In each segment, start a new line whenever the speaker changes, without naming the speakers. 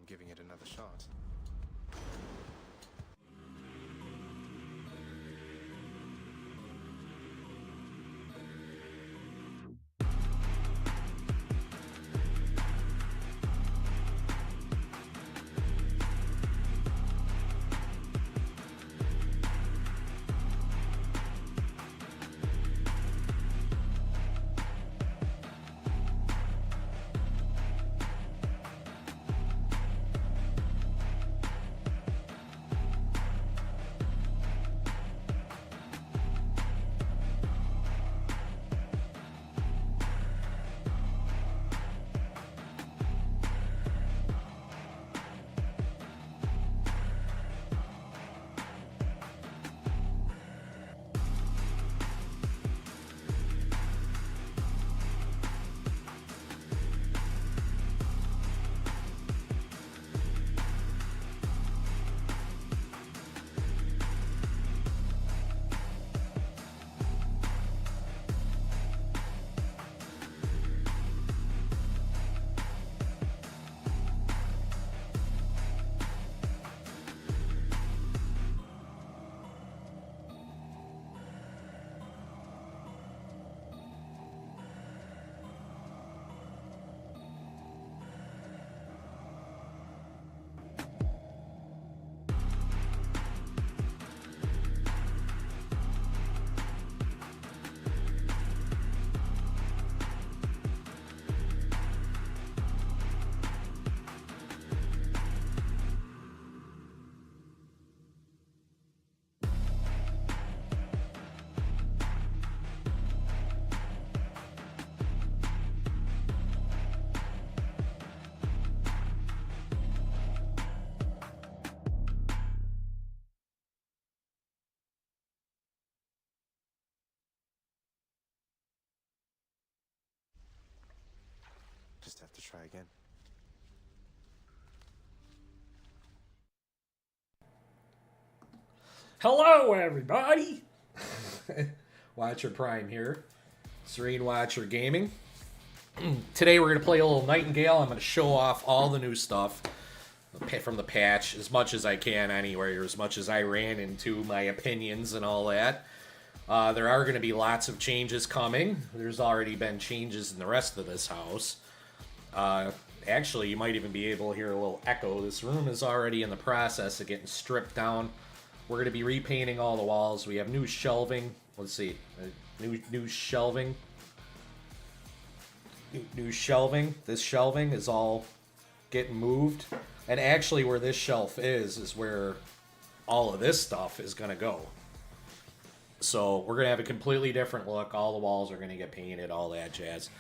giving it another shot. Just have to try again.
Hello, everybody! Watcher Prime here. Serene Watcher Gaming. Today we're going to play a little Nightingale. I'm going to show off all the new stuff from the patch, as much as I can anyway, or as much as I ran into my opinions and all that. There are going to be lots of changes coming. There's already been changes in the rest of this house. Actually, you might even be able to hear a little echo. This room is already in the process of getting stripped down. We're going to be repainting all the walls. We have new shelving. Let's see. New shelving. New shelving. This shelving is all getting moved. And actually where this shelf is where all of this stuff is going to go. So we're going to have a completely different look. All the walls are going to get painted, all that jazz.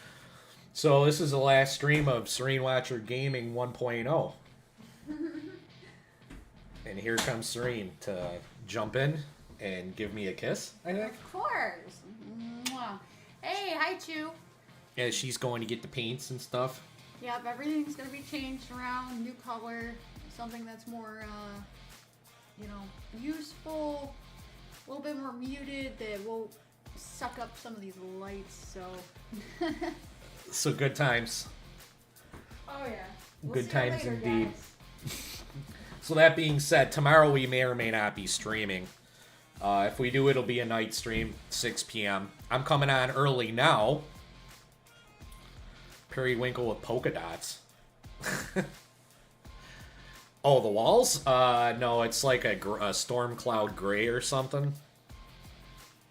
So this is the last stream of Serene Watcher Gaming 1.0. And here comes Serene to jump in and give me a kiss, I think.
Of course. Mwah. Hey, hi, Chew.
Yeah, she's going to get the paints and stuff.
Yep, everything's going to be changed around. New color. Something that's more, useful. A little bit more muted that will suck up some of these lights, so...
So good times.
Oh, yeah. We'll
Good
see you
times
later,
indeed.
guys.
So that being said, tomorrow we may or may not be streaming. If we do, it'll be a night stream, 6 p.m. I'm coming on early now. Periwinkle with polka dots. Oh, the walls? No, it's like a storm cloud gray or something.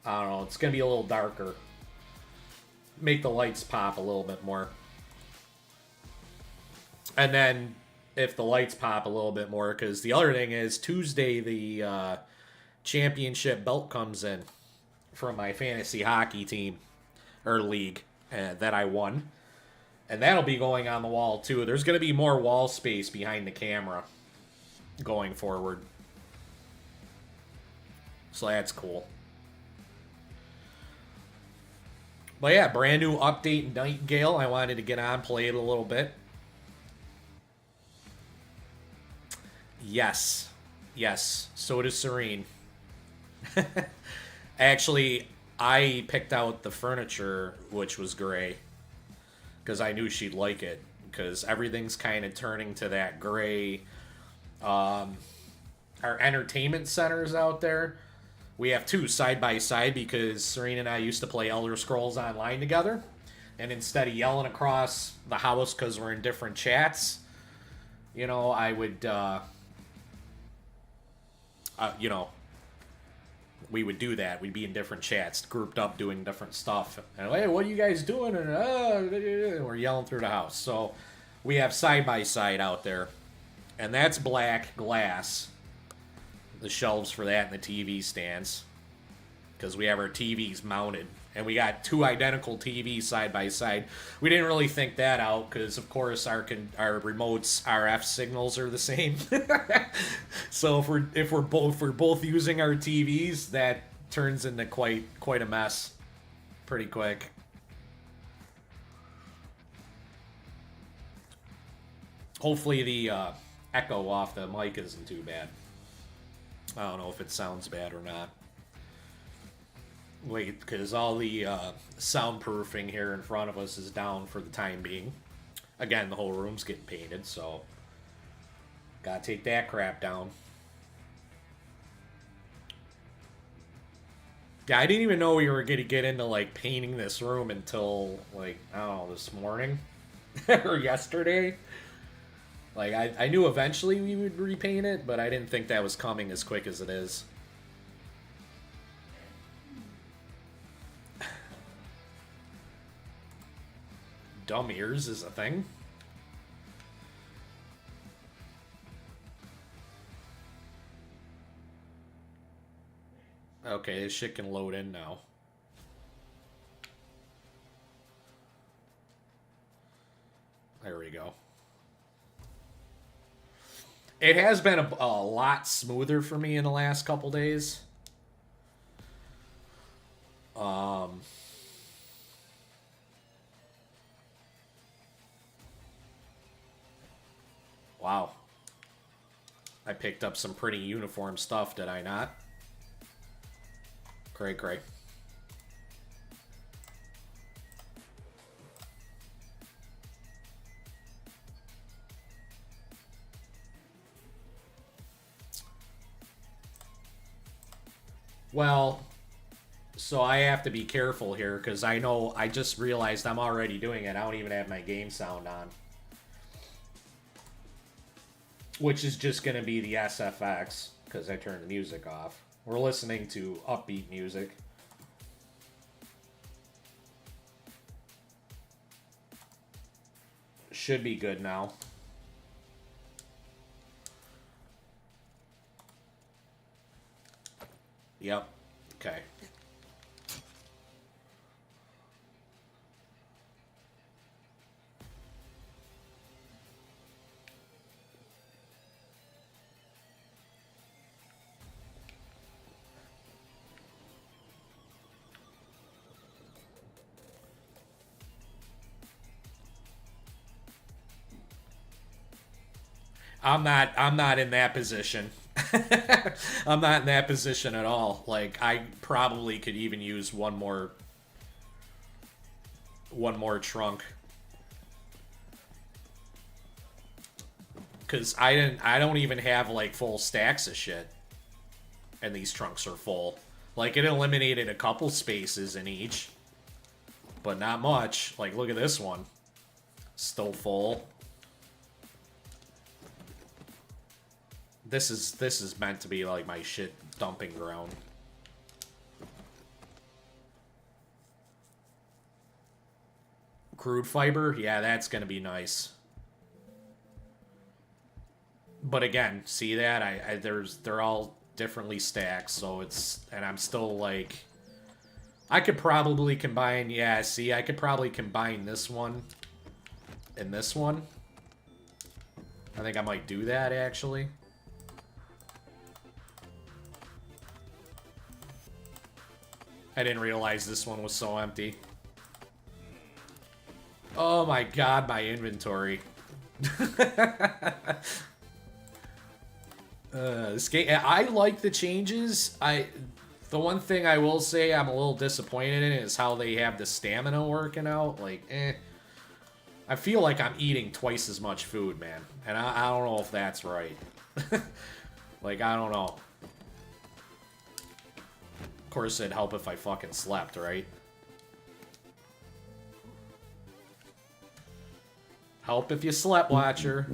I don't know. It's going to be a little darker. Make the lights pop a little bit more. And then if the lights pop a little bit more, because the other thing is Tuesday the championship belt comes in from my fantasy hockey team or league that I won, and that'll be going on the wall too. There's going to be more wall space behind the camera going forward, so that's cool. But yeah, brand new update Nightingale. I wanted to get on, play it a little bit. Yes. Yes. So does Serene. Actually, I picked out the furniture, which was gray, because I knew she'd like it. because everything's kind of turning to that gray. Our entertainment centers out there, we have two side by side because Serena and I used to play Elder Scrolls Online together, and instead of yelling across the house because we're in different chats, you know, I would, you know, we would do that. We'd be in different chats, grouped up, doing different stuff. And, hey, what are you guys doing? And we're yelling through the house. So we have side by side out there, and that's black glass. The shelves for that and the TV stands, because we have our TVs mounted, and we got two identical TVs side by side. We didn't really think that out because, of course, our remote's RF signals are the same. So if we're both using our TVs, that turns into quite a mess pretty quick. Hopefully the echo off the mic isn't too bad. I don't know if it sounds bad or not. Wait, because all the soundproofing here in front of us is down for the time being. Again, the whole room's getting painted, so gotta take that crap down. Yeah, I didn't even know we were gonna get into like painting this room until like, I don't know, this morning or yesterday. Like, I knew eventually we would repaint it, but I didn't think that was coming as quick as it is. Dumb ears is a thing. Okay, this shit can load in now. There we go. It has been a lot smoother for me in the last couple days. Wow. I picked up some pretty uniform stuff, did I not? Cray. Well, so I have to be careful here because I know I just realized I'm already doing it. I don't even have my game sound on. Which is just going to be the SFX because I turned the music off. We're listening to upbeat music. Should be good now. Yep. Okay. I'm not in that position. I'm not in that position at all. Like, I probably could even use one more trunk. Cause I don't even have like full stacks of shit. And these trunks are full. Like, it eliminated a couple spaces in each. But not much. Like, look at this one. Still full. This is meant to be like my shit dumping ground. Crude fiber? Yeah, that's gonna be nice. But again, see that? They're all differently stacked, so it's, and I'm still like, I could probably combine, yeah, see, I could probably combine this one and this one. I think I might do that, actually. I didn't realize this one was so empty. Oh my god, my inventory. This game, I like the changes. The one thing I will say I'm a little disappointed in is how they have the stamina working out. Like, I feel like I'm eating twice as much food, man. And I don't know if that's right. Like, I don't know. Of course, it'd help if I fucking slept, right? Help if you slept, Watcher.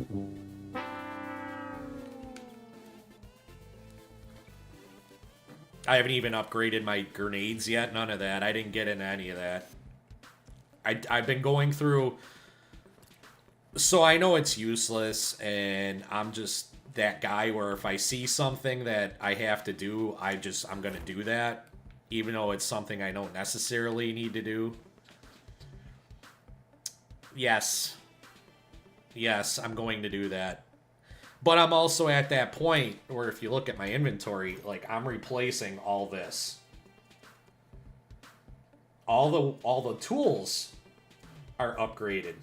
I haven't even upgraded my grenades yet. None of that. I didn't get into any of that. I've been going through... So I know it's useless, and I'm just that guy where if I see something that I have to do, I'm gonna do that. Even though it's something I don't necessarily need to do. Yes. Yes, I'm going to do that. But I'm also at that point where if you look at my inventory, like, I'm replacing all this. All the tools are upgraded.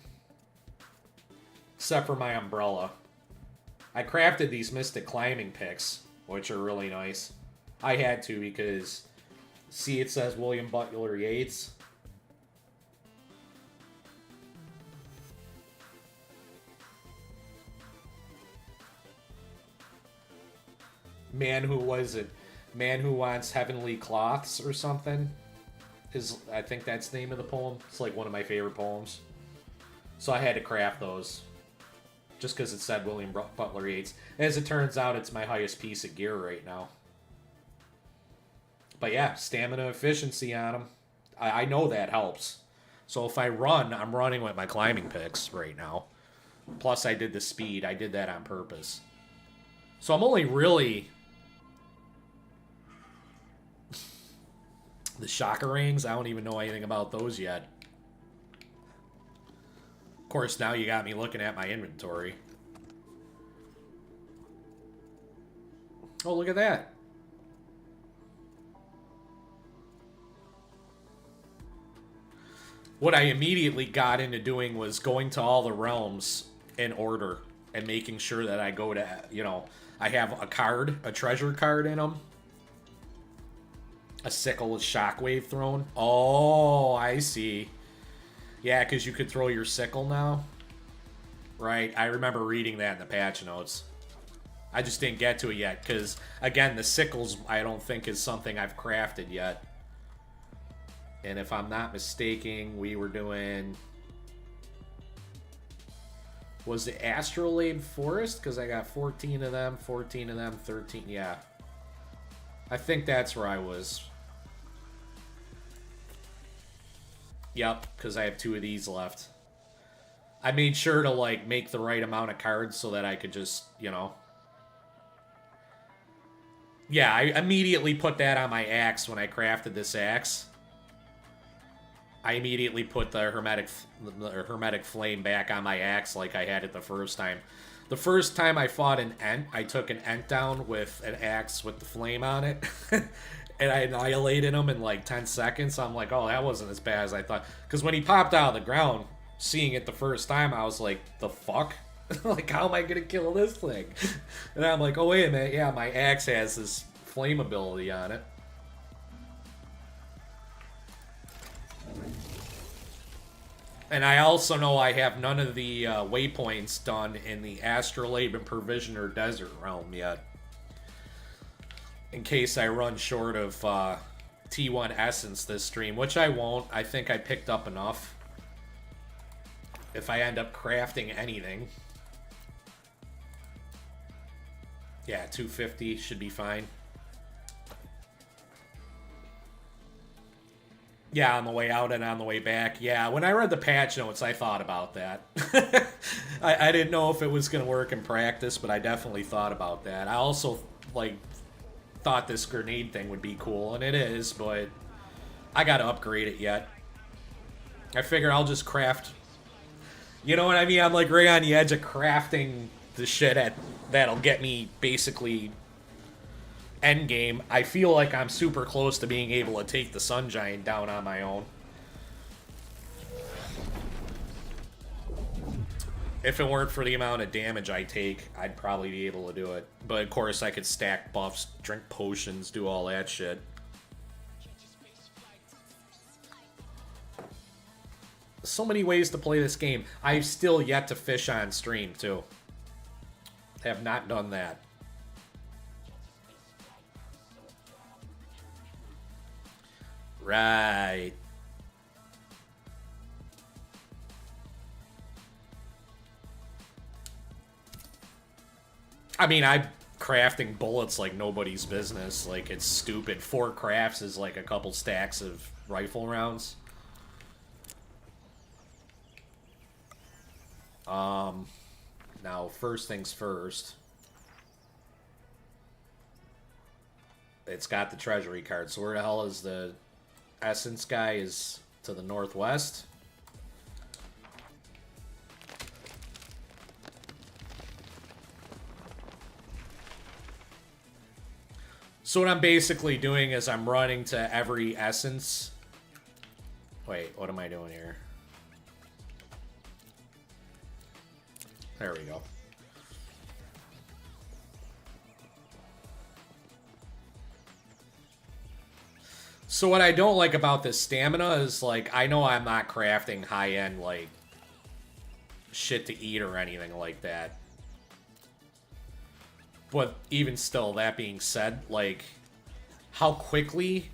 Except for my umbrella. I crafted these Mystic Climbing picks, which are really nice. I had to because, see, it says William Butler Yeats. Man Who Was It? Man Who Wants Heavenly Cloths or something. I think that's the name of the poem. It's like one of my favorite poems. So I had to craft those. Just because it said William Butler Yeats. As it turns out, it's my highest piece of gear right now. But yeah, stamina efficiency on them. I know that helps. So if I run, I'm running with my climbing picks right now. Plus I did the speed. I did that on purpose. So I'm only really... The Chakra Rings, I don't even know anything about those yet. Of course, now you got me looking at my inventory. Oh, look at that. What I immediately got into doing was going to all the realms in order and making sure that I go to, you know, I have a card, a treasure card in them. A sickle with shockwave thrown. Oh, I see. Yeah, because you could throw your sickle now. Right, I remember reading that in the patch notes. I just didn't get to it yet, because, again, the sickles, I don't think, is something I've crafted yet. And if I'm not mistaken, we were doing... Was it Astrolabe Forest? Because I got 14 of them, 13, yeah. I think that's where I was. Yep, because I have 2 of these left. I made sure to, like, make the right amount of cards so that I could just, you know... Yeah, I immediately put that on my axe when I crafted this axe. I immediately put the hermetic flame back on my axe like I had it the first time. The first time I fought an Ent, I took an Ent down with an axe with the flame on it. And I annihilated him in like 10 seconds. So I'm like, oh, that wasn't as bad as I thought. Because when he popped out of the ground, seeing it the first time, I was like, the fuck? Like, how am I going to kill this thing? And I'm like, oh, wait a minute. Yeah, my axe has this flame ability on it. And I also know I have none of the waypoints done in the Astrolabe and Provisioner Desert realm yet. In case I run short of T1 Essence this stream, which I won't. I think I picked up enough. If I end up crafting anything. Yeah, 250 should be fine. Yeah, on the way out and on the way back. Yeah, when I read the patch notes, I thought about that. I didn't know if it was going to work in practice, but I definitely thought about that. I also, like, thought this grenade thing would be cool, and it is, but I got to upgrade it yet. I figure I'll just craft... You know what I mean? I'm, like, right on the edge of crafting the shit that'll get me, basically... endgame. I feel like I'm super close to being able to take the Sun Giant down on my own. If it weren't for the amount of damage I take, I'd probably be able to do it. But of course I could stack buffs, drink potions, do all that shit. So many ways to play this game. I've still yet to fish on stream, too. Have not done that. Right. I mean, I'm crafting bullets like nobody's business. Like, it's stupid. 4 crafts is like a couple stacks of rifle rounds. Now, first things first. It's got the treasury card. So where the hell is the essence guy? Is to the northwest. So what I'm basically doing is I'm running to every essence. Wait, what am I doing here? There we go. So what I don't like about this stamina is, like, I know I'm not crafting high-end, like, shit to eat or anything like that. But even still, that being said, like, how quickly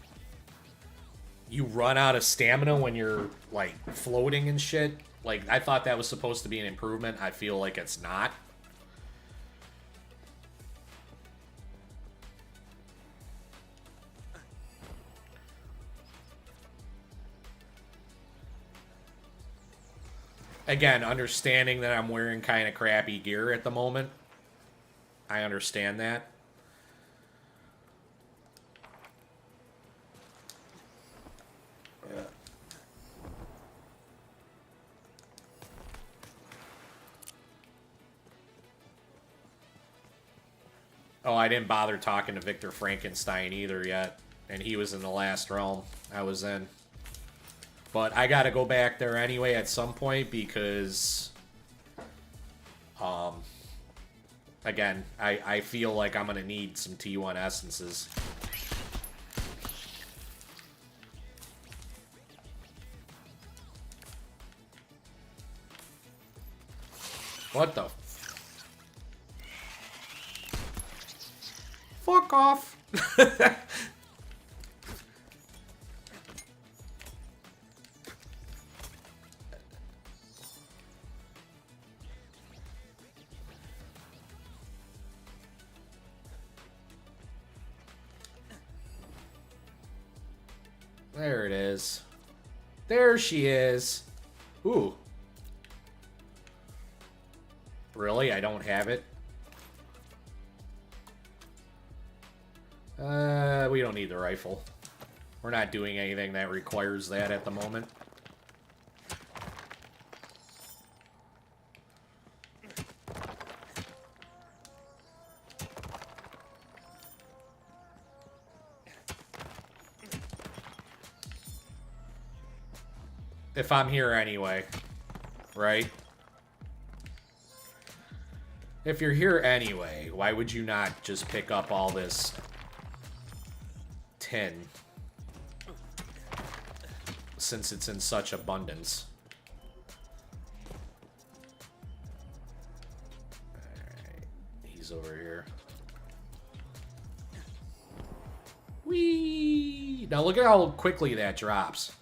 you run out of stamina when you're, like, floating and shit. Like, I thought that was supposed to be an improvement. I feel like it's not. Again, understanding that I'm wearing kind of crappy gear at the moment. I understand that. Yeah. Oh, I didn't bother talking to Victor Frankenstein either yet. And he was in the last realm I was in. But I gotta go back there anyway at some point because... Again, I feel like I'm gonna need some T1 essences. What the... Fuck off! There it is. There she is. Ooh. Really? I don't have it? We don't need the rifle. We're not doing anything that requires that at the moment. If I'm here anyway, right? If you're here anyway, why would you not just pick up all this tin? Since it's in such abundance. Alright, he's over here. Whee! Now look at how quickly that drops.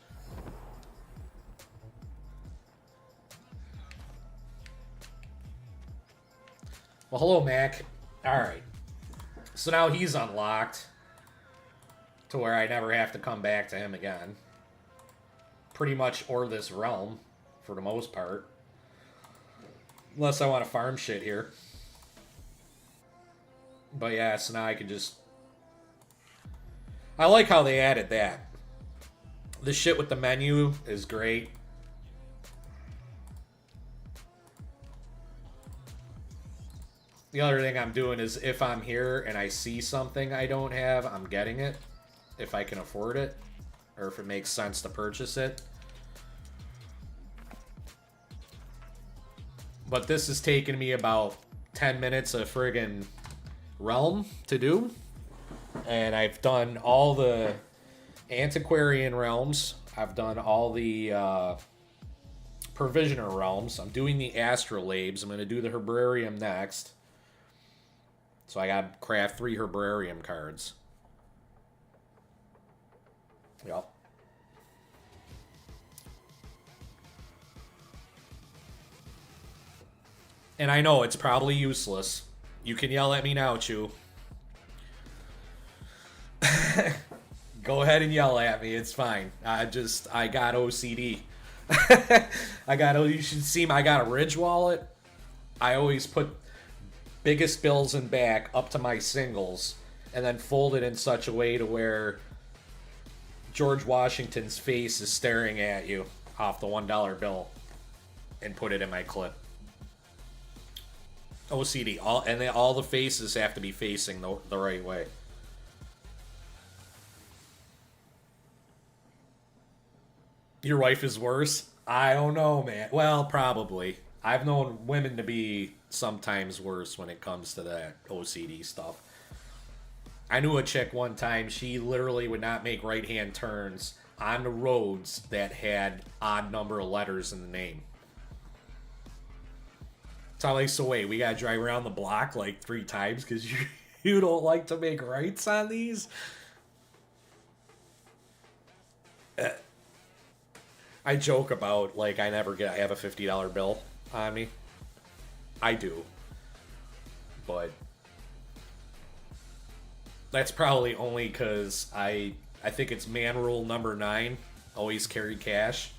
Well, hello, Mac. Alright. So now he's unlocked. To where I never have to come back to him again. Pretty much, or this realm. For the most part. Unless I want to farm shit here. But yeah, so now I can just... I like how they added that. The shit with the menu is great. The other thing I'm doing is if I'm here and I see something I don't have, I'm getting it. If I can afford it. Or if it makes sense to purchase it. But this has taken me about 10 minutes of friggin' realm to do. And I've done all the antiquarian realms. I've done all the Provisioner Realms. I'm doing the Astrolabes. I'm going to do the Herbarium next. So I got to craft 3 Herbarium cards. Yep. And I know it's probably useless. You can yell at me now, Chew. Go ahead and yell at me. It's fine. I got OCD. You should see I got a Ridge wallet. I always put biggest bills in back up to my singles and then fold it in such a way to where George Washington's face is staring at you off the $1 bill and put it in my clip. OCD. All the faces have to be facing the right way. Your wife is worse? I don't know, man. Well, probably. I've known women to be sometimes worse when it comes to that OCD stuff. I knew a chick one time, she literally would not make right-hand turns on the roads that had odd number of letters in the name. So I'm like, so wait, we gotta drive around the block like 3 times because you don't like to make rights on these? I joke about, like, I never have a $50 bill on me. I do. But that's probably only because I think it's man rule number 9, always carry cash.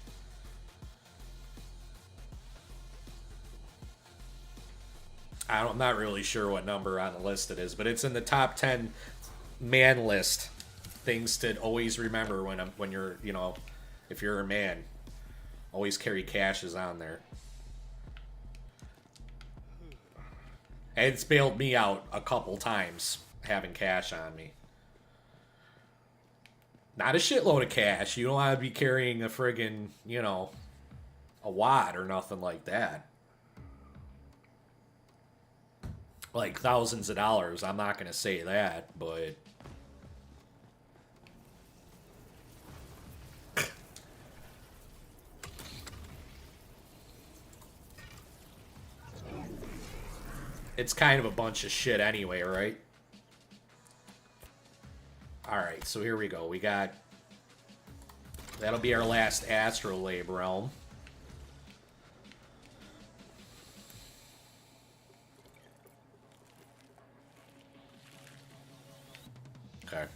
I'm not really sure what number on the list it is, but it's in the top 10 man list. Things to always remember when you're, you know, if you're a man. Always carry cash is on there. And it's bailed me out a couple times, having cash on me. Not a shitload of cash. You don't want to be carrying a friggin', you know, a wad or nothing like that. Like thousands of dollars. I'm not going to say that, but it's kind of a bunch of shit anyway, right? Alright, so here we go. We got... That'll be our last Astrolabe realm. Okay.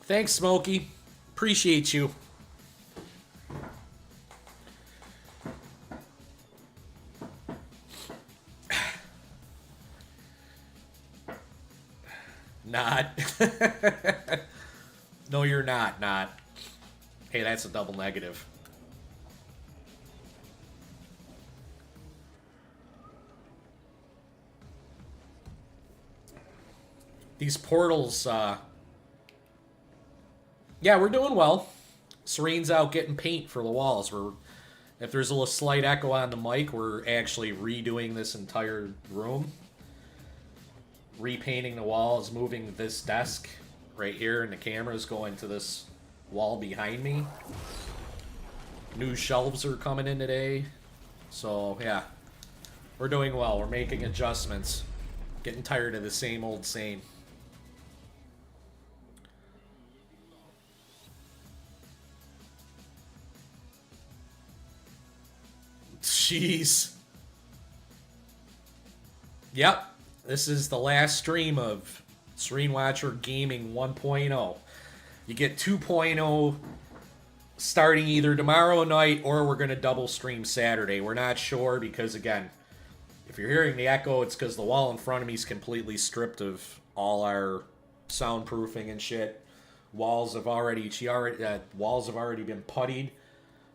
Thanks, Smokey. Appreciate you. Not. No, you're not. Not. Hey, that's a double negative. These portals, yeah, we're doing well. Serene's out getting paint for the walls. If there's a little slight echo on the mic, we're actually redoing this entire room. Repainting the walls, moving this desk right here, and the camera's going to this wall behind me. New shelves are coming in today. So, yeah. We're doing well. We're making adjustments. Getting tired of the same old same. Jeez. Yep. This is the last stream of Serene Watcher Gaming 1.0. You get 2.0 starting either tomorrow night or we're going to double stream Saturday. We're not sure because, again, if you're hearing the echo, it's because the wall in front of me is completely stripped of all our soundproofing and shit. Walls have already been puttied.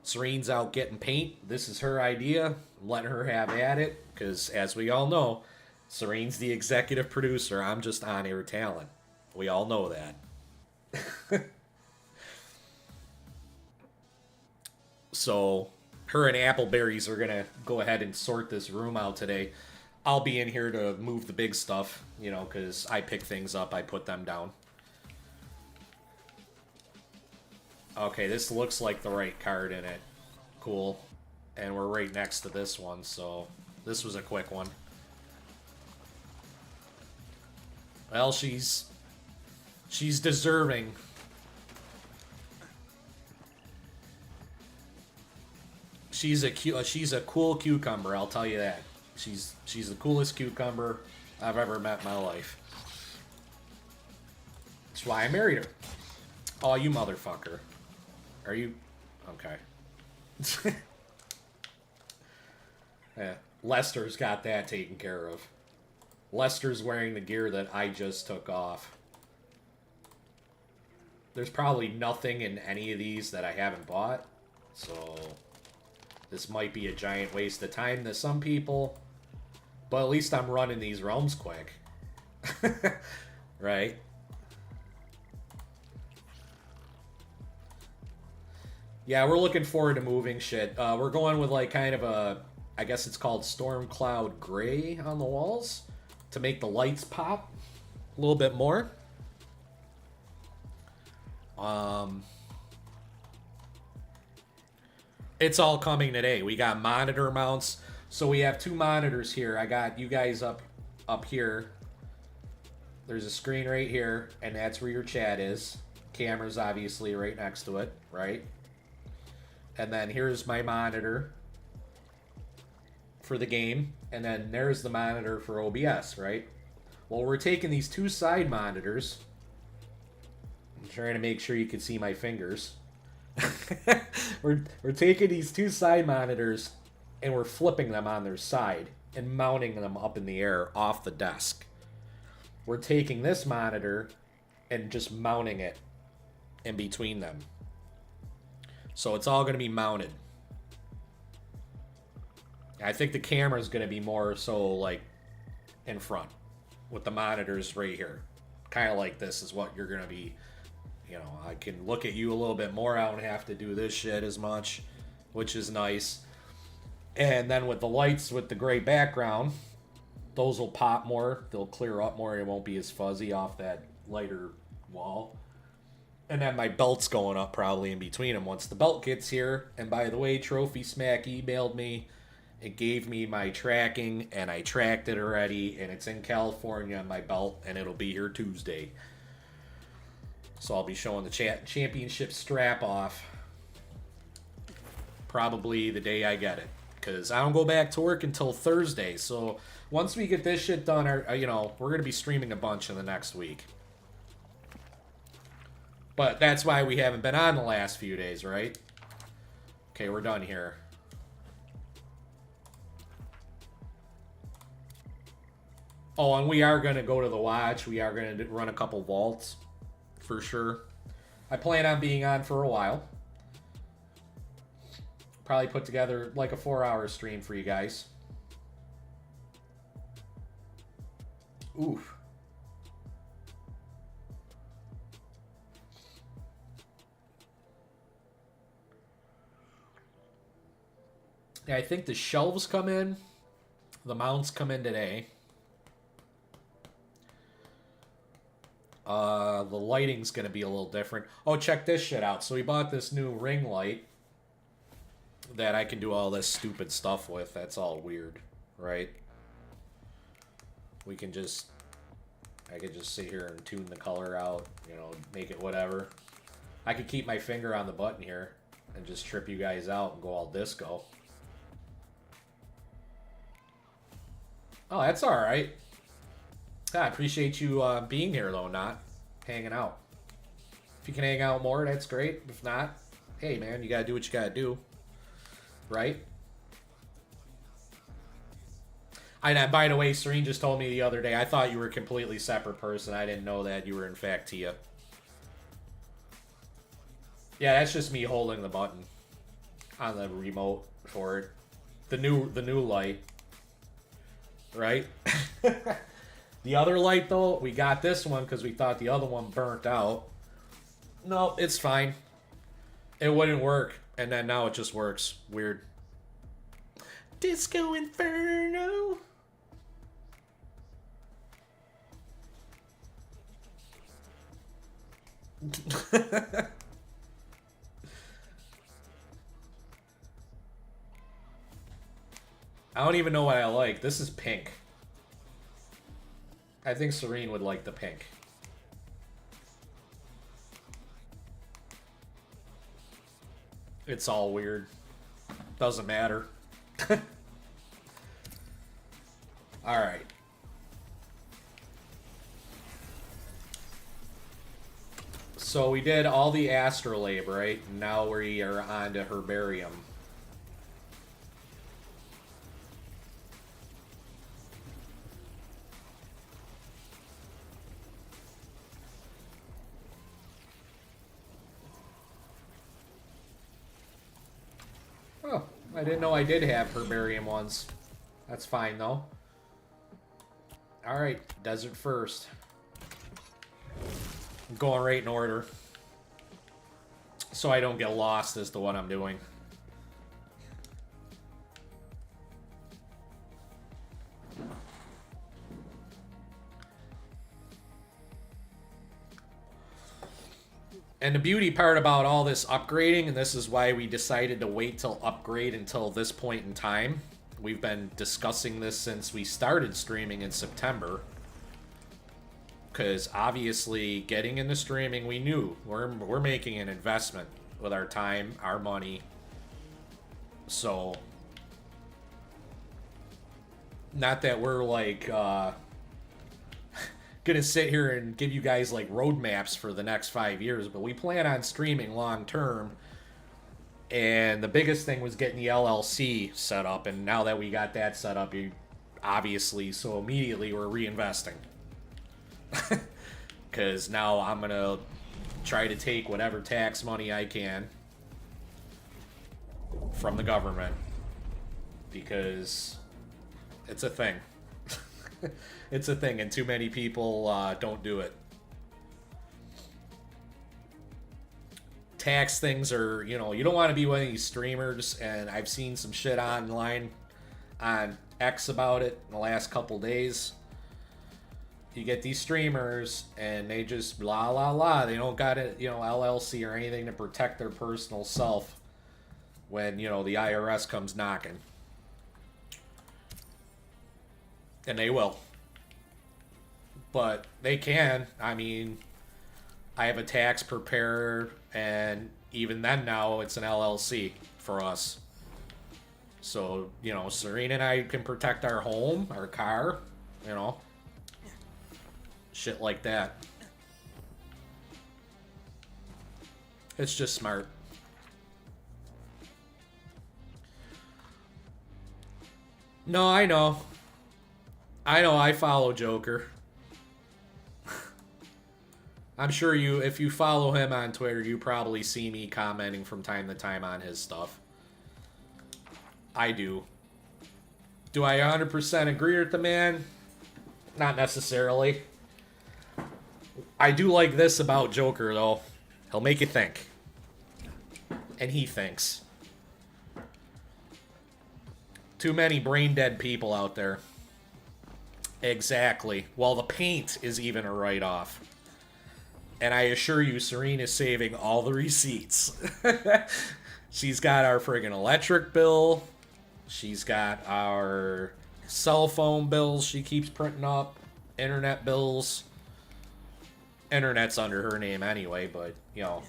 Serene's out getting paint. This is her idea. I'm letting her have at it because, as we all know, Serene's the executive producer. I'm just on-air talent. We all know that. So, her and Appleberries are going to go ahead and sort this room out today. I'll be in here to move the big stuff, you know, because I pick things up, I put them down. Okay, this looks like the right card in it. cool. And we're right next to this one, so this was a quick one. Well, she's deserving. She's a cool cucumber, I'll tell you that. She's the coolest cucumber I've ever met in my life. That's why I married her. Oh, you motherfucker. Are you... Okay. Yeah, Lester's got that taken care of. Lester's wearing the gear that I just took off. There's probably nothing in any of these that I haven't bought. So... this might be a giant waste of time to some people. But at least I'm running these realms quick. Right? Yeah, we're looking forward to moving shit. We're going with like kind of a... I guess it's called Storm Cloud Gray on the walls. To make the lights pop a little bit more. It's all coming today. We got monitor mounts. So we have 2 monitors here. I got you guys up here. There's a screen right here, and that's where your chat is. Camera's obviously right next to it, right? And then here's my monitor for the game. And then there's the monitor for OBS, right? Well, we're taking these 2 side monitors. I'm trying to make sure you can see my fingers. we're taking these 2 side monitors and we're flipping them on their side and mounting them up in the air off the desk. We're taking this monitor and just mounting it in between them. So it's all going to be mounted. I think the camera is going to be more so like in front with the monitors right here. Kind of like this is what you're going to be. You know, I can look at you a little bit more. I don't have to do this shit as much, which is nice. And then with the lights with the gray background, those will pop more. They'll clear up more. It won't be as fuzzy off that lighter wall. And then my belt's going up probably in between them once the belt gets here. And by the way, Trophy Smack emailed me. It gave me my tracking, and I tracked it already. And it's in California on my belt, and it'll be here Tuesday. So I'll be showing the championship strap off probably the day I get it. Because I don't go back to work until Thursday. So once we get this shit done, you know, we're going to be streaming a bunch in the next week. But that's why we haven't been on the last few days, right? Okay, we're done here. Oh, and we are going to go to the watch. We are going to run a couple vaults. For sure. I plan on being on for a while. Probably put together like a 4-hour stream for you guys. Oof. Yeah, I think the shelves come in. The mounts come in today. The lighting's going to be a little different. Oh, check this shit out. So we bought this new ring light that I can do all this stupid stuff with. That's all weird, right? We can just... I could just sit here and tune the color out, you know, make it whatever. I could keep my finger on the button here and just trip you guys out and go all disco. Oh, that's alright. I appreciate you being here, though, not hanging out. If you can hang out more, that's great. If not, hey, man, you gotta do what you gotta do. Right? By the way, Serene just told me the other day, I thought you were a completely separate person. I didn't know that you were, in fact, Tia. Yeah, that's just me holding the button on the remote for it. The new light. Right? The other light, though, we got this one because we thought the other one burnt out. No, it's fine. It wouldn't work, and then now it just works. Weird. Disco Inferno. I don't even know what I like. This is pink. I think Serene would like the pink. It's all weird. Doesn't matter. Alright. So we did all the Astrolabe, right? Now we are on to Herbarium. Oh, I didn't know I did have Herbarium ones. That's fine, though. Alright, Desert first. I'm going right in order. So I don't get lost as to what I'm doing. And the beauty part about all this upgrading, and this is why we decided to wait till upgrade until this point in time. We've been discussing this since we started streaming in September. Because obviously, getting into streaming, we knew we're making an investment with our time, our money. So, not that we're like gonna sit here and give you guys like roadmaps for the next 5 years, but we plan on streaming long term. And the biggest thing was getting the LLC set up, and now that we got that set up, obviously, so immediately we're reinvesting. Because now I'm going to try to take whatever tax money I can from the government. Because it's a thing. It's a thing, and too many people don't do it. Tax things are, you know, you don't want to be one of these streamers, and I've seen some shit online on X about it in the last couple days. You get these streamers, and they just blah, blah, blah. They don't got it, you know, LLC or anything to protect their personal self when, you know, the IRS comes knocking. And they will. But they can. I mean, I have a tax preparer, and even then now it's an LLC for us. So, you know, Serena and I can protect our home, our car, you know. Shit like that. It's just smart. No, I know. I follow Joker. I'm sure if you follow him on Twitter, you probably see me commenting from time to time on his stuff. I do. Do I 100% agree with the man? Not necessarily. I do like this about Joker, though. He'll make you think. And he thinks. Too many brain-dead people out there. Exactly. Well, the paint is even a write-off. And I assure you, Serene is saving all the receipts. She's got our friggin' electric bill. She's got our cell phone bills she keeps printing up. Internet bills. Internet's under her name anyway, but, you know,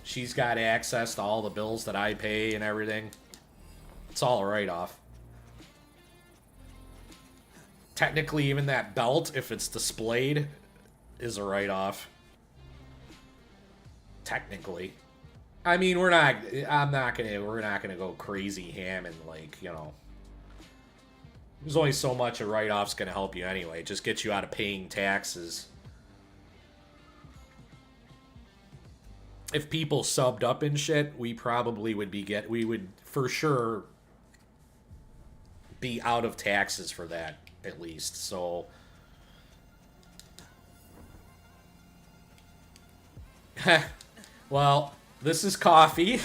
she's got access to all the bills that I pay and everything. It's all a write-off. Technically, even that belt, if it's displayed, is a write-off. Technically. I mean, we're not gonna go crazy ham and, like, you know. There's only so much a write-off's gonna help you anyway. It just gets you out of paying taxes. If people subbed up and shit, we probably would we would for sure be out of taxes for that, at least. So well, this is coffee.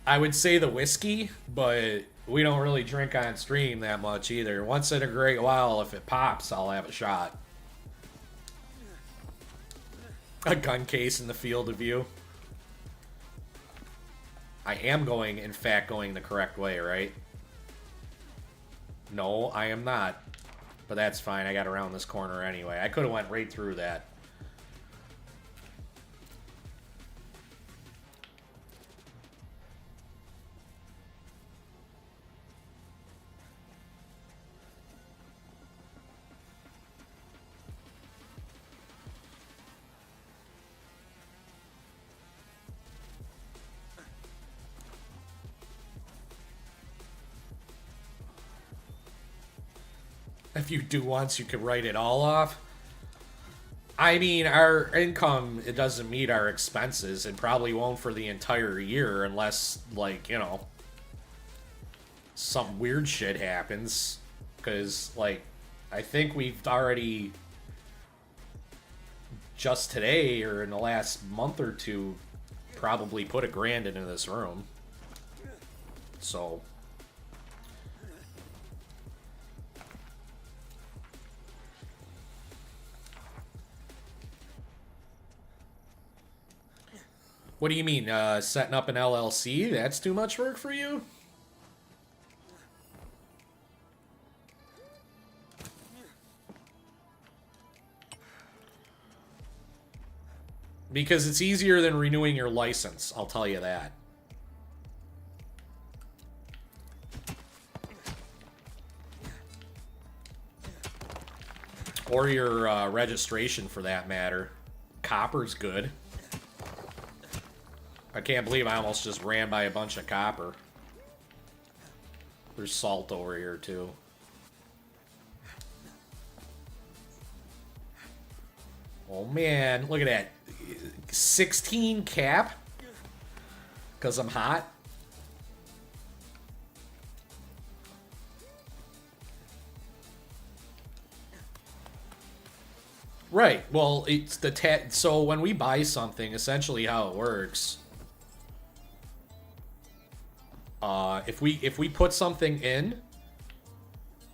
I would say the whiskey, but we don't really drink on stream that much either. Once in a great while, if it pops, I'll have a shot. A gun case in the field of view. I am going, in fact, going the correct way, right? No, I am not. But that's fine. I got around this corner anyway. I could have went right through that. If you do once, you could write it all off. I mean, our income, it doesn't meet our expenses. It probably won't for the entire year unless, like, you know, some weird shit happens. Because, like, I think we've already, just today or in the last month or two, probably put $1,000 into this room. So... What do you mean, setting up an LLC? That's too much work for you? Because it's easier than renewing your license, I'll tell you that. Or your registration, for that matter. Copper's good. I can't believe I almost just ran by a bunch of copper. There's salt over here, too. Oh, man. Look at that. 16 cap? Because I'm hot? Right. Well, it's the so when we buy something, essentially how it works... if we put something in,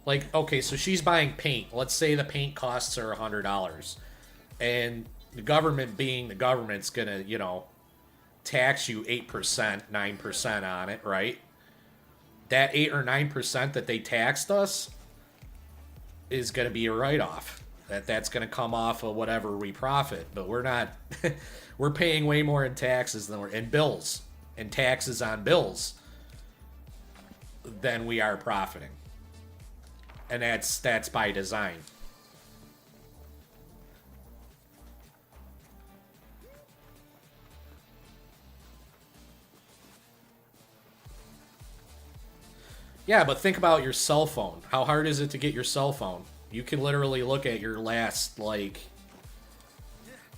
like, okay, so she's buying paint. Let's say the paint costs her $100, and the government, being the government's gonna, you know, tax you 8%, 9% on it, right? That 8 or 9% that they taxed us is gonna be a write-off. That's gonna come off of whatever we profit, but we're not. We're paying way more in taxes than we're in bills and taxes on bills than we are profiting. And that's by design. Yeah, but think about your cell phone. How hard is it to get your cell phone? You can literally look at your last, like,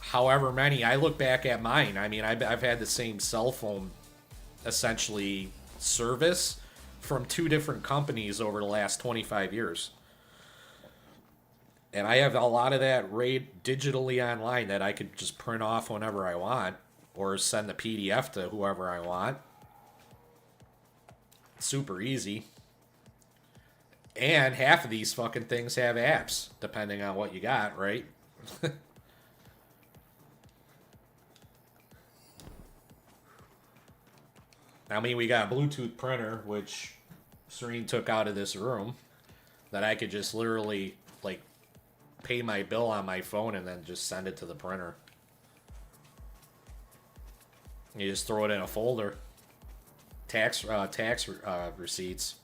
however many. I look back at mine. I mean, I've had the same cell phone, essentially, service from 2 different companies over the last 25 years. And I have a lot of that digitally online that I could just print off whenever I want, or send the PDF to whoever I want. Super easy. And half of these fucking things have apps, depending on what you got, right? I mean, we got a Bluetooth printer, which Serene took out of this room, that I could just literally, like, pay my bill on my phone and then just send it to the printer. You just throw it in a folder. Tax receipts.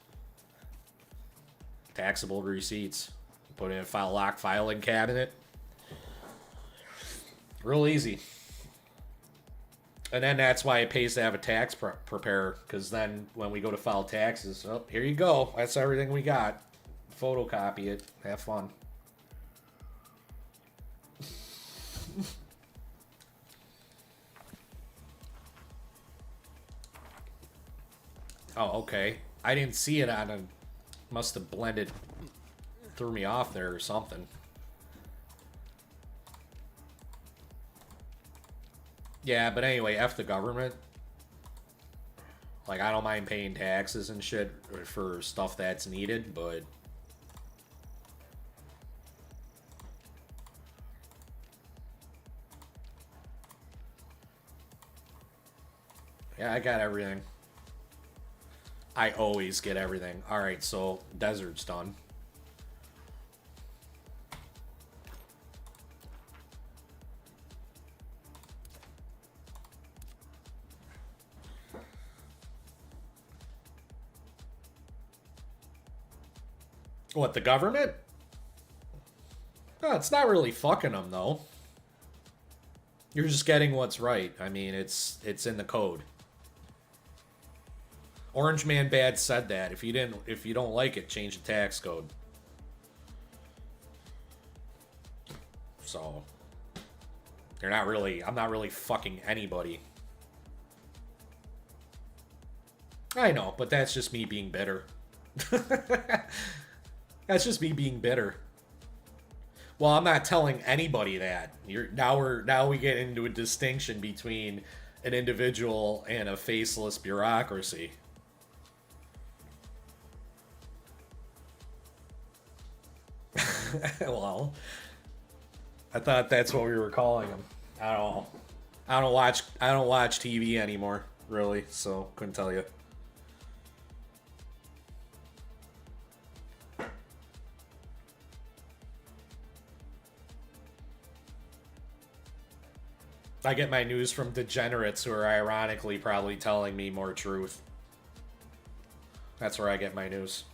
Taxable receipts. Put it in a locked filing cabinet. Real easy. And then that's why it pays to have a tax preparer, because then when we go to file taxes, oh, here you go. That's everything we got. Photocopy it. Have fun. Oh, okay. I didn't see it on a... Must have blended... Threw me off there or something. Yeah, but anyway, F the government. Like, I don't mind paying taxes and shit for stuff that's needed, but... Yeah, I got everything. I always get everything. Alright, so desert's done. What, the government? No, it's not really fucking them, though. You're just getting what's right. I mean, it's in the code. Orange Man Bad said that. If you don't like it, change the tax code. So they're not really, I'm not really fucking anybody. I know, but that's just me being bitter. That's just me being bitter. Well, I'm not telling anybody that. Now we get into a distinction between an individual and a faceless bureaucracy. Well, I thought that's what we were calling them. I don't know. I don't watch TV anymore, really, so couldn't tell you. I get my news from degenerates who are ironically probably telling me more truth. That's where I get my news.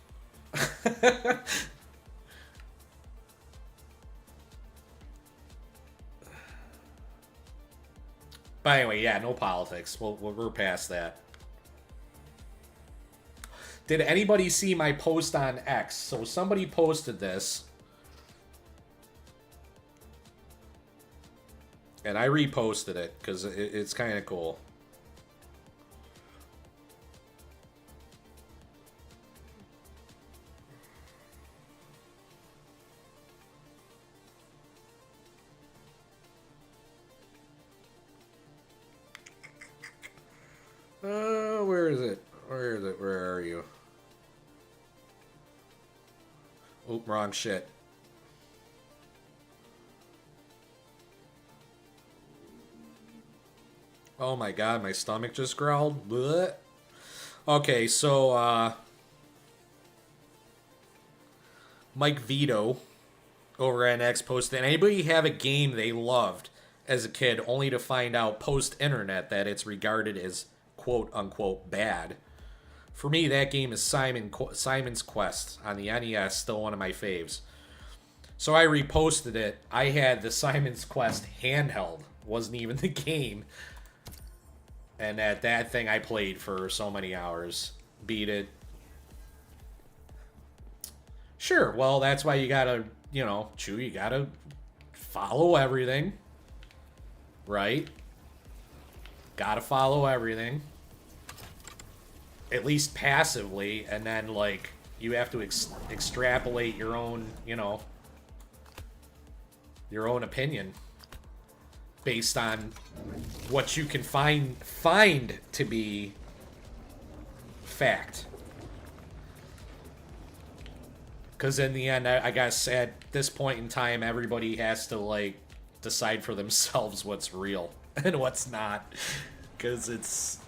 But anyway, yeah, no politics. We're past that. Did anybody see my post on X? So somebody posted this. And I reposted it because it's kind of cool. Where is it? Where is it? Where are you? Oop, wrong shit. Oh my god, my stomach just growled. Blech. Okay, so, Mike Vito over at X posted, anybody have a game they loved as a kid only to find out post-internet that it's regarded as quote-unquote bad? For me, that game is Simon's Quest on the NES, still one of my faves. So I reposted it. I had the Simon's Quest handheld. Wasn't even the game. And that thing I played for so many hours. Beat it. Sure, well, that's why you gotta, Chew, you gotta follow everything. Right? Gotta follow everything. At least passively, and then, you have to extrapolate your own, your own opinion. Based on what you can find to be fact. Because in the end, I guess at this point in time, everybody has to, decide for themselves what's real and what's not. Because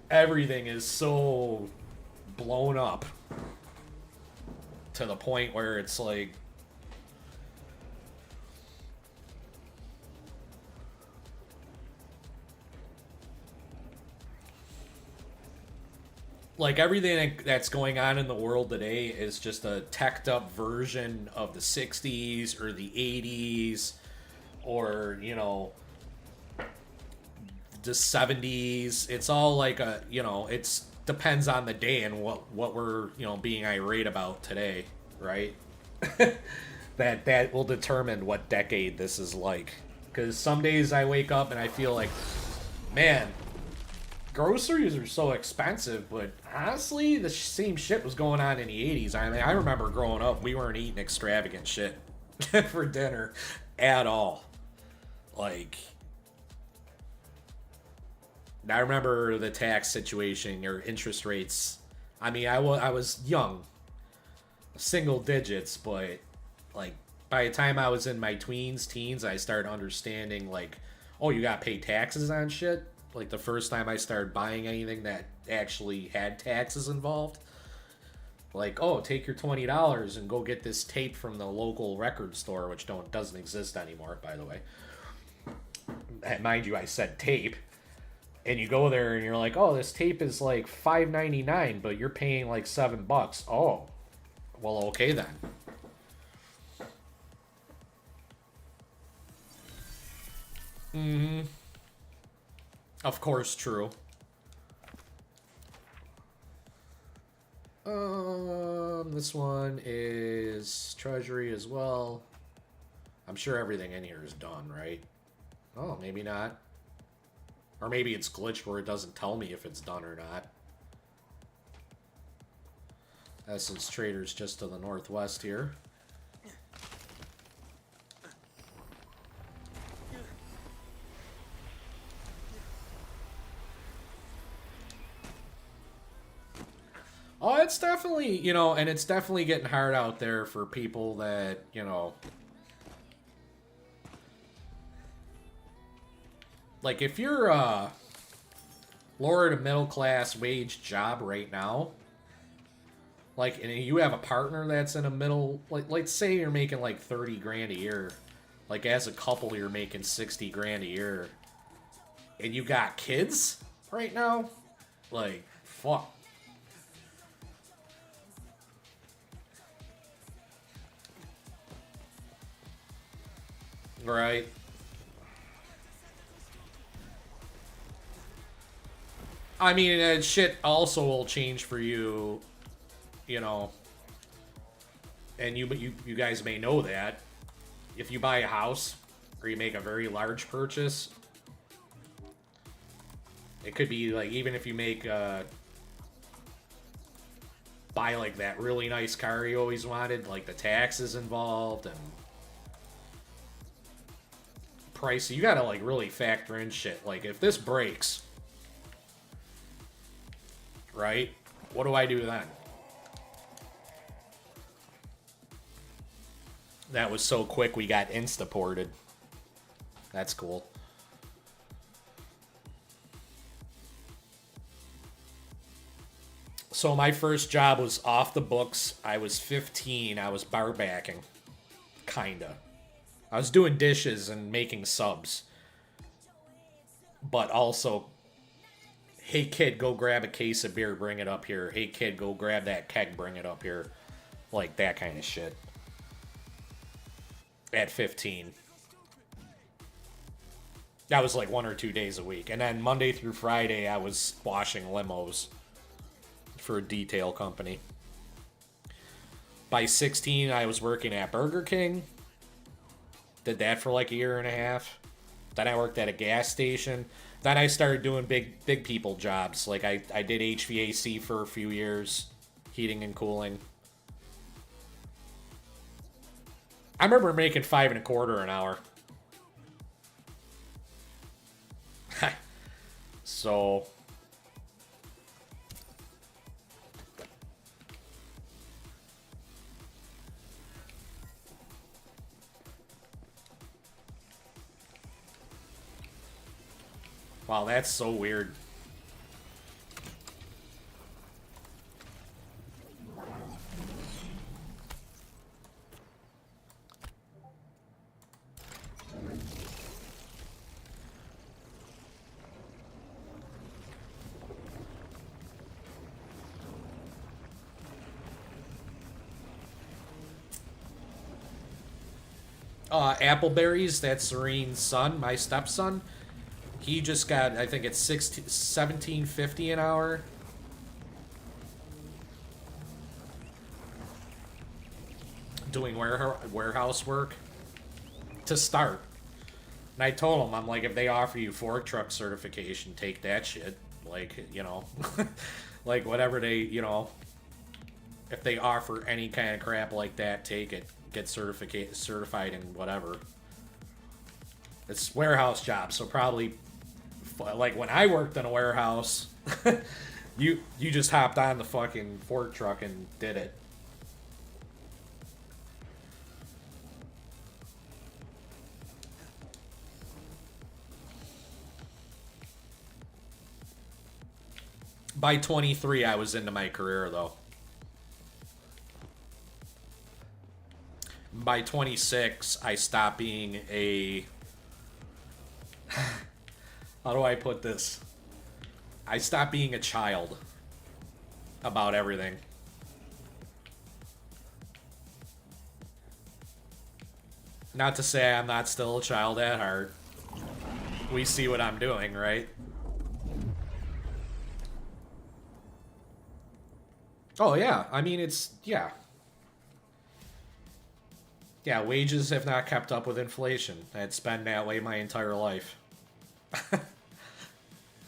everything is so blown up to the point where it's everything that's going on in the world today is just a teched up version of the 60s or the 80s or, the 70s. It's all it depends on the day and what we're, being irate about today, right? that will determine what decade this is like. Because some days I wake up and I feel like, man, groceries are so expensive, but honestly, the same shit was going on in the 80s. I mean, I remember growing up, we weren't eating extravagant shit for dinner at all. I remember the tax situation or interest rates. I mean, I was young, single digits, but by the time I was in my teens, I started understanding oh, you gotta pay taxes on shit. like the first time I started buying anything that actually had taxes involved. Like, oh, take your $20 and go get this tape from the local record store, which doesn't exist anymore, by the way. And mind you, I said tape. And you go there and you're like, oh, this tape is like $5.99, but you're paying like $7. Oh, well, okay then. Mm-hmm. Of course, true. This one is Treasury as well. I'm sure everything in here is done, right? Oh, maybe not. Or maybe it's glitched where it doesn't tell me if it's done or not. Essence Trader's just to the northwest here. Oh, it's definitely, you know, and it's definitely getting hard out there for people that, you know, like if you're a lower to middle class wage job right now, like, and you have a partner that's in a middle, like, let's say you're making like 30 grand a year, like as a couple you're making 60 grand a year, and you got kids right now, like, fuck. Right. I mean, shit also will change for you, you know. And you guys may know that if you buy a house or you make a very large purchase, it could be like, even if you make buy like that really nice car you always wanted, like the taxes involved and price, you gotta like really factor in shit. Like if this breaks, right, what do I do then? That was so quick we got insta-ported. That's cool. So my first job was off the books. I was 15. I was bar backing. Kinda. I was doing dishes and making subs. But also, hey kid, go grab a case of beer, bring it up here. Hey kid, go grab that keg, bring it up here. Like that kind of shit. At 15. That was like 1 or 2 days a week. And then Monday through Friday, I was washing limos for a detail company. By 16, I was working at Burger King. Did that for like a year and a half. Then I worked at a gas station. Then I started doing big people jobs. Like I did HVAC for a few years. Heating and cooling. I remember making $5.25 an hour. So... Wow, that's so weird. Appleberries, that's Serene's son, my stepson. He just got, I think it's $17.50 an hour. Doing warehouse work to start. And I told him, I'm like, if they offer you fork truck certification, take that shit. Like, you know, like whatever they, you know, if they offer any kind of crap like that, take it. Get certified in whatever. It's warehouse job, so probably like when I worked in a warehouse, you just hopped on the fucking fork truck and did it. By 23, I was into my career, though. By 26, I stopped being a... How do I put this? I stopped being a child about everything. Not to say I'm not still a child at heart. We see what I'm doing, right? Oh, yeah. I mean, it's... Yeah. Yeah, wages have not kept up with inflation. It's been that way my entire life.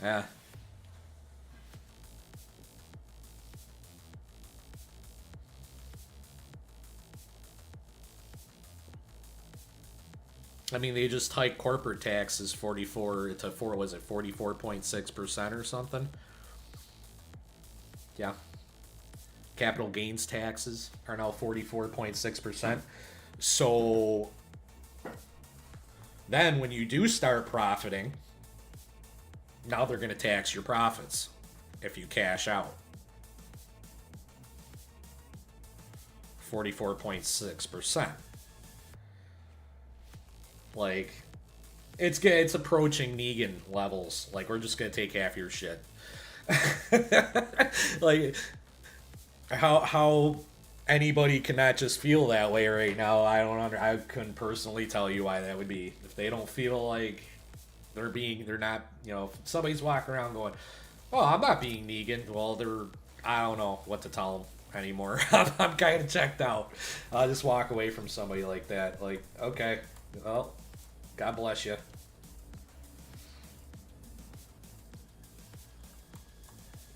Yeah. I mean, they just hiked corporate taxes 44 to 4, was it 44.6% or something? Yeah. Capital gains taxes are now 44.6%. So then when you do start profiting, now they're going to tax your profits if you cash out. 44.6%. Like, it's approaching Negan levels. Like, we're just gonna take half your shit. Like, how anybody cannot just feel that way right now, I couldn't personally tell you why that would be. If they don't feel like they're not, you know, if somebody's walking around going, oh, I'm not being Negan, well, I don't know what to tell them anymore. I'm kind of checked out. I'll just walk away from somebody like that. Like, okay, well, God bless you.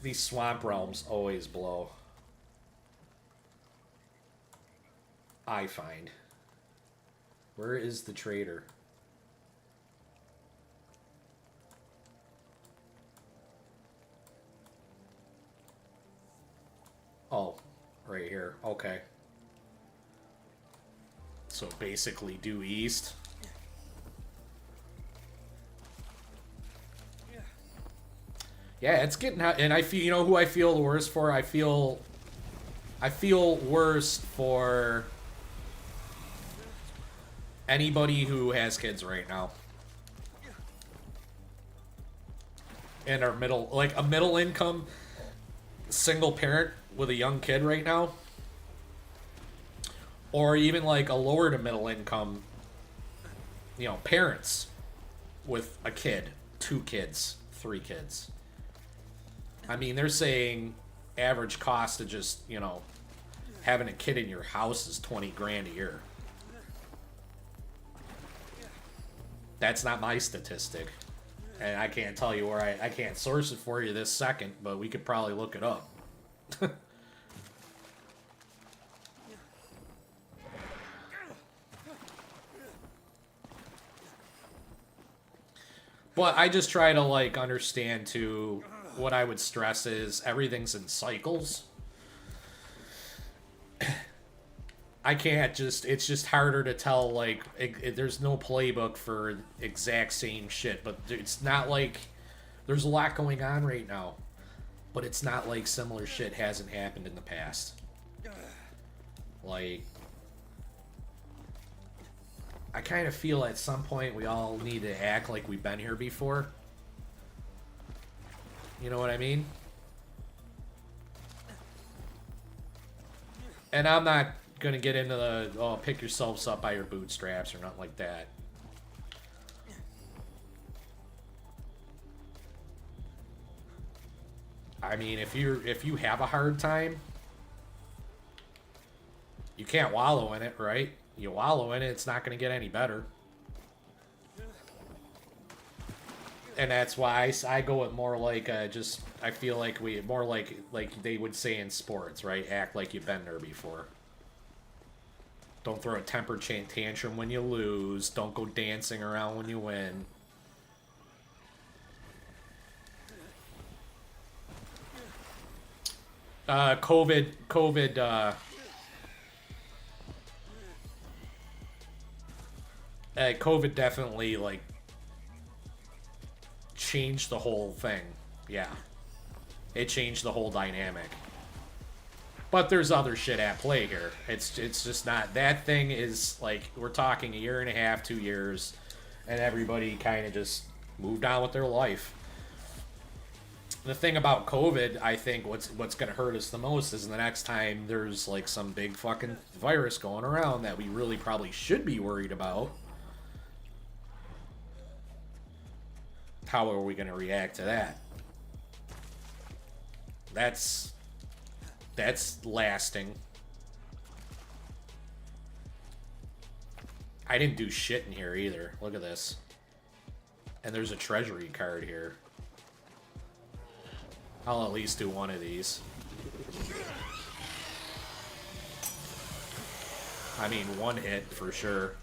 These swamp realms always blow. I find. Where is the trader? Oh, right here. Okay. So basically due east. Yeah, it's getting out, and I feel, you know who I feel the worst for? I feel worse for anybody who has kids right now. And are like a middle income single parent with a young kid right now. Or even like a lower to middle income, you know, parents with a kid, 2 kids, 3 kids. I mean, they're saying average cost of just, you know, having a kid in your house is 20 grand a year. That's not my statistic. And I can't tell you where I can't source it for you this second, but we could probably look it up. But I just try to, like, understand, too, what I would stress is everything's in cycles. I can't just, it's just harder to tell, like, there's no playbook for exact same shit, but it's not like, there's a lot going on right now, but it's not like similar shit hasn't happened in the past. Like, I kind of feel at some point we all need to act like we've been here before. You know what I mean? And I'm not gonna get into the, oh, pick yourselves up by your bootstraps or nothing like that. I mean, if you have a hard time, you can't wallow in it, right? You wallow in it, it's not gonna get any better. And that's why I go with more like just, I feel like more like they would say in sports, right? Act like you've been there before. Don't throw a temper tantrum when you lose. Don't go dancing around when you win. COVID definitely, like, changed the whole thing. Yeah. It changed the whole dynamic. But there's other shit at play here. It's just not... That thing is, like, we're talking a year and a half, 2 years, and everybody kind of just moved on with their life. The thing about COVID, I think what's going to hurt us the most is the next time there's, like, some big fucking virus going around that we really probably should be worried about. How are we going to react to that? That's lasting. I didn't do shit in here either. Look at this. And there's a treasury card here. I'll at least do one of these. I mean, one hit for sure.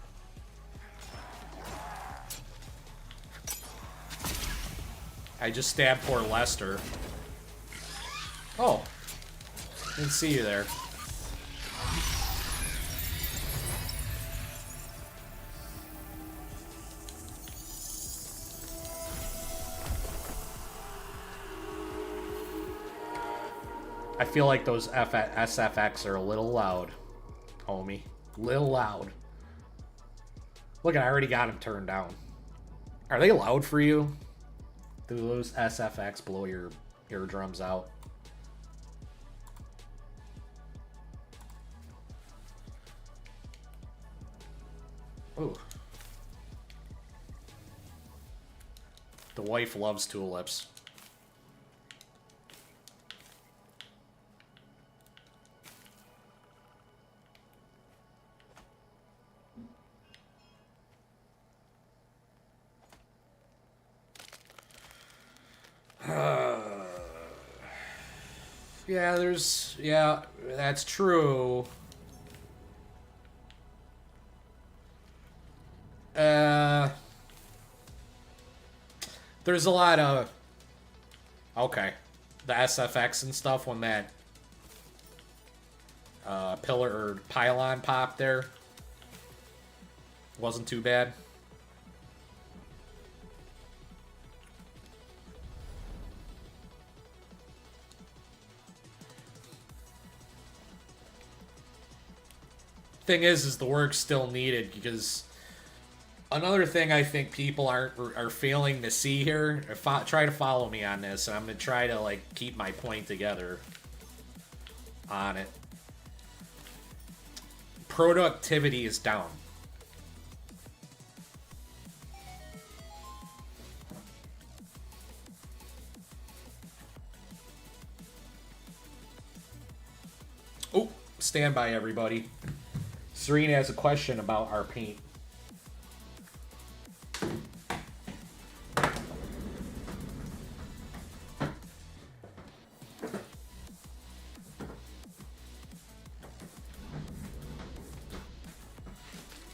I just stabbed poor Lester. Oh. Didn't see you there. I feel like those SFX are a little loud, homie. Little loud. Look, I already got them turned down. Are they loud for you? Do those SFX blow your eardrums out? Ooh. The wife loves tulips. Yeah, that's true. There's a lot of... Okay. The SFX and stuff when that pillar or pylon popped there. Wasn't too bad. Thing is the work's still needed because another thing I think people are failing to see here. Try to follow me on this, and I'm gonna try to like keep my point together on it. Productivity is down. Oh, stand by, everybody. Serena has a question about our paint.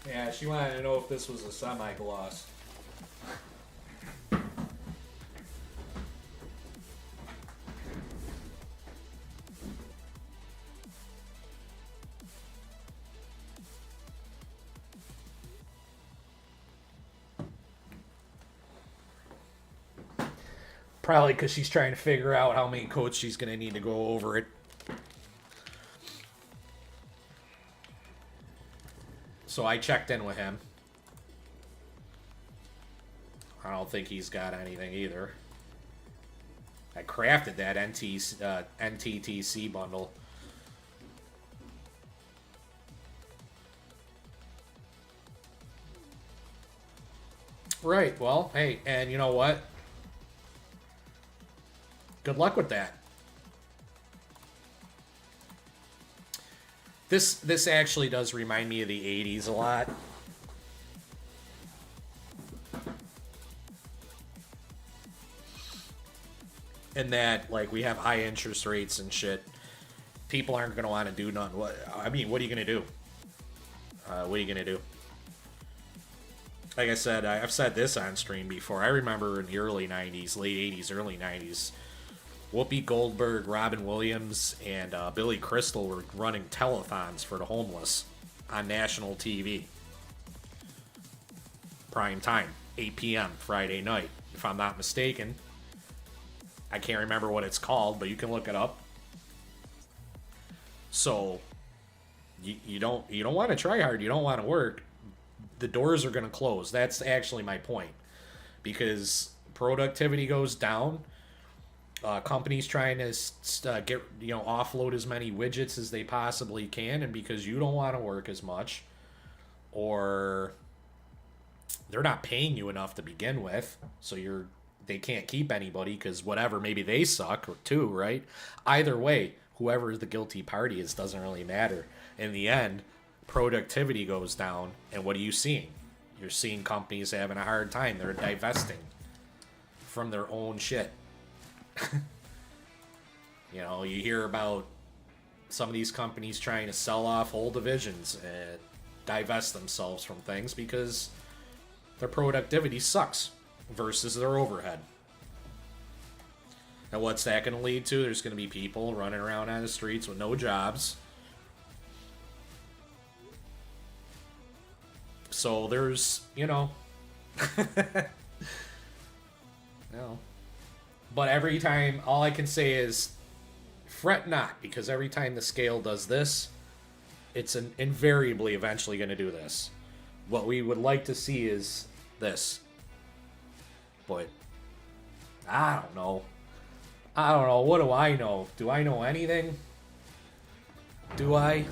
Yeah, she wanted to know if this was a semi-gloss. Probably because she's trying to figure out how many coats she's going to need to go over it. So I checked in with him. I don't think he's got anything either. I crafted that NTTC bundle. Right, well, hey, and you know what? Good luck with that. This actually does remind me of the 80s a lot. In that, like, we have high interest rates and shit. People aren't going to want to do nothing. What are you going to do? What are you going to do? Like I said, I've said this on stream before. I remember in the early 90s, late 80s, early 90s, Whoopi Goldberg, Robin Williams, and Billy Crystal were running telethons for the homeless on national TV. Prime time, 8 p.m. Friday night, if I'm not mistaken. I can't remember what it's called, but you can look it up. So you don't want to try hard, you don't want to work. The doors are going to close. That's actually my point. Because productivity goes down. Companies trying to get offload as many widgets as they possibly can, and because you don't want to work as much, or they're not paying you enough to begin with, so they can't keep anybody because whatever, maybe they suck too, right? Either way, whoever the guilty party is doesn't really matter. In the end, productivity goes down, and what are you seeing? You're seeing companies having a hard time. They're divesting from their own shit. You hear about some of these companies trying to sell off whole divisions and divest themselves from things because their productivity sucks versus their overhead. And what's that going to lead to? There's going to be people running around on the streets with no jobs. So there's, But every time, all I can say is, fret not, because every time the scale does this, it's invariably eventually going to do this. What we would like to see is this. But, I don't know. What do I know? Do I know anything? Do I?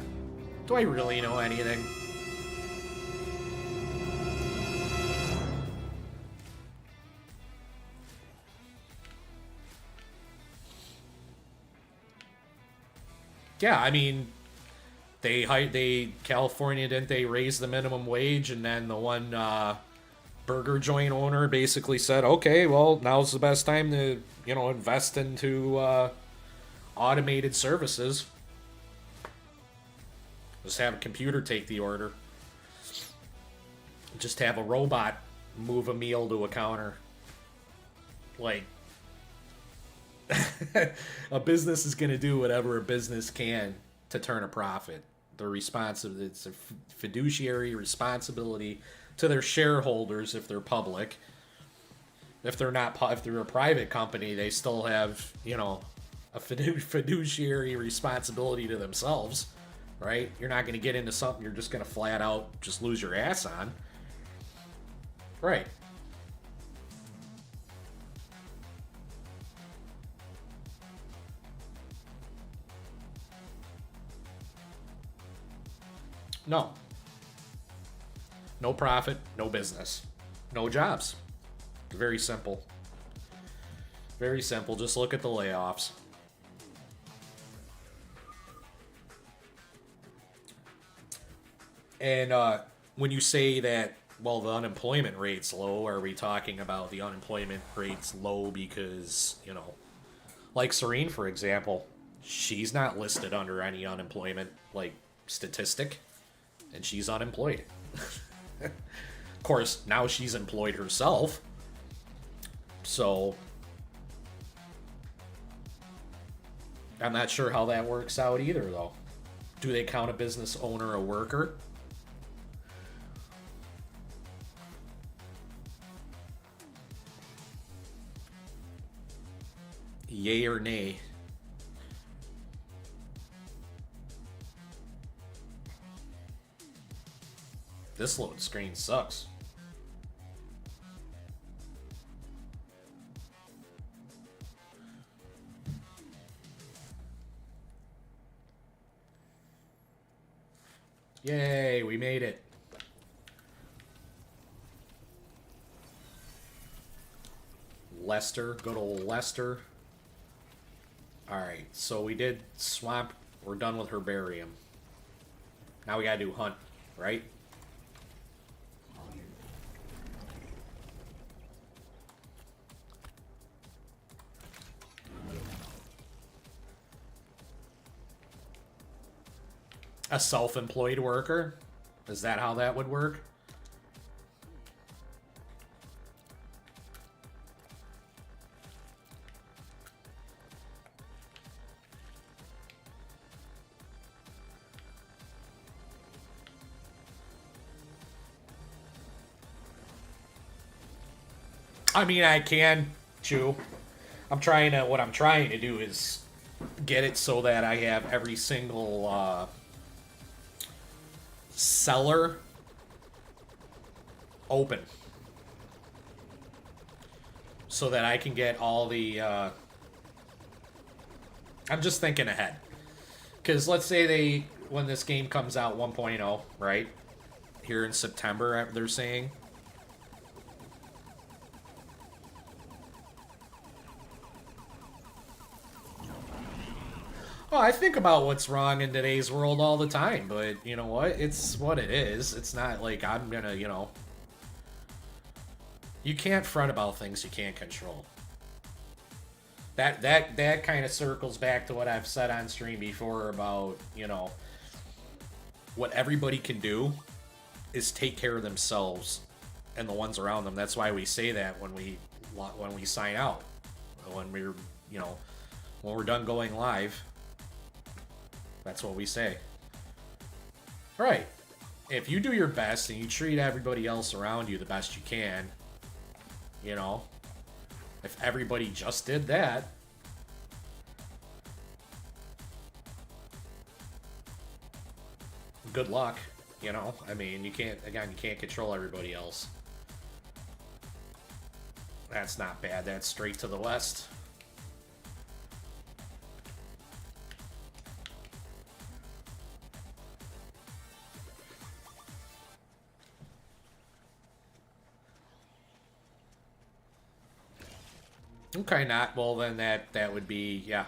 Do I really know anything? Yeah, I mean, California, didn't they raise the minimum wage, and then the one burger joint owner basically said, okay, well, now's the best time to, invest into automated services. Just have a computer take the order. Just have a robot move a meal to a counter. Like, a business is going to do whatever a business can to turn a profit. It's a fiduciary responsibility to their shareholders if they're public. If they're a private company, they still have, a fiduciary responsibility to themselves, right? You're not going to get into something you're just going to flat out just lose your ass on. Right. No. No profit, no business. No jobs. Very simple. Very simple. Just look at the layoffs. And when you say that, well, the unemployment rate's low, are we talking about the unemployment rate's low because, like Serene, for example, she's not listed under any unemployment, statistic. And she's unemployed. Of course, now she's employed herself. So, I'm not sure how that works out either, though. Do they count a business owner a worker? Yay or nay? This load screen sucks. Yay, we made it. Lester, good old Lester. Alright, so we did swamp. We're done with herbarium. Now we gotta do hunt, right? A self-employed worker? Is that how that would work? I mean, I can, Chew. what I'm trying to do is get it so that I have every single seller open, so that I can get all the I'm just thinking ahead, because let's say when this game comes out 1.0, right here in September, they're saying. Oh, I think about what's wrong in today's world all the time, but you know what? It's what it is. It's not like I'm gonna, you can't fret about things you can't control. That kind of circles back to what I've said on stream before about, what everybody can do is take care of themselves and the ones around them. That's why we say that when we sign out, when when we're done going live. That's what we say. All right. If you do your best and you treat everybody else around you the best you can, if everybody just did that, good luck. I mean, you can't control everybody else. That's not bad. That's straight to the west. Okay, not. Well, then that would be, yeah.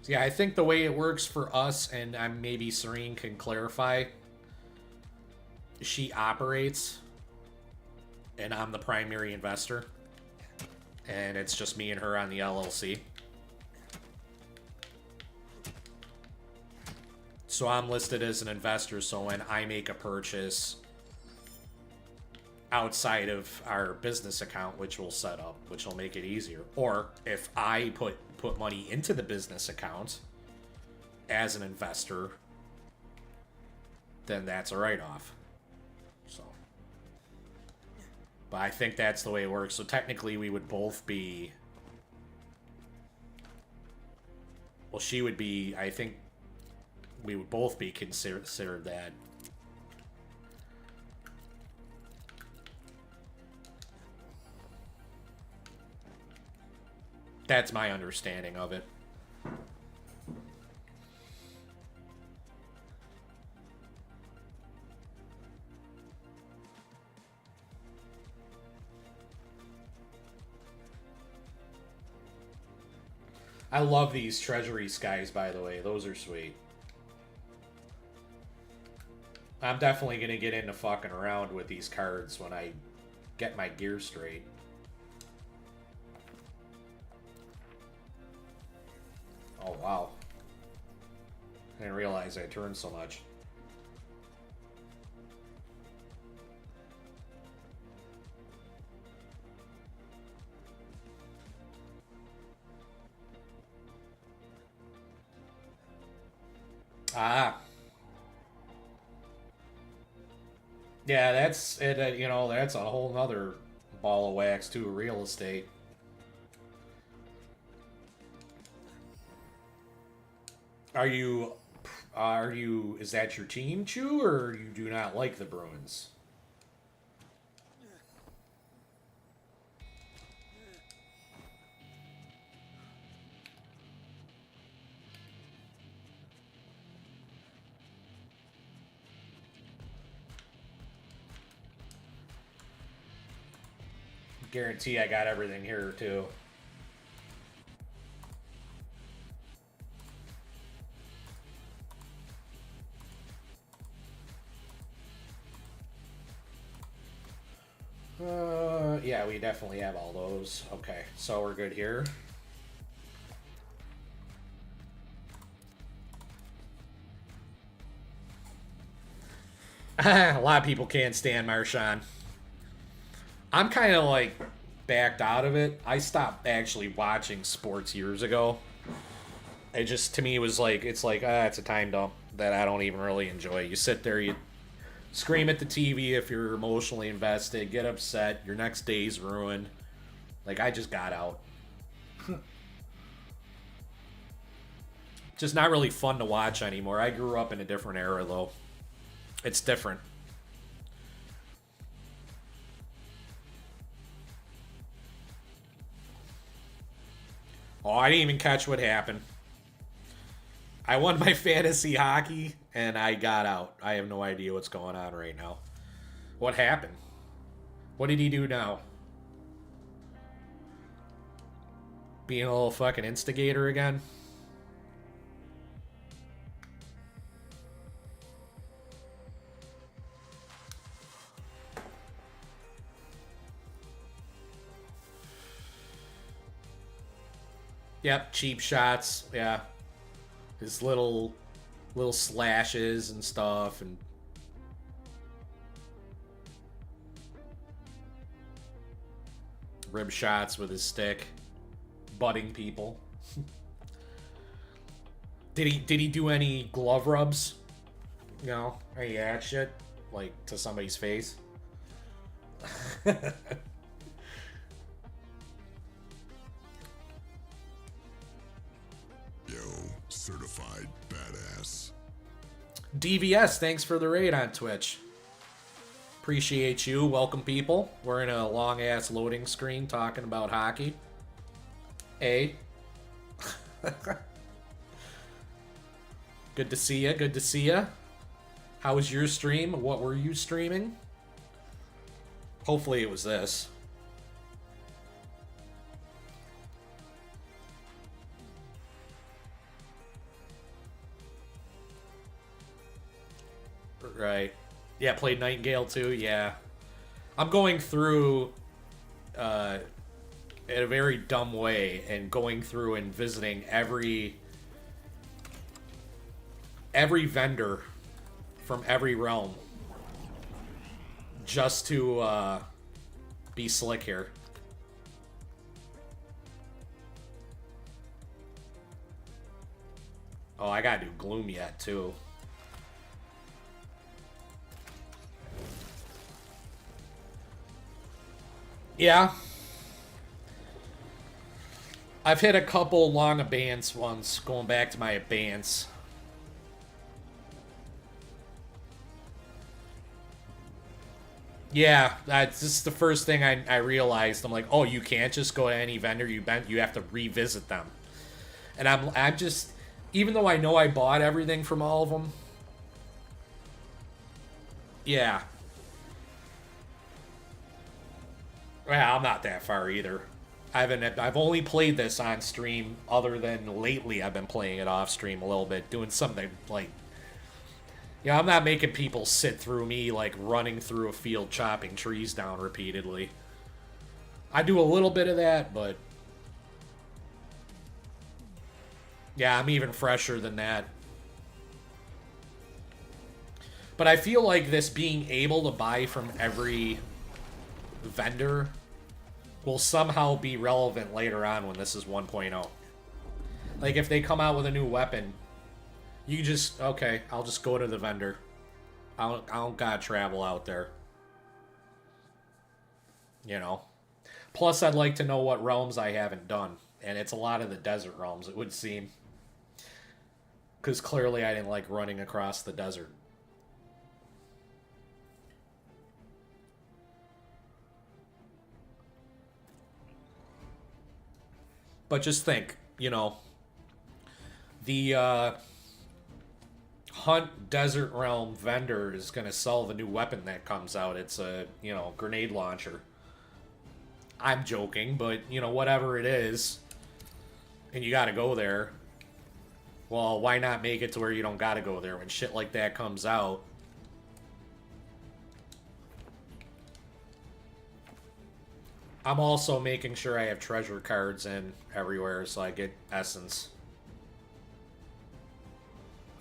So yeah, I think the way it works for us, and maybe Serene can clarify, she operates, and I'm the primary investor. And it's just me and her on the LLC. So I'm listed as an investor, so when I make a purchase outside of our business account, which we'll set up, which will make it easier, or if I put money into the business account as an investor, then that's a write-off. But I think that's the way it works. So technically we would both be... Well, she would be... I think we would both be considered that. That's my understanding of it. I love these treasury skies, by the way. Those are sweet. I'm definitely going to get into fucking around with these cards when I get my gear straight. Oh, wow. I didn't realize I turned so much. Ah. Yeah, that's it. That's a whole nother ball of wax too. Real estate. Is that your team, Chew, or you do not like the Bruins? Guarantee I got everything here too. Yeah, we definitely have all those. Okay, so we're good here. A lot of people can't stand Marchand. I'm kind of like backed out of it. I stopped actually watching sports years ago. It just, to me, was like, it's like, it's a time dump that I don't even really enjoy. You sit there, you scream at the TV if you're emotionally invested, get upset, your next day's ruined. Like, I just got out. Just not really fun to watch anymore. I grew up in a different era, though. It's different. Oh, I didn't even catch what happened. I won my fantasy hockey, and I got out. I have no idea what's going on right now. What happened? What did he do now? Being a little fucking instigator again? Yep, cheap shots, yeah. His little slashes and stuff, and rib shots with his stick, butting people. Did he do any glove rubs? You know, any of that shit, like to somebody's face?
Certified badass.
DVS, thanks for the raid on Twitch. Appreciate you. Welcome, people. We're in a long-ass loading screen talking about hockey. Good to see ya. Good to see ya. How was your stream? What were you streaming? Hopefully it was this. Right. Yeah, played Nightingale too, yeah. I'm going through in a very dumb way and going through and visiting every vendor from every realm just to be slick here. Oh, I gotta do Gloom yet too. Yeah. I've hit a couple long abeyance ones, going back to my abeyance. Yeah, that's just the first thing I realized. I'm like, oh, you can't just go to any vendor you have to revisit them. And I'm just, even though I know I bought everything from all of them, yeah. Well, I'm not that far either. I've only played this on stream, other than lately I've been playing it off stream a little bit, doing something like, you know, I'm not making people sit through me like running through a field chopping trees down repeatedly. I do a little bit of that, but yeah, I'm even fresher than that. But I feel like this being able to buy from every vendor will somehow be relevant later on when this is 1.0. Like, if they come out with a new weapon, you just, okay, I'll just go to the vendor. I don't gotta travel out there. You know? Plus, I'd like to know what realms I haven't done. And it's a lot of the desert realms, it would seem. Because clearly I didn't like running across the desert. But just think, you know, the Hunt Desert Realm vendor is going to sell the new weapon that comes out. It's a, you know, grenade launcher. I'm joking, but, you know, whatever it is, and you got to go there, well, why not make it to where you don't got to go there when shit like that comes out? I'm also making sure I have treasure cards in everywhere so I get essence.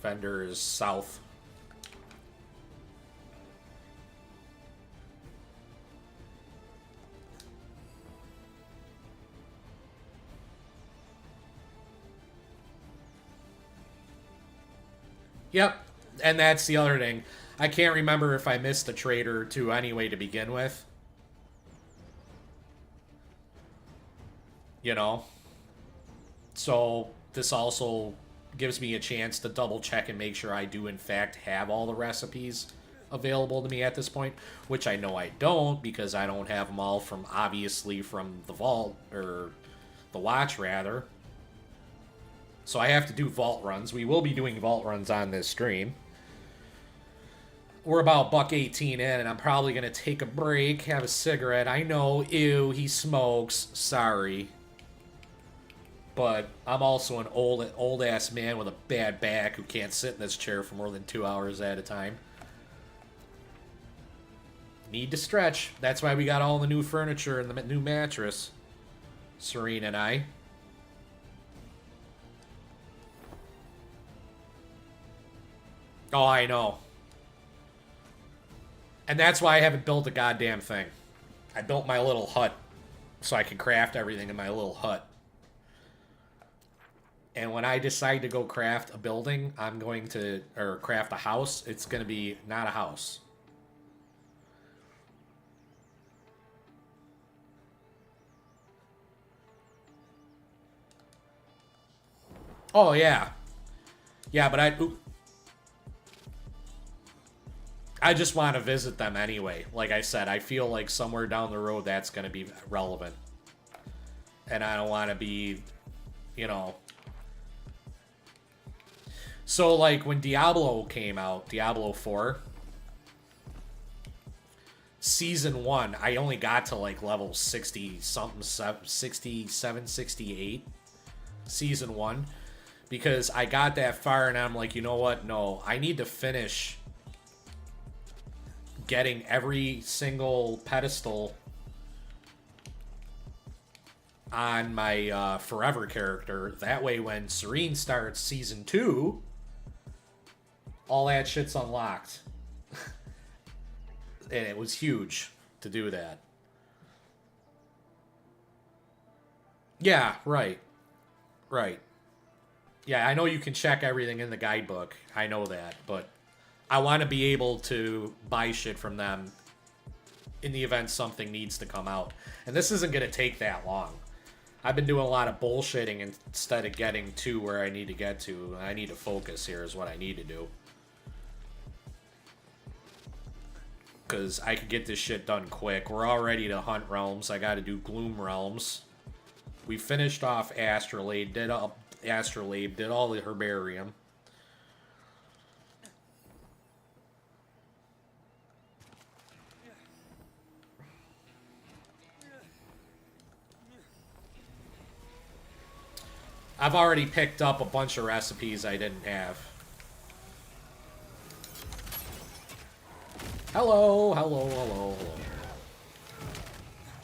Vendor is south. Yep, and that's the other thing. I can't remember if I missed a trade or two anyway to begin with. You know? So this also gives me a chance to double check and make sure I do in fact have all the recipes available to me at this point, which I know I don't because I don't have them all from, obviously, from the vault, or the watch rather. So I have to do vault runs. We will be doing vault runs on this stream. We're about $1:18 in, and I'm probably going to take a break, have a cigarette. I know, ew, he smokes. Sorry. But I'm also an old-ass man with a bad back who can't sit in this chair for more than 2 hours at a time. Need to stretch. That's why we got all the new furniture and the new mattress. Serene and I. Oh, I know. And that's why I haven't built a goddamn thing. I built my little hut so I can craft everything in my little hut. And when I decide to go craft a building, I'm going to, or craft a house, it's going to be not a house. Oh, yeah. Yeah, but I just want to visit them anyway. Like I said, I feel like somewhere down the road that's going to be relevant. And I don't want to be, you know... So, like, when Diablo came out, Diablo 4, Season 1, I only got to, like, level 60-something, 67, 68, Season 1, because I got that far and I'm like, you know what? No, I need to finish getting every single pedestal on my Forever character. That way when Serene starts Season 2, all that shit's unlocked. And it was huge to do that. Yeah, right. Right. Yeah, I know you can check everything in the guidebook. I know that, but I want to be able to buy shit from them in the event something needs to come out. And this isn't going to take that long. I've been doing a lot of bullshitting instead of getting to where I need to get to. I need to focus here is what I need to do. Because I could get this shit done quick. We're all ready to hunt realms. I got to do Gloom realms. We finished off Astrolabe, did all the Herbarium. I've already picked up a bunch of recipes I didn't have. Hello, hello, hello, hello.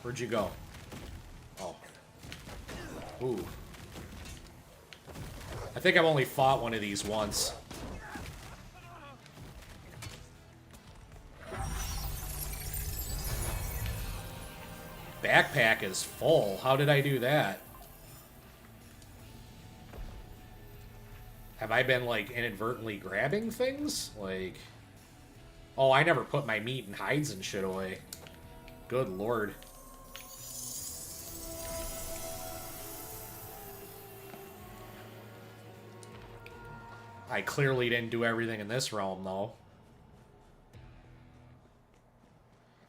Where'd you go? Oh. Ooh. I think I've only fought one of these once. Backpack is full. How did I do that? Have I been, like, inadvertently grabbing things? Like... Oh, I never put my meat and hides and shit away. Good lord. I clearly didn't do everything in this realm, though.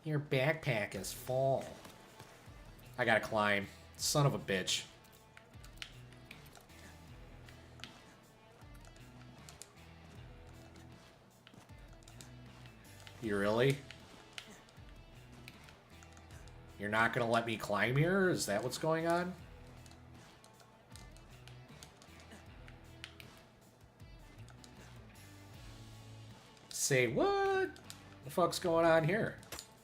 Your backpack is full. I gotta climb. Son of a bitch. You really? You're not gonna let me climb here? Is that what's going on? Say what? The fuck's going on here?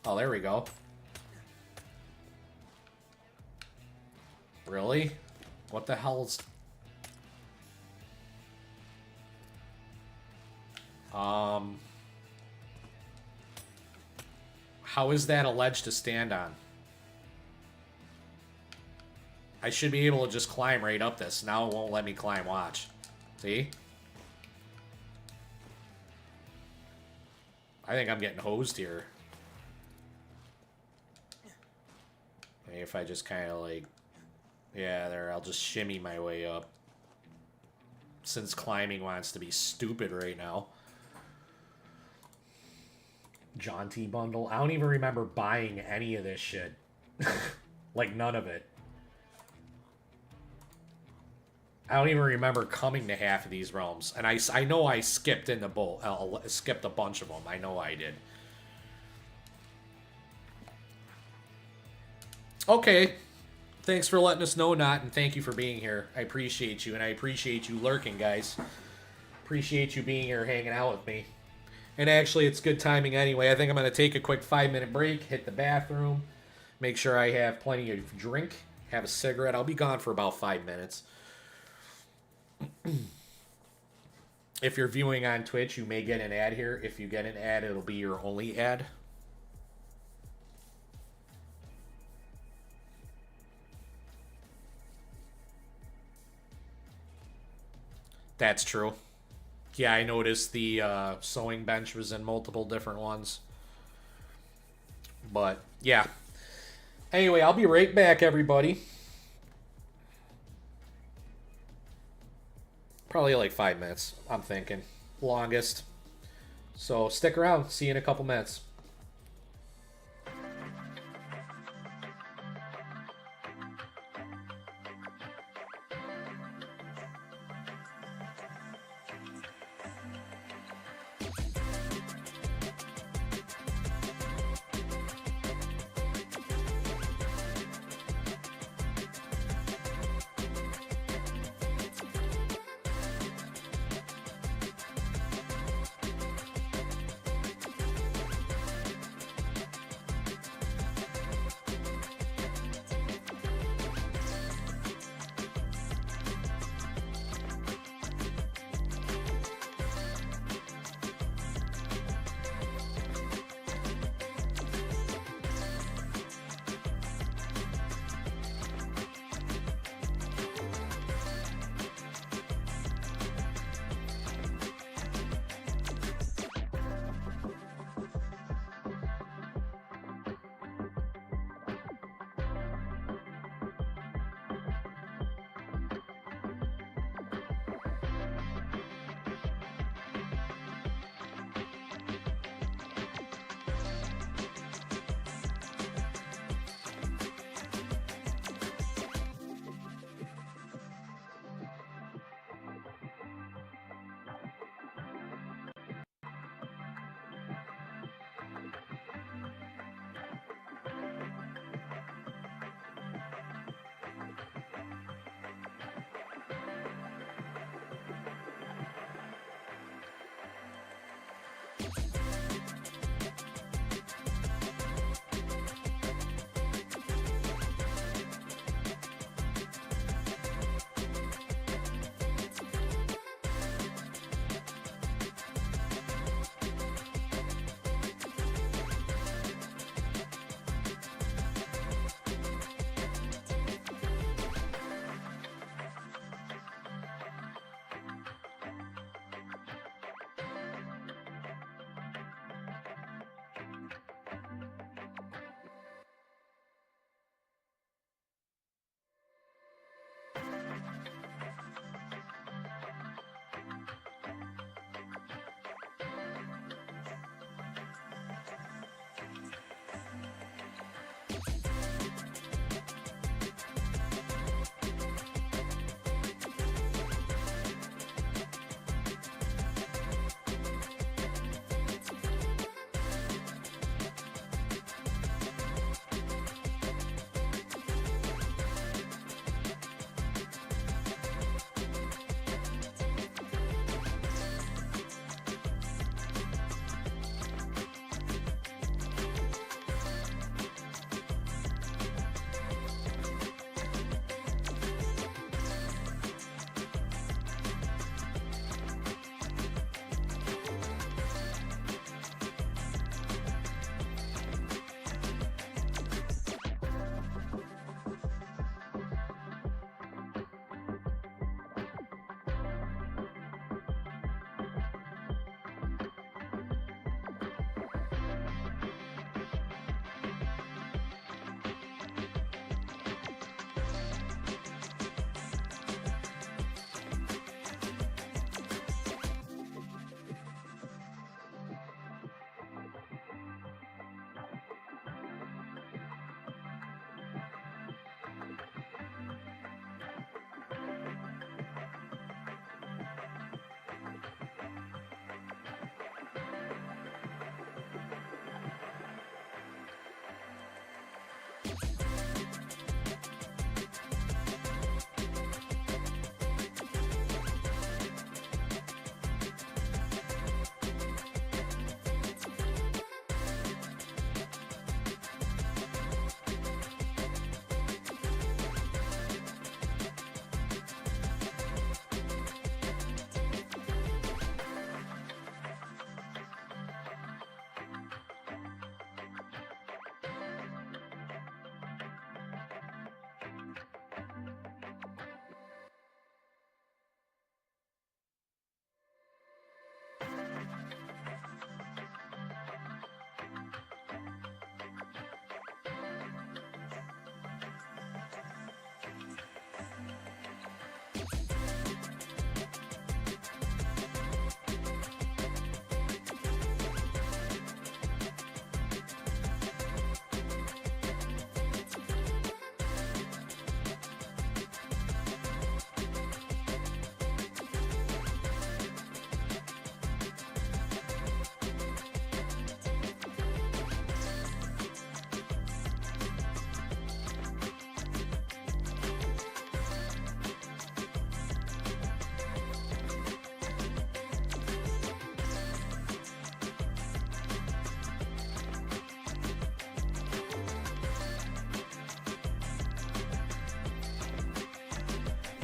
Oh, there we go. Really? What the hell's... How is that a ledge to stand on? I should be able to just climb right up this. Now it won't let me climb, watch. See? I think I'm getting hosed here. Maybe if I just kind of like... Yeah, there, I'll just shimmy my way up. Since climbing wants to be stupid right now. Jaunty bundle. I don't even remember buying any of this shit. Like, none of it. I don't even remember coming to half of these realms. And I know I skipped in the bowl. Skipped a bunch of them. I know I did. Okay. Thanks for letting us know, Not, and thank you for being here. I appreciate you, and I appreciate you lurking, guys. Appreciate you being here, hanging out with me. And actually, it's good timing anyway. I think I'm going to take a quick 5-minute break, hit the bathroom, make sure I have plenty of drink, have a cigarette. I'll be gone for about 5 minutes. If you're viewing on Twitch, you may get an ad here. If you get an ad, it'll be your only ad. That's true. Yeah, I noticed the sewing bench was in multiple different ones. But, yeah. Anyway, I'll be right back, everybody. Probably like 5 minutes, I'm thinking. Longest. So, stick around. See you in a couple minutes.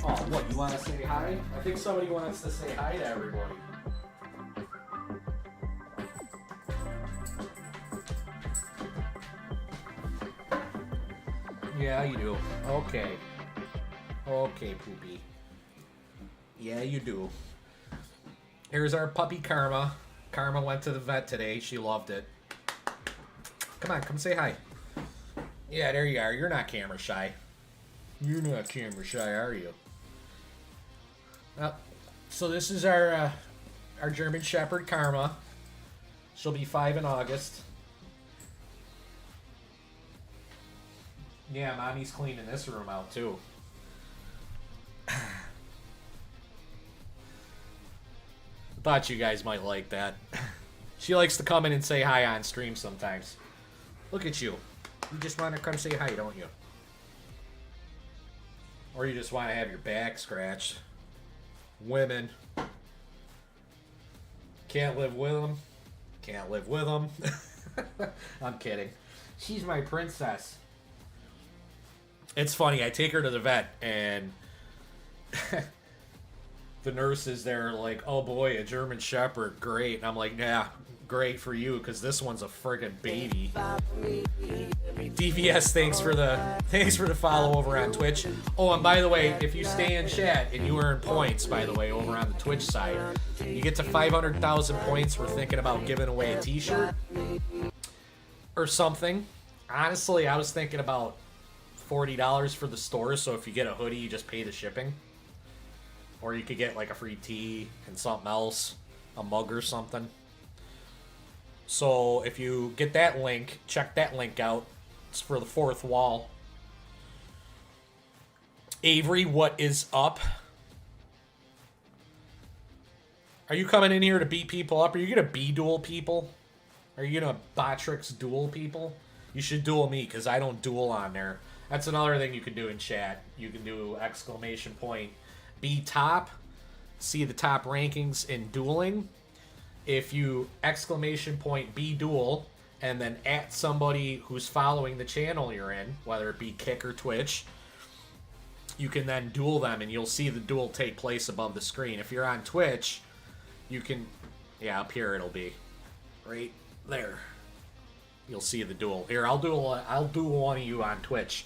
Oh, what, you want to say hi? I think somebody wants to say hi to everybody. Yeah, you do. Okay. Okay, Poopy. Yeah, you do. Here's our puppy Karma. Karma went to the vet today. She loved it. Come on, come say hi. Yeah, there you are. You're not camera shy. You're not camera shy, are you? So this is our German Shepherd Karma. She'll be 5 in August. Yeah, Mommy's cleaning this room out too. Thought you guys might like that. She likes to come in and say hi on stream sometimes. Look at you. You just want to come say hi, don't you? Or you just want to have your back scratched. Women. Can't live with them. Can't live with them. I'm kidding. She's my princess. It's funny, I take her to the vet, and the nurses there are like, oh boy, a German Shepherd, great. And I'm like, yeah, great for you, because this one's a friggin' baby. DVS, thanks for the follow over on Twitch. Oh, and by the way, if you stay in chat and you earn points, by the way, over on the Twitch side, you get to 500,000 points. We're thinking about giving away a t-shirt or something. Honestly, I was thinking about $40 for the store, so if you get a hoodie, you just pay the shipping. Or you could get like a free tee and something else, a mug or something. So if you get that link, check that link out. It's for the fourth wall. Avery, what is up? Are you coming in here to beat people up? Are you gonna B-duel people? Are you gonna Botrix duel people? You should duel me, because I don't duel on there. That's another thing you can do in chat. You can do exclamation point B top. See the top rankings in dueling. If you exclamation point B duel and then at somebody who's following the channel you're in, whether it be Kick or Twitch, you can then duel them and you'll see the duel take place above the screen. If you're on Twitch, you can, yeah, up here it'll be right there. You'll see the duel. Here, I'll duel one of you on Twitch.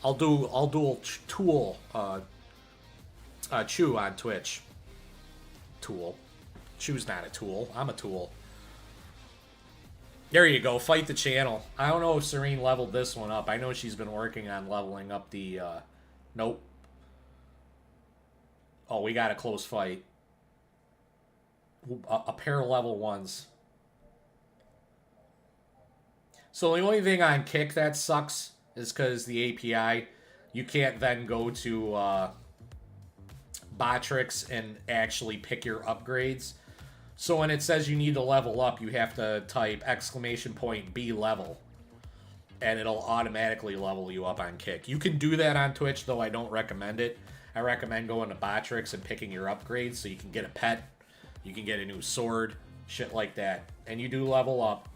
I'll duel Tool, Chew on Twitch. Tool. Chew's not a tool. I'm a tool. There you go. Fight the channel. I don't know if Serene leveled this one up. I know she's been working on leveling up the, nope. Oh, we got a close fight. A pair of level ones. So the only thing on Kick that sucks is because the API, you can't then go to Botrix and actually pick your upgrades. So when it says you need to level up, you have to type exclamation point B level. And it'll automatically level you up on Kick. You can do that on Twitch, though I don't recommend it. I recommend going to Botrix and picking your upgrades so you can get a pet. You can get a new sword, shit like that. And you do level up.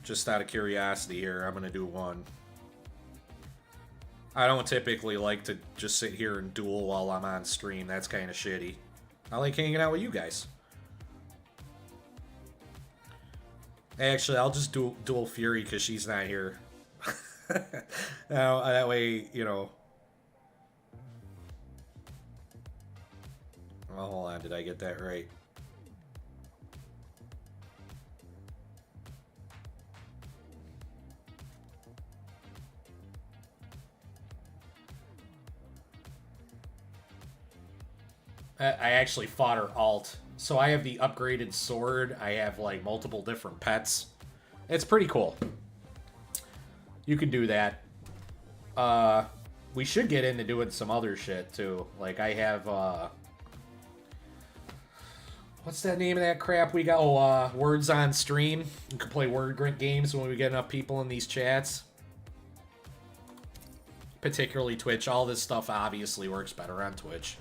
Just out of curiosity here, I'm going to do one. I don't typically like to just sit here and duel while I'm on stream. That's kind of shitty. I like hanging out with you guys. Actually, I'll just duel Fury because she's not here. Now, that way, you know. Well, hold on. Did I get that right? I actually fought her alt. So I have the upgraded sword. I have like multiple different pets. It's pretty cool. You can do that. We should get into doing some other shit too. Like I have what's that name of that crap we got? Oh, Words on Stream. You can play word games when we get enough people in these chats. Particularly Twitch. All this stuff obviously works better on Twitch.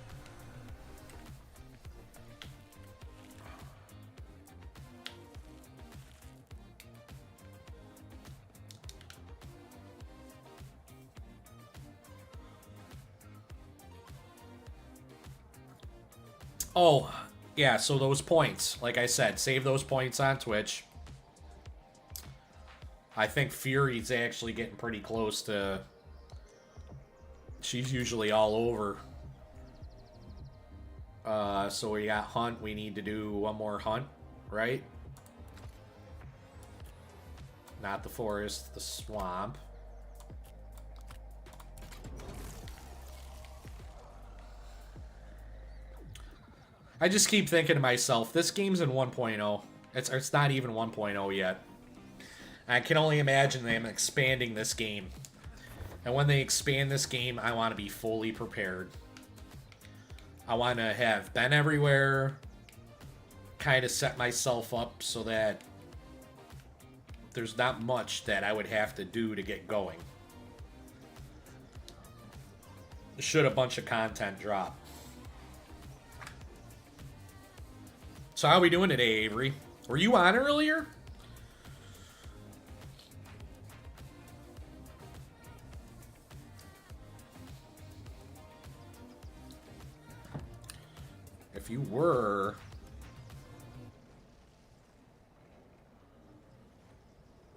Oh, yeah, so those points. Like I said, save those points on Twitch. I think Fury's actually getting pretty close to... She's usually all over. So we got Hunt. We need to do one more Hunt, right? Not the forest, the swamp. I just keep thinking to myself, this game's in 1.0. It's not even 1.0 yet. I can only imagine them expanding this game. And when they expand this game, I want to be fully prepared. I want to have been everywhere, kind of set myself up so that there's not much that I would have to do to get going. Should a bunch of content drop. So how are we doing today, Avery? Were you on earlier? If you were,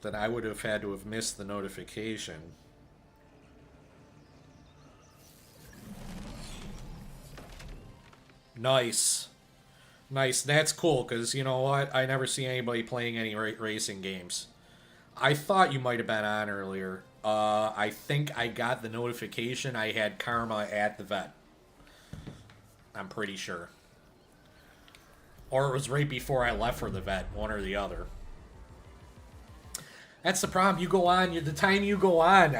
then I would have had to have missed the notification. Nice. Nice. That's cool, because you know what? I never see anybody playing any racing games. I thought you might have been on earlier. I think I got the notification I had Karma at the vet. I'm pretty sure. Or it was right before I left for the vet, one or the other. That's the problem. You go on, the time you go on,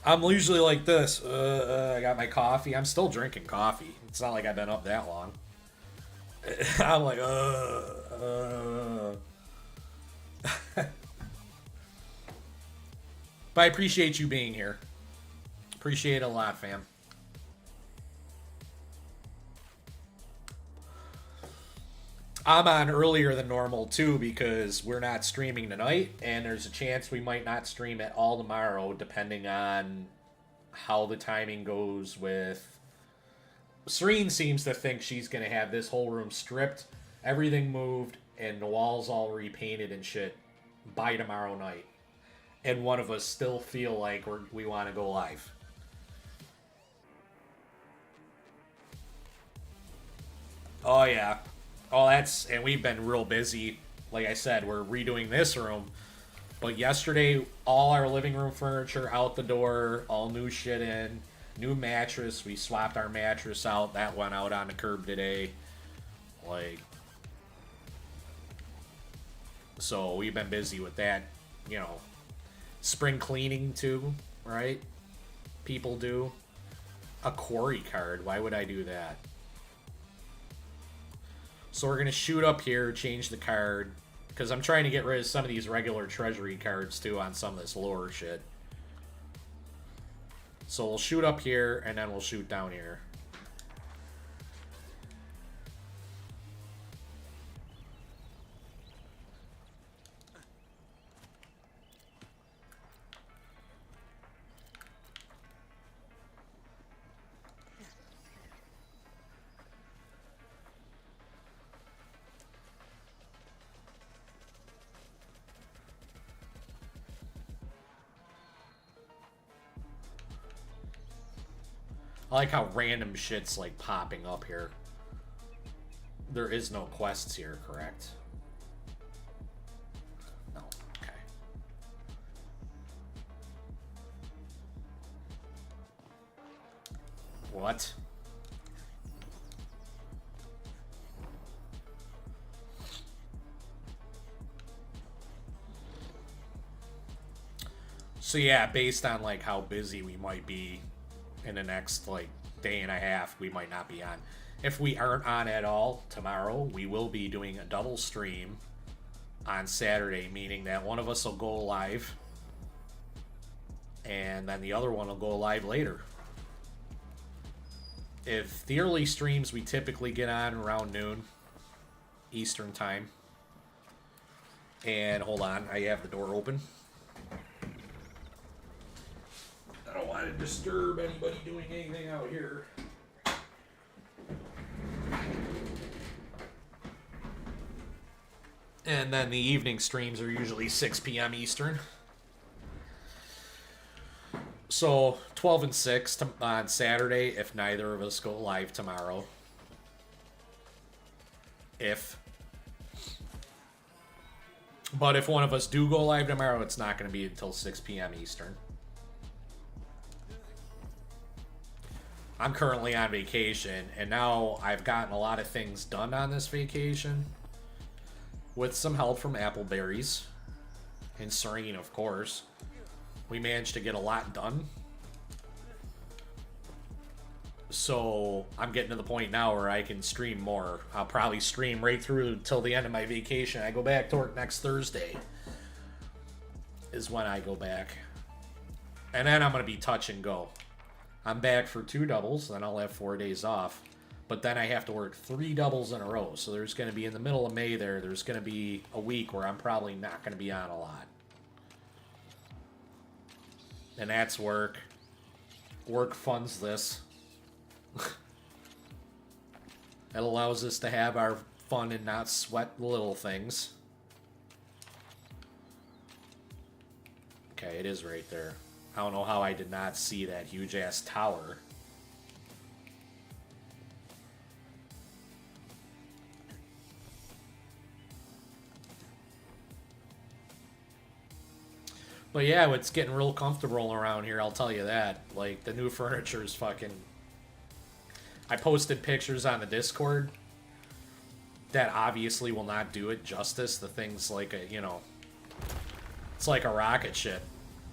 I'm usually like this. I got my coffee. I'm still drinking coffee. It's not like I've been up that long. I'm like, But I appreciate you being here. Appreciate it a lot, fam. I'm on earlier than normal, too, because we're not streaming tonight, and there's a chance we might not stream at all tomorrow, depending on how the timing goes with... Serene seems to think she's going to have this whole room stripped, everything moved, and the walls all repainted and shit by tomorrow night. And one of us still feel like we want to go live. Oh, yeah. Oh, and we've been real busy. Like I said, we're redoing this room. But yesterday, all our living room furniture out the door, all new shit in, new mattress. We swapped our mattress out. That went out on the curb today. So we've been busy with that, you know. Spring cleaning too, right? People do. A quarry card. Why would I do that? So we're going to shoot up here, change the card, because I'm trying to get rid of some of these regular treasury cards, too, on some of this lower shit. So we'll shoot up here, and then we'll shoot down here. I like how random shit's like popping up here. There is no quests here, correct? No, okay. What? So yeah, based on like how busy we might be in the next like day and a half, we might not be on. If we aren't on at all tomorrow, we will be doing a double stream on Saturday, meaning that one of us will go live and then the other one will go live later. If the early streams we typically get on around noon Eastern time. And hold on, I have the door open. I don't want to disturb anybody doing anything out here. And then the evening streams are usually 6 p.m. Eastern. So 12 and 6 on Saturday if neither of us go live tomorrow. But if one of us do go live tomorrow, it's not going to be until 6 p.m. Eastern. I'm currently on vacation, and now I've gotten a lot of things done on this vacation. With some help from Appleberries. And Serene, of course. We managed to get a lot done. So I'm getting to the point now where I can stream more. I'll probably stream right through till the end of my vacation. I go back to work next Thursday. Is when I go back. And then I'm going to be touch and go. I'm back for 2 doubles, then I'll have 4 days off. But then I have to work 3 doubles in a row. So there's going to be in the middle of May there's going to be a week where I'm probably not going to be on a lot. And that's work. Work funds this. It allows us to have our fun and not sweat the little things. Okay, it is right there. I don't know how I did not see that huge-ass tower. But yeah, it's getting real comfortable around here, I'll tell you that. Like, the new furniture is fucking... I posted pictures on the Discord that obviously will not do it justice. The thing's like a, you know... It's like a rocket ship.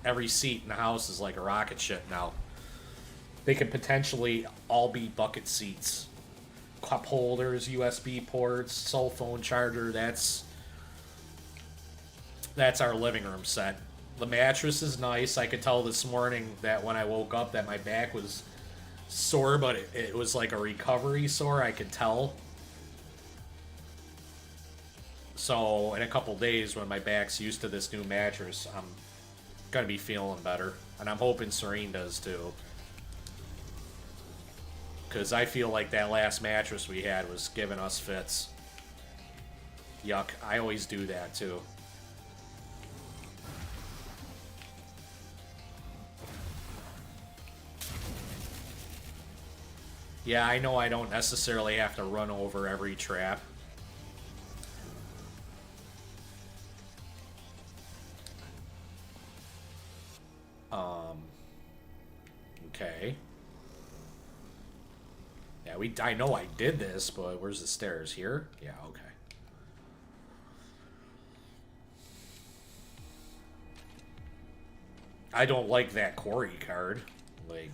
Every seat in the house is like a rocket ship now. They could potentially all be bucket seats. Cup holders, USB ports, cell phone charger, that's our living room set. The mattress is nice. I could tell this morning that when I woke up that my back was sore, but it was like a recovery sore, I could tell. So in a couple days when my back's used to this new mattress, I'm gonna be feeling better. And I'm hoping Serene does too. Because I feel like that last mattress we had was giving us fits. Yuck. I always do that too. Yeah, I know I don't necessarily have to run over every trap. Okay. Yeah, I know I did this, but where's the stairs? Here? Yeah, okay. I don't like that quarry card. Like,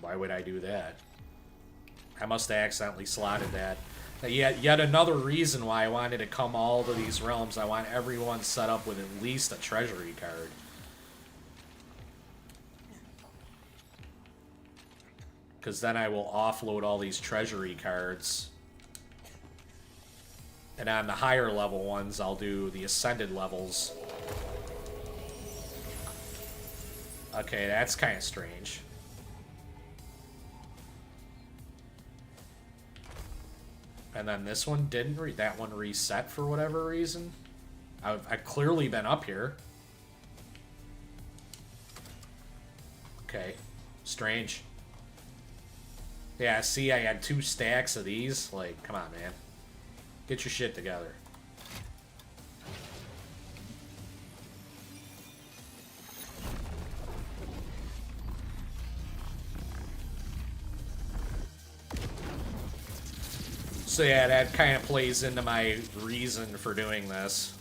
why would I do that? I must have accidentally slotted that. Yet another reason why I wanted to come all to these realms. I want everyone set up with at least a treasury card. Because then I will offload all these treasury cards. And on the higher level ones, I'll do the ascended levels. Okay, that's kind of strange. And then this one didn't that one reset for whatever reason. I've clearly been up here. Okay, strange. Yeah, see, I had 2 stacks of these. Like, come on, man. Get your shit together. So yeah, that kind of plays into my reason for doing this.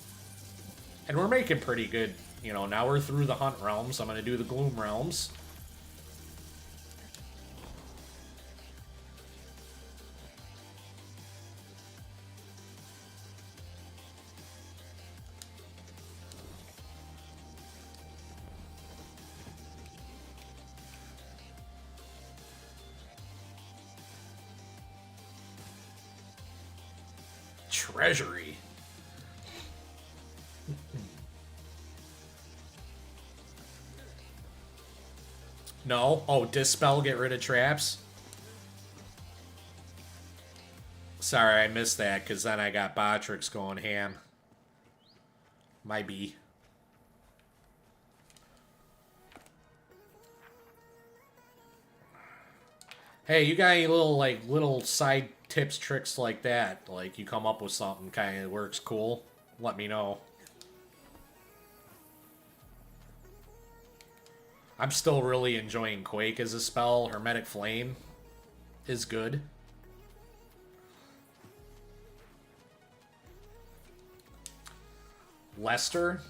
And we're making pretty good, you know, now we're through the Hunt realms. I'm going to do the Gloom realms. Treasury. No? Oh, dispel, get rid of traps? Sorry, I missed that, because then I got Botrix going ham. Might be. Hey, you got any little side tips, tricks like that? Like you come up with something kind of works cool? Let me know. I'm still really enjoying Quake as a spell. Hermetic Flame is good. Lester.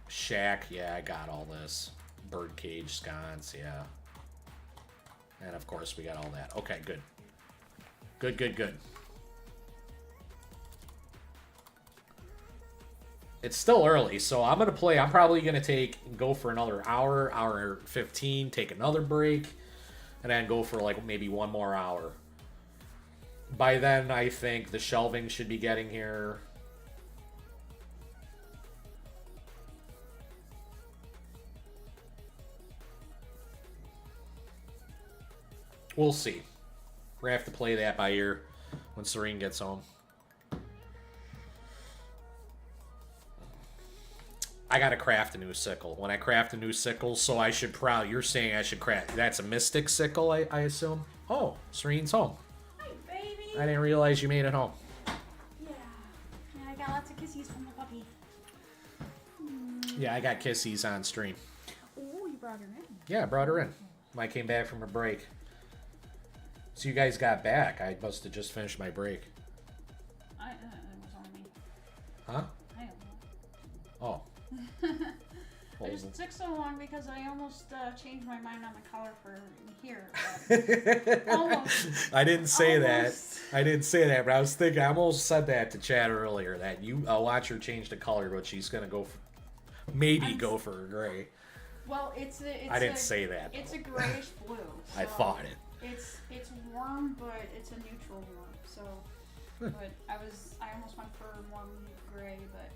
Shack, yeah, I got all this. Birdcage, sconce, yeah. And of course we got all that. Okay, good. Good, good, good. It's still early, so I'm gonna play. I'm probably gonna go for another hour 15, take another break, and then go for like maybe one more hour. By then, I think the shelving should be getting here. We'll see. We're gonna have to play that by ear when Serene gets home. I gotta craft a new sickle. When I craft a new sickle, so I should you're saying I should craft. That's a Mystic sickle, I assume? Oh, Serene's home.
Hi, baby.
I didn't realize you made it home.
Yeah. I got lots of kisses from the puppy.
Yeah, I got kissies on stream.
Oh, you brought her in.
Yeah, I brought her in. I came back from a break. So you guys got back. I must have just finished my break.
It was on me.
Huh?
I don't know.
Oh.
It just took so long because I almost changed my mind on the color for here. Almost.
I didn't say
Almost.
that. I didn't say that, but I was thinking. I almost said that to Chad earlier. That I'll watch her change the color, but she's gonna go for go for a gray.
Well, it's
I didn't say that.
It's a grayish blue.
I
so
thought it.
It's warm, but it's a neutral warm. So, but I almost went for more gray, but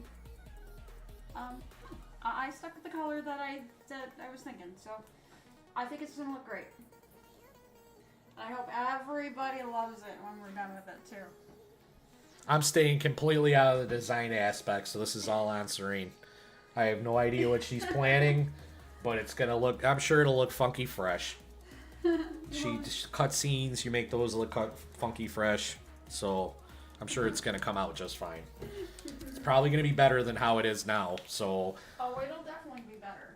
I stuck with the color that I was thinking. So, I think it's gonna look great. I hope everybody loves it when we're done with it too.
I'm staying completely out of the design aspect, so this is all on Serene. I have no idea what she's planning, but it's gonna look. I'm sure it'll look funky fresh. She cut scenes. You make those look funky fresh, so I'm sure it's gonna come out just fine. It's probably gonna be better than how it is now. So,
Oh, it'll definitely be better.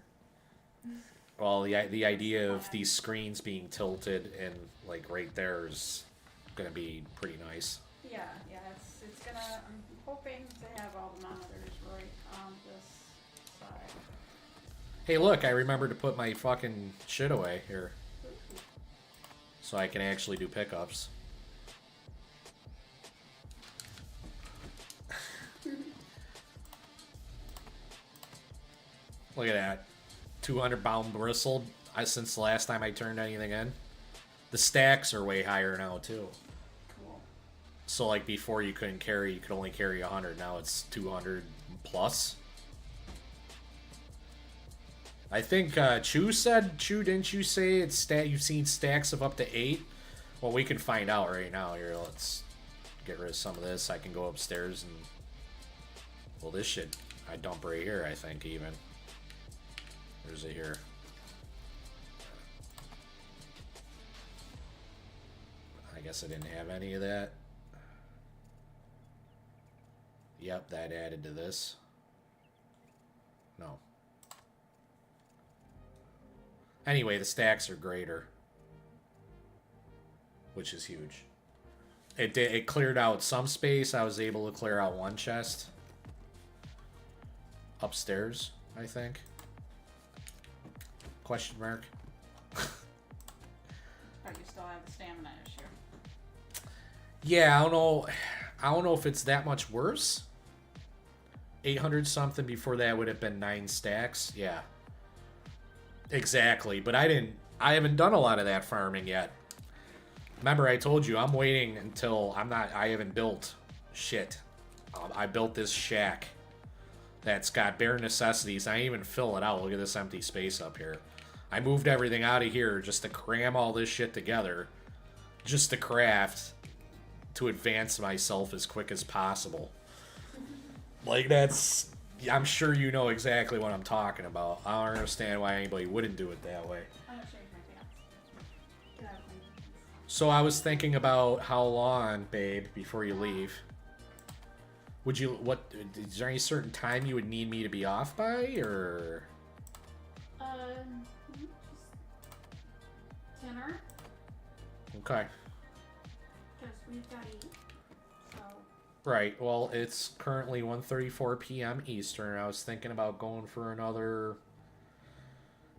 well, the idea of these screens being tilted and like right there is gonna be pretty nice.
Yeah, it's gonna. I'm hoping to have all the monitors right on this side.
Hey, look! I remembered to put my fucking shit away here, so I can actually do pickups. Look at that. 200 pound bristle since the last time I turned anything in. The stacks are way higher now, too.
Cool.
So, like, before you could only carry 100. Now it's 200 plus. I think Chu, didn't you say you've seen stacks of up to 8? Well, we can find out right now. Here, let's get rid of some of this. I can go upstairs and... Well, this shit I dump right here, I think, even. There's it here. I guess I didn't have any of that. Yep, that added to this. No. Anyway, the stacks are greater, which is huge. It cleared out some space. I was able to clear out one chest upstairs, I think. Question mark.
But you still have the stamina issue.
Yeah, I don't know if it's that much worse. 800 something before that would have been 9 stacks. Yeah. Exactly, but I haven't done a lot of that farming yet. Remember, I told you I'm waiting until I haven't built shit. I built this shack that's got bare necessities. I didn't even fill it out. Look at this empty space up here. I moved everything out of here just to cram all this shit together, just to craft to advance myself as quick as possible. Like, that's... I'm sure you know exactly what I'm talking about. I don't understand why anybody wouldn't do it that way.
I'm gonna change my pants. Get out of my pants.
So I was thinking about how long, babe, before you leave. Would you... Is there any certain time you would need me to be off by, or...
Just dinner,
Okay.
because we've got to eat. So,
Right. Well, it's currently 1:34 p.m. Eastern. I was thinking about going for another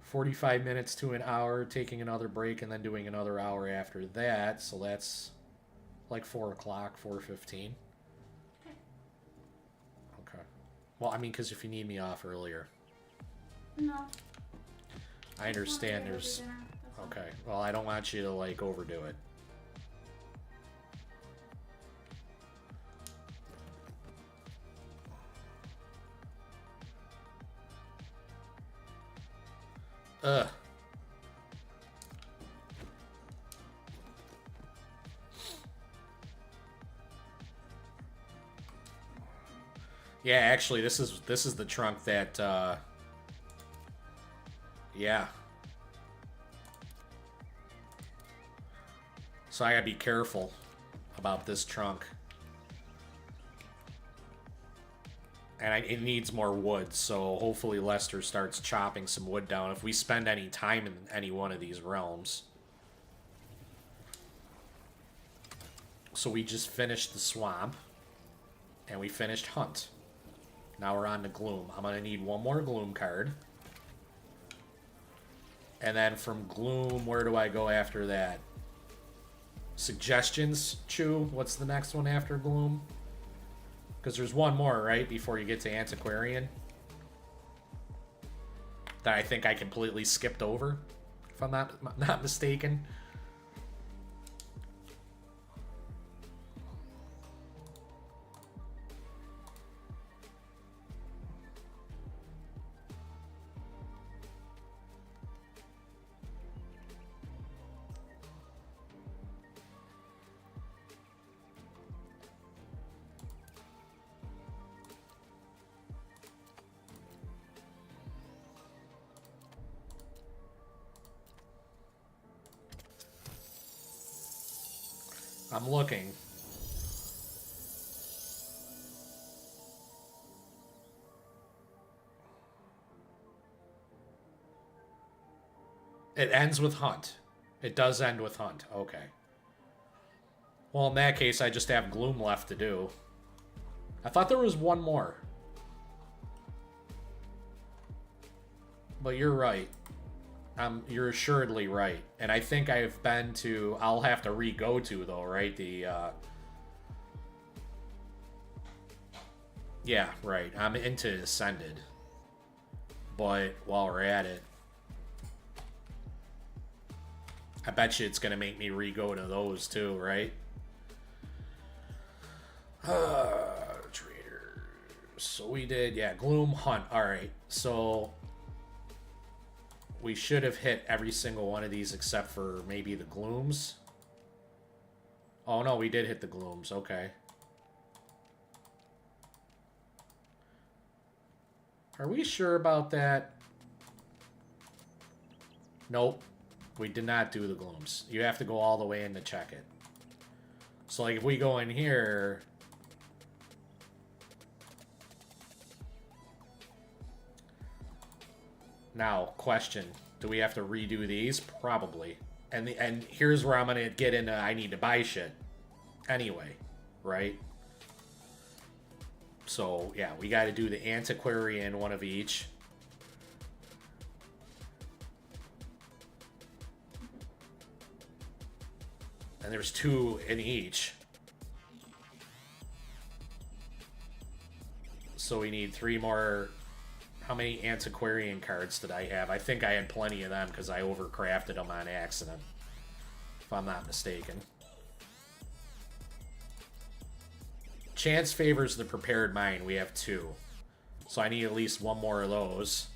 45 minutes to an hour, taking another break, and then doing another hour after that. So that's like 4 o'clock, 4:15. Okay. Well, I mean, because if you need me off earlier,
no.
I understand
We'll do
there's...
dinner, that's all.
Okay. Well, I don't want you to, like, overdo it. Ugh. Yeah, actually, this is the trunk that, yeah. So I gotta be careful about this trunk. And it needs more wood, so hopefully Lester starts chopping some wood down if we spend any time in any one of these realms. So we just finished the swamp, and we finished Hunt. Now we're on to Gloom. I'm gonna need one more Gloom card. And then from Gloom, where do I go after that? Suggestions, Chew? What's the next one after Gloom? Because there's one more, right, before you get to Antiquarian? That I think I completely skipped over, if I'm not mistaken. I'm looking. It ends with Hunt. It does end with Hunt. Okay. Well, in that case, I just have Gloom left to do. I thought there was one more. But you're right. You're assuredly right. And I think I've been to... I'll have to re-go to, though, right? Yeah, right. I'm into Ascended. But while we're at it... I bet you it's going to make me re-go to those, too, right? Traders. So we did... Yeah, Gloom, Hunt. Alright, so... We should have hit every single one of these except for maybe the Glooms. Oh, no, we did hit the Glooms. Okay. Are we sure about that? Nope. We did not do the Glooms. You have to go all the way in to check it. So, like, if we go in here... Now, question. Do we have to redo these? Probably. And here's where I'm going to get into I need to buy shit. Anyway. Right? So, yeah. We got to do the Antiquarian, one of each. And there's 2 in each. So we need 3 more... How many Antiquarian cards did I have? I think I had plenty of them because I overcrafted them on accident. If I'm not mistaken. Chance favors the Prepared Mind. We have 2. So I need at least 1 more of those.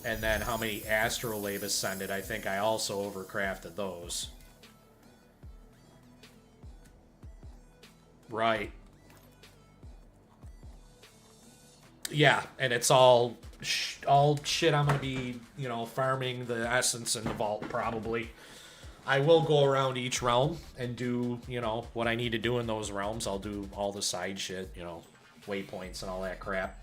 And then how many Astrolabe Ascended, I think I also overcrafted those. Right. Yeah, and it's all shit I'm going to be, you know, farming the essence in the vault, probably. I will go around each realm and do, you know, what I need to do in those realms. I'll do all the side shit, you know, waypoints and all that crap.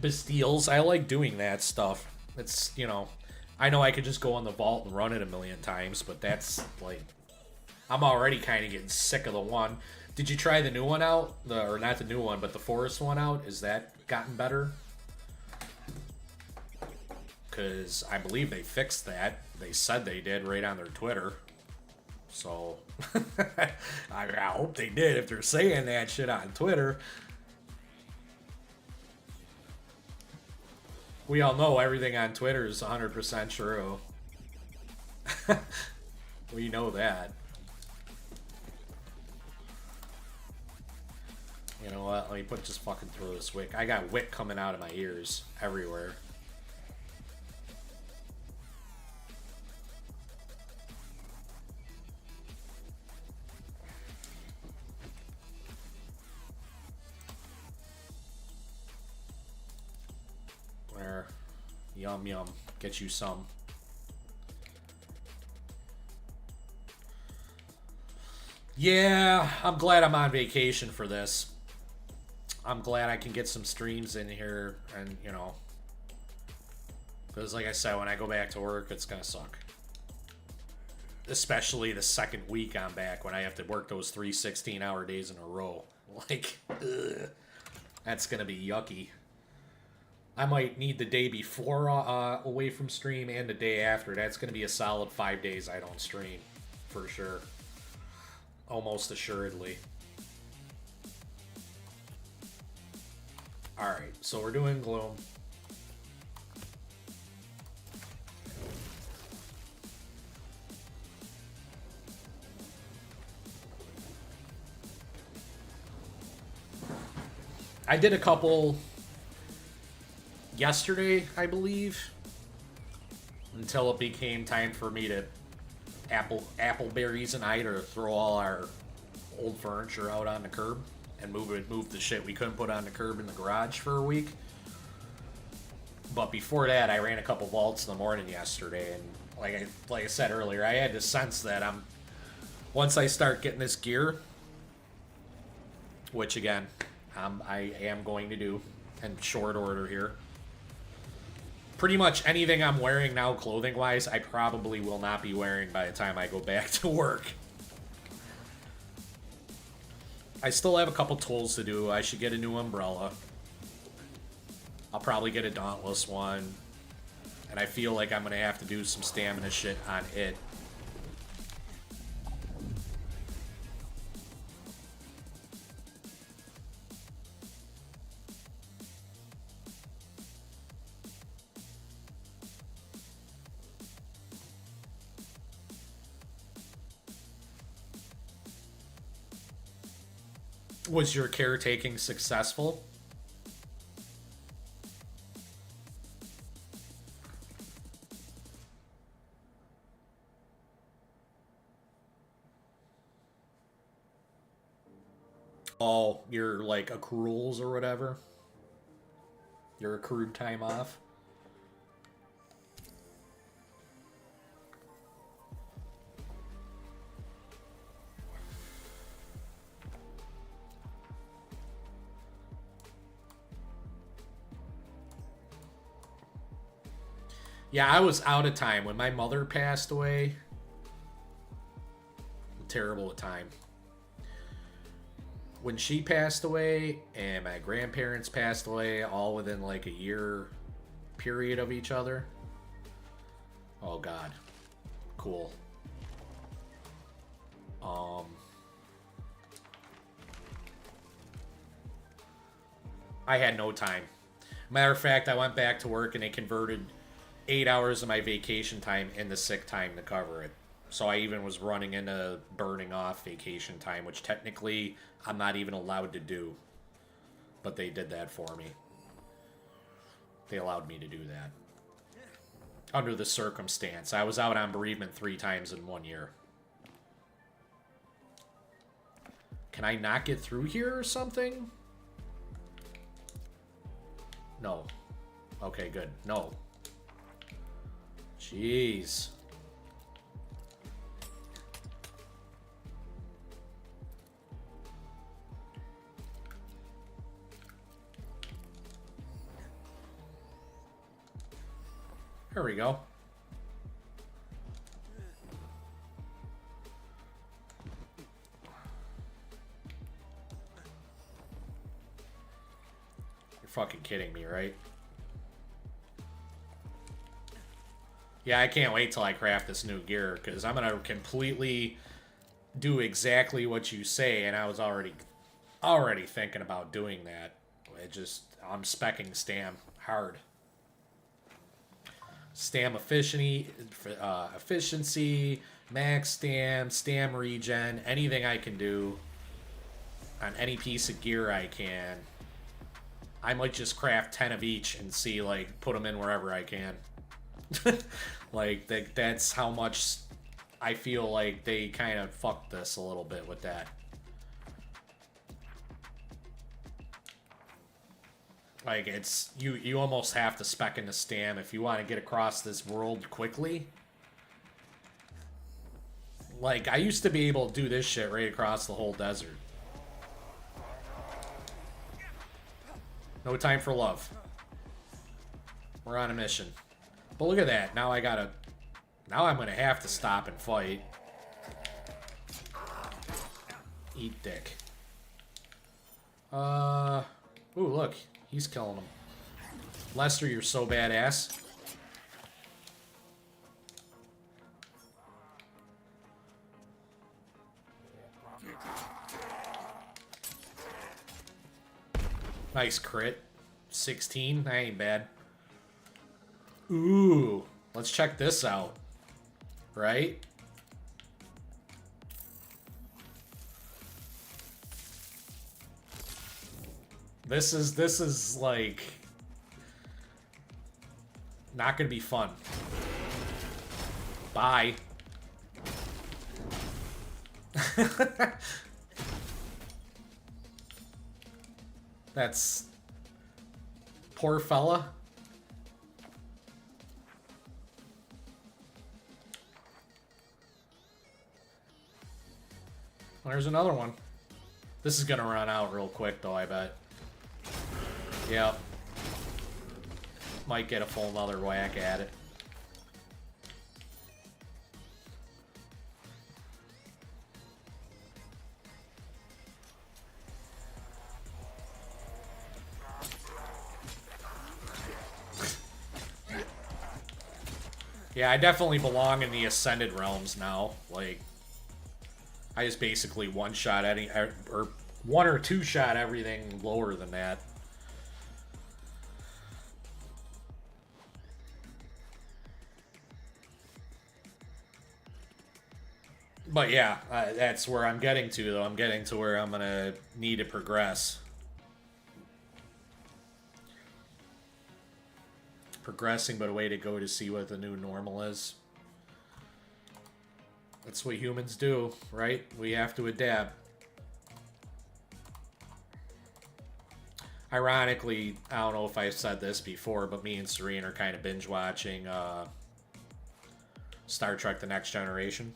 Bastiles, I like doing that stuff. It's, you know, I know I could just go in the vault and run it a million times, but that's, like, I'm already kind of getting sick of the one. Did you try the new one out? Or not the new one, but the forest one out? Is that gotten better? Because I believe they fixed that. They said they did right on their Twitter. So, I hope they did if they're saying that shit on Twitter. We all know everything on Twitter is 100% true. We know that. You know what? Let me just fucking throw this wick. I got wick coming out of my ears everywhere. Where? Yum yum. Get you some. Yeah, I'm glad I'm on vacation for this. I'm glad I can get some streams in here and, you know, because like I said, when I go back to work, it's going to suck. Especially the second week I'm back when I have to work those 3 16-hour days in a row. Like, ugh, that's going to be yucky. I might need the day before away from stream and the day after. That's going to be a solid 5 days I don't stream, for sure. Almost assuredly. Alright, so we're doing Gloom. I did a couple yesterday, I believe, until it became time for me to appleberries and I to throw all our old furniture out on the curb and move the shit we couldn't put on the curb in the garage for a week. But before that, I ran a couple vaults in the morning yesterday, and like I said earlier, I had to sense that once I start getting this gear, which again, I am going to do in short order here. Pretty much anything I'm wearing now, clothing-wise, I probably will not be wearing by the time I go back to work. I still have a couple tools to do. I should get a new umbrella. I'll probably get a Dauntless one. And I feel like I'm going to have to do some stamina shit on it. Was your caretaking successful? Oh, your like accruals or whatever? Your accrued time off? Yeah, I was out of time. When my mother passed away, I'm terrible at time. When she passed away and my grandparents passed away, all within like a year period of each other. Oh God. Cool. I had no time. Matter of fact, I went back to work and they converted 8 hours of my vacation time into sick time to cover it. So I even was running into burning off vacation time, which technically I'm not even allowed to do. But they did that for me. they allowed me to do that. Under the circumstance. I was out on bereavement 3 times in 1 year. Can I not get through here or something? No. Okay, good. No. Jeez. There we go. You're fucking kidding me, right? Yeah, I can't wait till I craft this new gear, because I'm gonna completely do exactly what you say, and I was already thinking about doing that. I'm specking Stam hard. Stam efficiency, max stam regen, anything I can do on any piece of gear I can. I might just craft 10 of each and see, like, put them in wherever I can. Like, that's how much I feel like they kind of fucked this a little bit with that. Like, it's, you almost have to spec into Stam if you want to get across this world quickly. Like, I used to be able to do this shit right across the whole desert. No time for love. We're on a mission. But look at that. Now I'm gonna have to stop and fight. Eat dick. Ooh, look. He's killing him. Lester, you're so badass. Nice crit. 16. That ain't bad. Ooh. Let's check this out. Right? This is like not gonna be fun. Bye. That's poor fella. There's another one. This is gonna run out real quick though, I bet. Yep. Might get a full another whack at it. Yeah, I definitely belong in the Ascended Realms now. Like, I just basically one-shot any, or one or two-shot everything lower than that. But yeah, that's where I'm getting to, though. I'm getting to where I'm gonna need to progress. Progressing, but a way to go to see what the new normal is. That's what humans do, right? We have to adapt. Ironically, I don't know if I've said this before, but me and Serene are kind of binge watching Star Trek The Next Generation.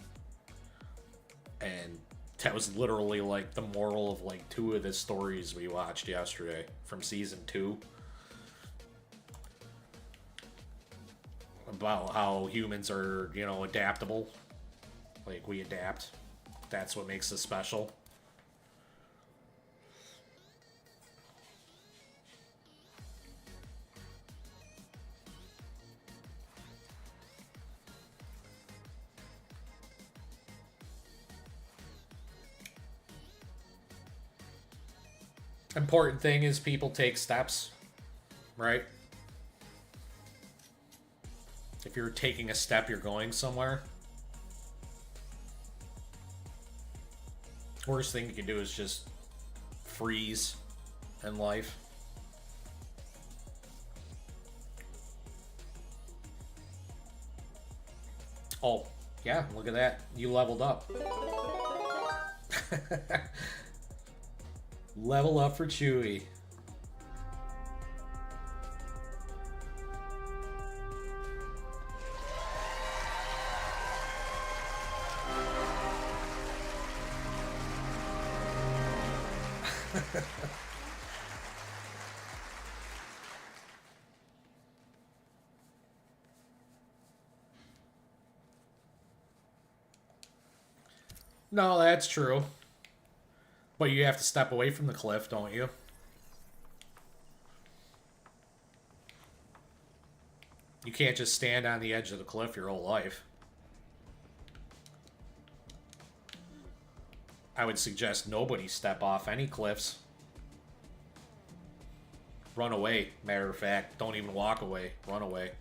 And that was literally like the moral of like 2 of the stories we watched yesterday from season 2. About how humans are, you know, adaptable. Like, we adapt. That's what makes us special. Important thing is people take steps, right? If you're taking a step, you're going somewhere. Worst thing you can do is just freeze in life. Oh, yeah, look at that. You leveled up. Level up for Chewie. No, that's true. But you have to step away from the cliff, don't you? You can't just stand on the edge of the cliff your whole life. I would suggest nobody step off any cliffs. Run away, matter of fact. Don't even walk away. Run away.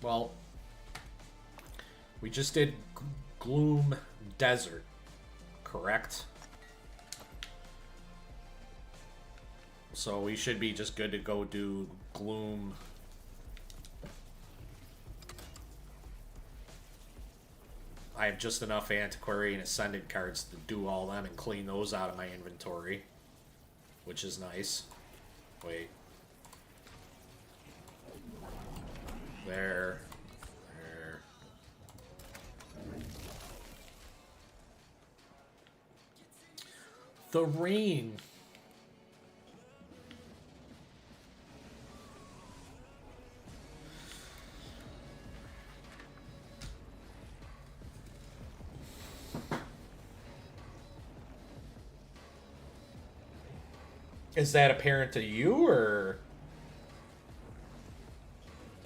Well, we just did Gloom Desert, correct? So we should be just good to go do Gloom. I have just enough Antiquary and Ascendant cards to do all them and clean those out of my inventory, which is nice. Wait. There. There. The rain. Is that apparent to you, or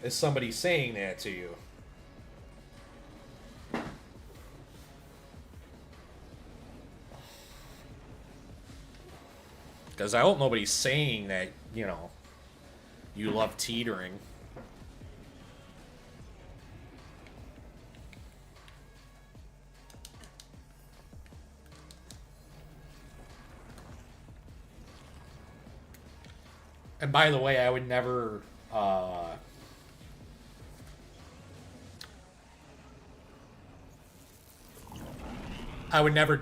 is somebody saying that to you? Because I hope nobody's saying that, you know, you love teetering. And by the way, I would never,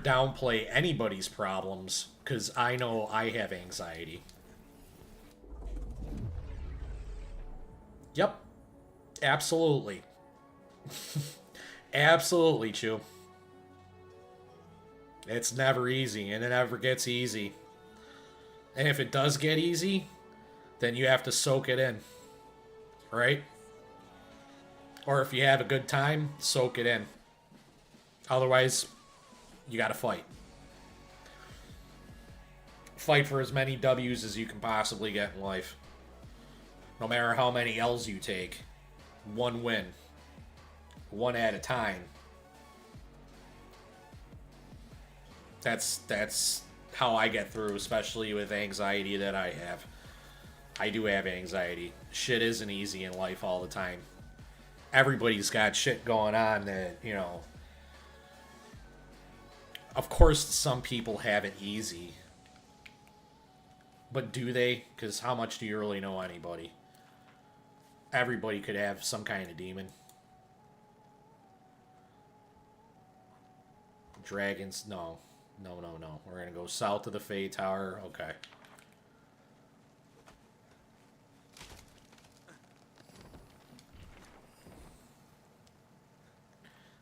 downplay anybody's problems, because I know I have anxiety. Yep. Absolutely. Absolutely, Chew. It's never easy, and it never gets easy. And if it does get easy, then you have to soak it in, right? Or if you have a good time, soak it in. Otherwise, you gotta fight. Fight for as many W's as you can possibly get in life. No matter how many L's you take. One win. One at a time. That's how I get through, especially with anxiety that I have. I do have anxiety. Shit isn't easy in life all the time. Everybody's got shit going on that, you know. Of course, some people have it easy. But do they? Because how much do you really know anybody? Everybody could have some kind of demon. Dragons, no. No, no, no. We're going to go south of the Fey Tower. Okay.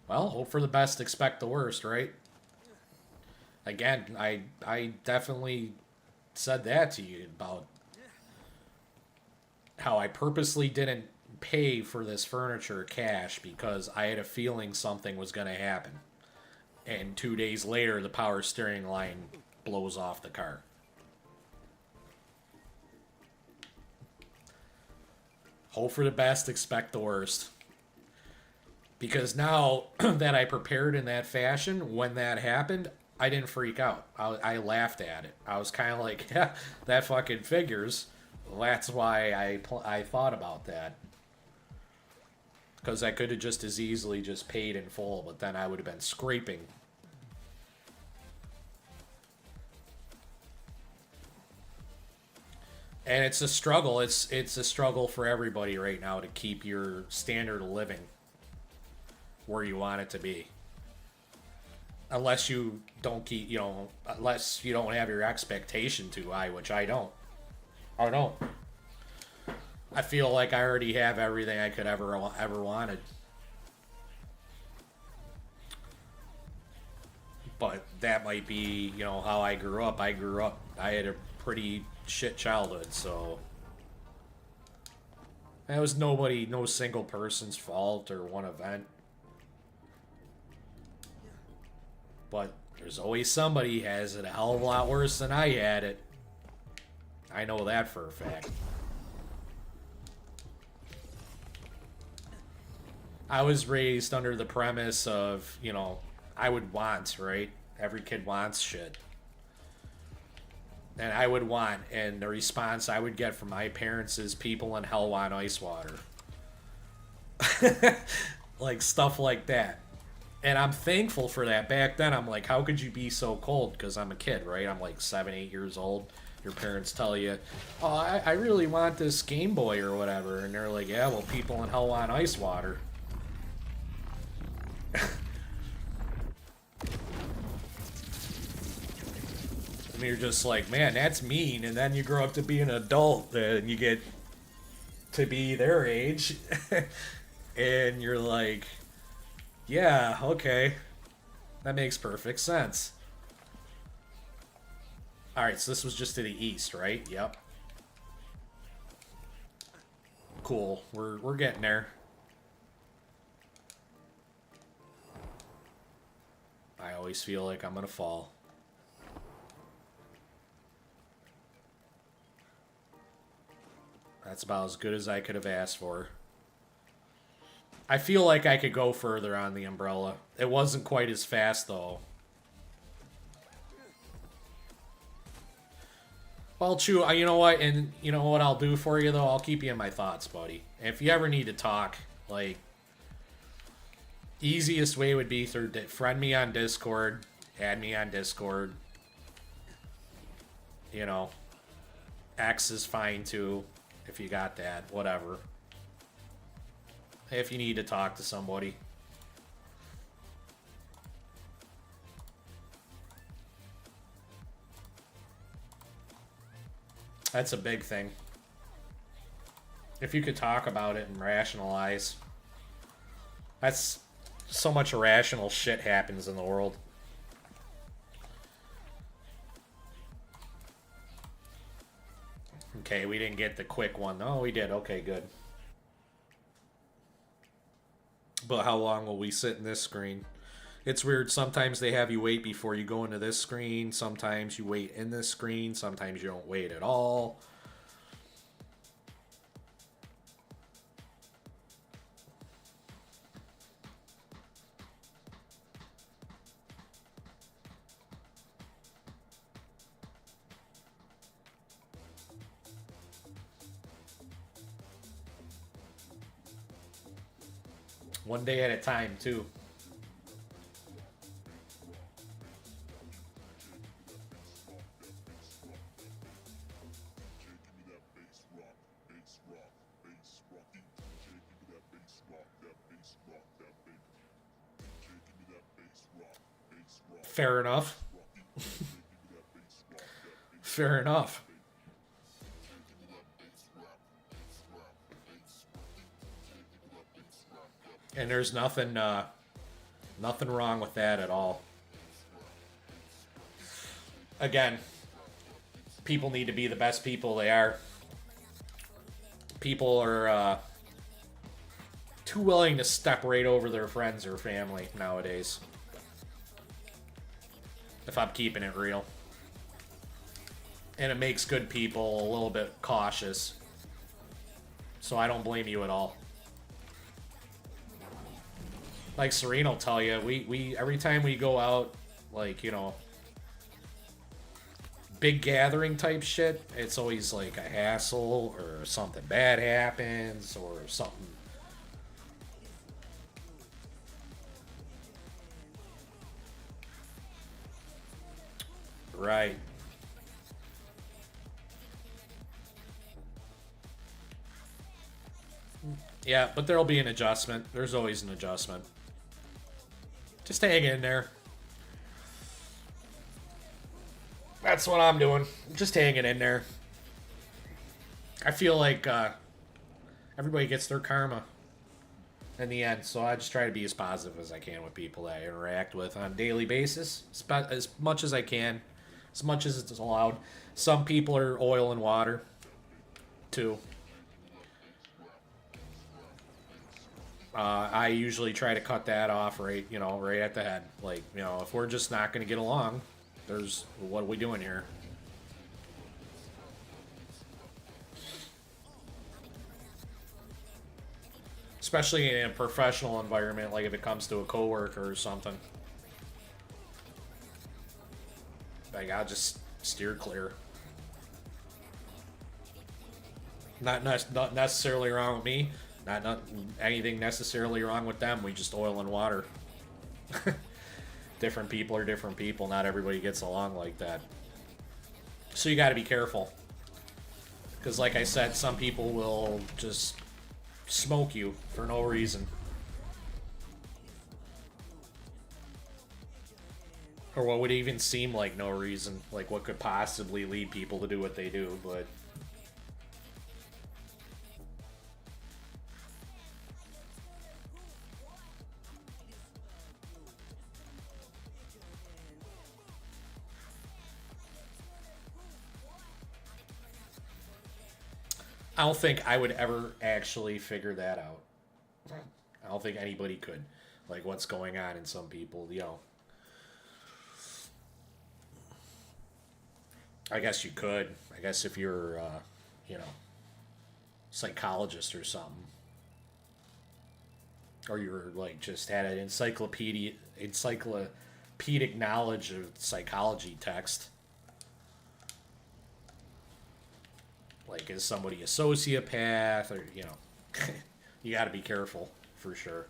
Well, hope for the best, expect the worst, right? Again, I definitely said that to you about how I purposely didn't pay for this furniture cash because I had a feeling something was going to happen. And 2 days later, the power steering line blows off the car. Hope for the best, expect the worst. Because now that I prepared in that fashion, when that happened, I didn't freak out. I laughed at it. I was kind of like, yeah, that fucking figures. That's why I thought about that. Because I could have just as easily just paid in full, but then I would have been scraping. And it's a struggle. It's a struggle for everybody right now to keep your standard of living where you want it to be. Unless you don't keep, unless you don't have your expectation too high, which I don't. I don't. I feel like I already have everything I could ever wanted. But that might be, how I grew up. I had a pretty shit childhood, so that was no single person's fault or one event. But there's always somebody who has it a hell of a lot worse than I had it. I know that for a fact. I was raised under the premise of, I would want, right? Every kid wants shit. And I would want, and the response I would get from my parents is people in hell want ice water. Like stuff like that. And I'm thankful for that. Back then, I'm like, how could you be so cold? Because I'm a kid, right? I'm like 7, 8 years old. Your parents tell you, oh, I really want this Game Boy or whatever. And they're like, yeah, well, people in hell want ice water. And you're just like, man, that's mean. And then you grow up to be an adult and you get to be their age. And you're like, yeah, okay. That makes perfect sense. Alright, so this was just to the east, right? Yep. Cool. We're getting there. I always feel like I'm gonna fall. That's about as good as I could have asked for. I feel like I could go further on the umbrella. It wasn't quite as fast, though. Well, Chew, you know what? And you know what I'll do for you, though? I'll keep you in my thoughts, buddy. If you ever need to talk, like, easiest way would be through friend me on Discord, add me on Discord. X is fine, too, if you got that. Whatever. If you need to talk to somebody. That's a big thing. If you could talk about it and rationalize. That's so much irrational shit happens in the world. Okay, we didn't get the quick one. Oh, we did. Okay, good. But how long will we sit in this screen? It's weird. Sometimes they have you wait before you go into this screen. Sometimes you wait in this screen. Sometimes you don't wait at all. One day at a time, too. Fair enough. Fair enough. And there's nothing wrong with that at all. Again, people need to be the best people they are. People are too willing to step right over their friends or family nowadays. If I'm keeping it real. And it makes good people a little bit cautious. So I don't blame you at all. Like Serene will tell you, we every time we go out, like, big gathering type shit, it's always like a hassle or something bad happens or something. Right. Yeah, but there'll be an adjustment. There's always an adjustment. Just hang in there. That's what I'm doing. Just hanging in there. I feel like everybody gets their karma in the end, so I just try to be as positive as I can with people that I interact with on a daily basis, as much as I can, as much as it's allowed. Some people are oil and water, too. I usually try to cut that off right at the head. Like, if we're just not going to get along, what are we doing here? Especially in a professional environment, like if it comes to a coworker or something. Like, I'll just steer clear. Not necessarily wrong with me. Not anything necessarily wrong with them. We just oil and water. Different people are different people. Not everybody gets along like that. So you got to be careful. Because like I said, some people will just smoke you for no reason. Or what would even seem like no reason. Like what could possibly lead people to do what they do, but... I don't think I would ever actually figure that out. I don't think anybody could. Like, what's going on in some people, I guess you could. I guess if you're, psychologist or something. Or you're, like, just had an encyclopedic knowledge of psychology text. Like, is somebody a sociopath? Or, you gotta be careful, for sure.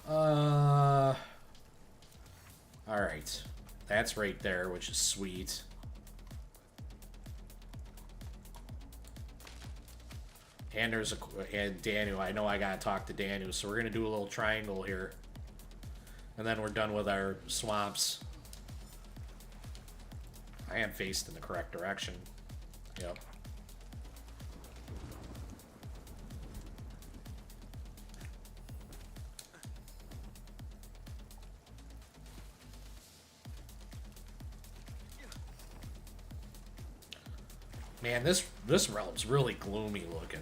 Alright. That's right there, which is sweet. And and Danu. I know I gotta talk to Danu, so we're gonna do a little triangle here. And then we're done with our swamps. I am faced in the correct direction. Yep. Man, this realm's really gloomy looking.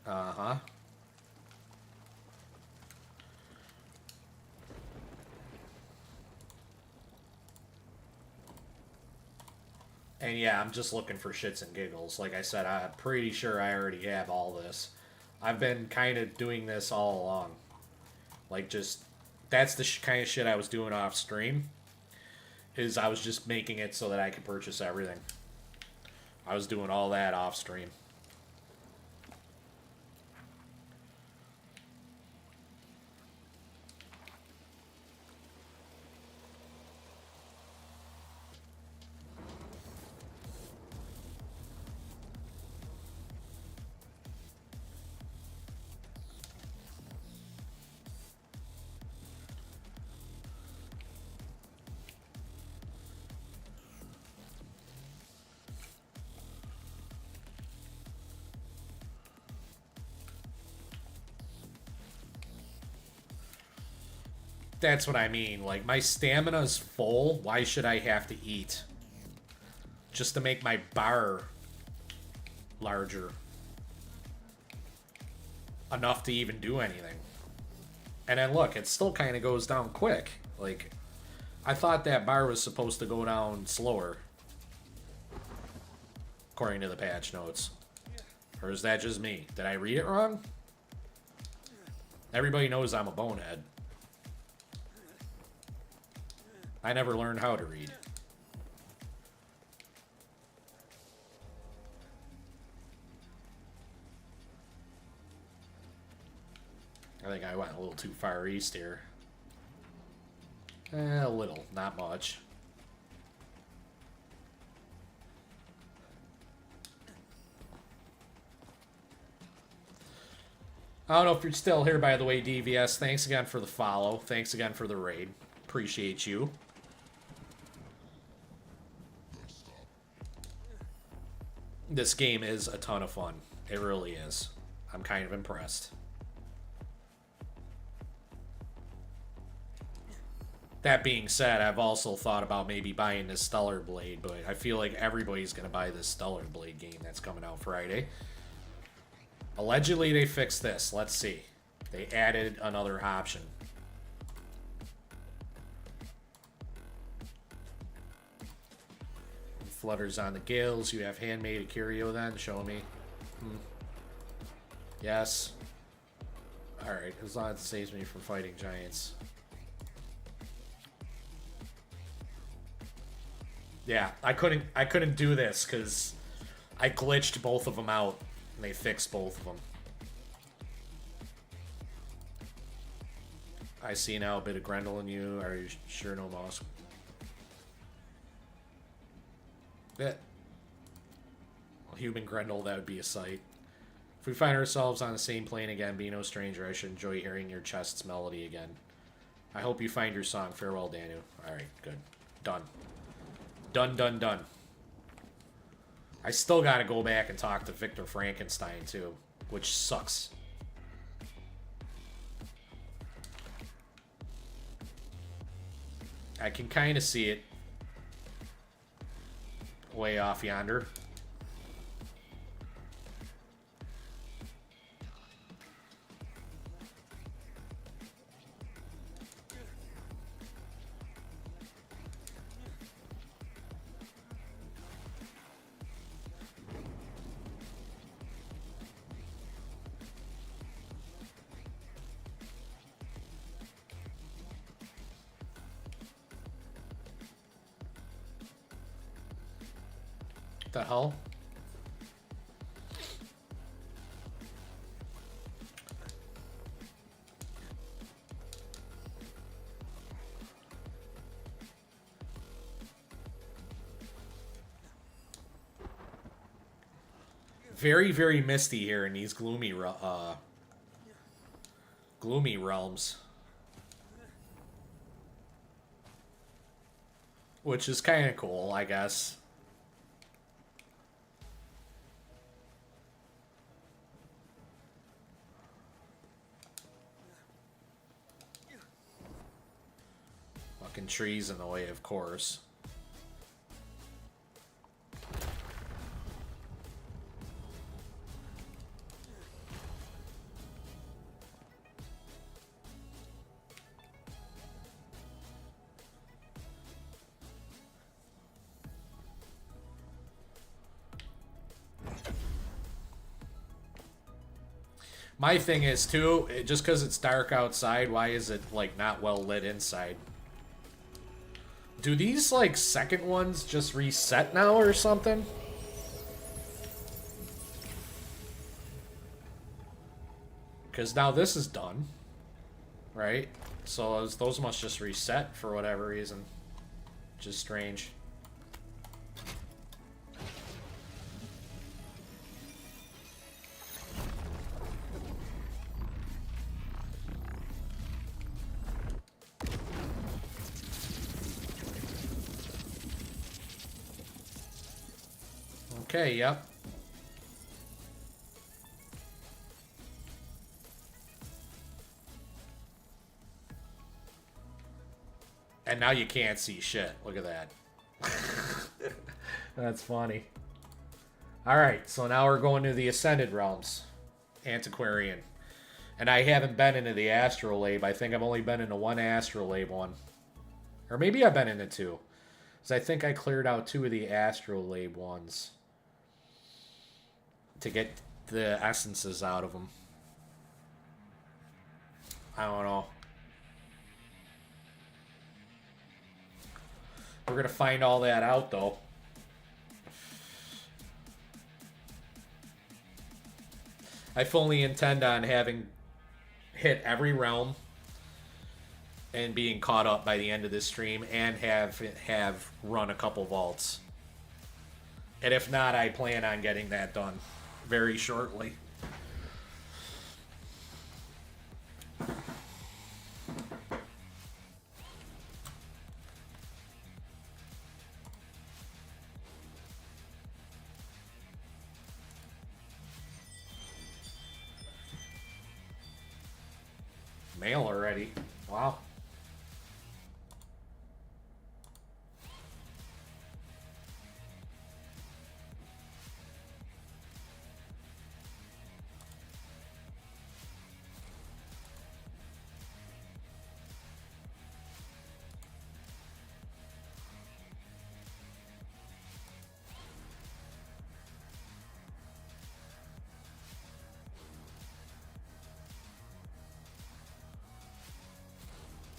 Uh-huh. And yeah, I'm just looking for shits and giggles. Like I said, I'm pretty sure I already have all this. I've been kind of doing this all along. Like, just... That's the kind of shit I was doing off stream. Is I was just making it so that I could purchase everything. I was doing all that off stream. That's what I mean. Like, my stamina's full. Why should I have to eat? Just to make my bar larger. Enough to even do anything. And then look, it still kind of goes down quick. Like, I thought that bar was supposed to go down slower. According to the patch notes. Or is that just me? Did I read it wrong? Everybody knows I'm a bonehead. I never learned how to read. I went a little too far east here. A little, not much. I don't know if you're still here, by the way, DVS. Thanks again for the follow. Thanks again for the raid. Appreciate you. This game is a ton of fun. It really is. I'm kind of impressed. That being said, I've also thought about maybe buying this Stellar Blade, but I feel like everybody's going to buy this Stellar Blade game that's coming out Friday. Allegedly, they fixed this. Let's see. They added another option. Flutters on the gills. You have handmade Curio then? Show me. Yes. Alright, as long as it saves me from fighting giants. Yeah, I couldn't do this because I glitched both of them out and they fixed both of them. I see now a bit of Grendel in you. Are you sure no moss? Yeah. Well, human Grendel, that would be a sight. If we find ourselves on the same plane again, be no stranger, I should enjoy hearing your chest's melody again. I hope you find your song. Farewell, Danu. Alright, good. Done. Done, done, done. I still gotta go back and talk to Victor Frankenstein, too. Which sucks. I can kind of see it. Way off yonder. The hell? Very, very misty here in these gloomy realms. Which is kind of cool, I guess. Fucking trees in the way, of course. My thing is, too, just because it's dark outside, why is it, like, not well lit inside? Do these, like, second ones just reset now or something? Because now this is done. Right? So those must just reset for whatever reason. Which is strange. Okay, yep. And now you can't see shit. Look at that. That's funny. Alright, so now we're going to the Ascended Realms. Antiquarian. And I haven't been into the Astrolabe. I think I've only been into one Astrolabe one. Or maybe I've been into two. Because I think I cleared out 2 of the Astrolabe ones. To get the essences out of them. I don't know. We're going to find all that out, though. I fully intend on having hit every realm and being caught up by the end of this stream and have run a couple vaults. And if not, I plan on getting that done very shortly. Mail already. Wow.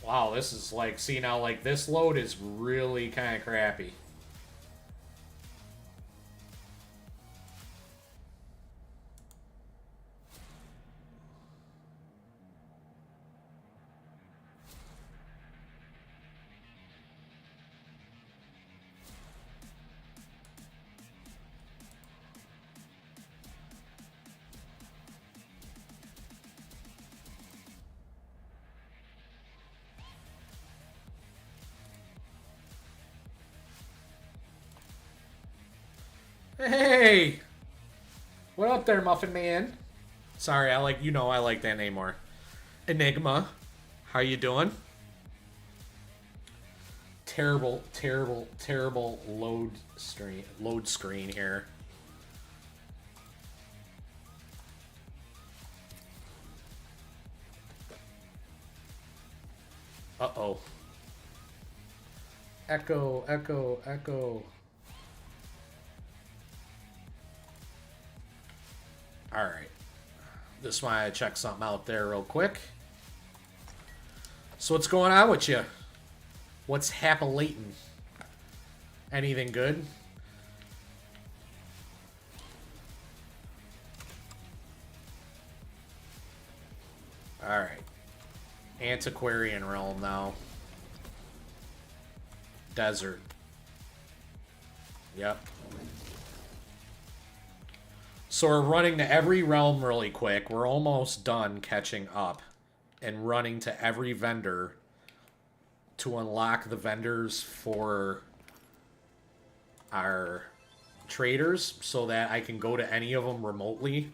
Wow, this is like, see now, like, this load is really kind of crappy. Hey! What up there, Muffin Man? Sorry, I like that name more. Enigma, how you doing? Terrible load screen here. Uh-oh. Echo. Alright. Just want to check something out there real quick. So what's going on with you? What's happening? Anything good? Alright. Antiquarian realm now. Desert. Yep. So we're running to every realm really quick. We're almost done catching up and running to every vendor to unlock the vendors for our traders so that I can go to any of them remotely.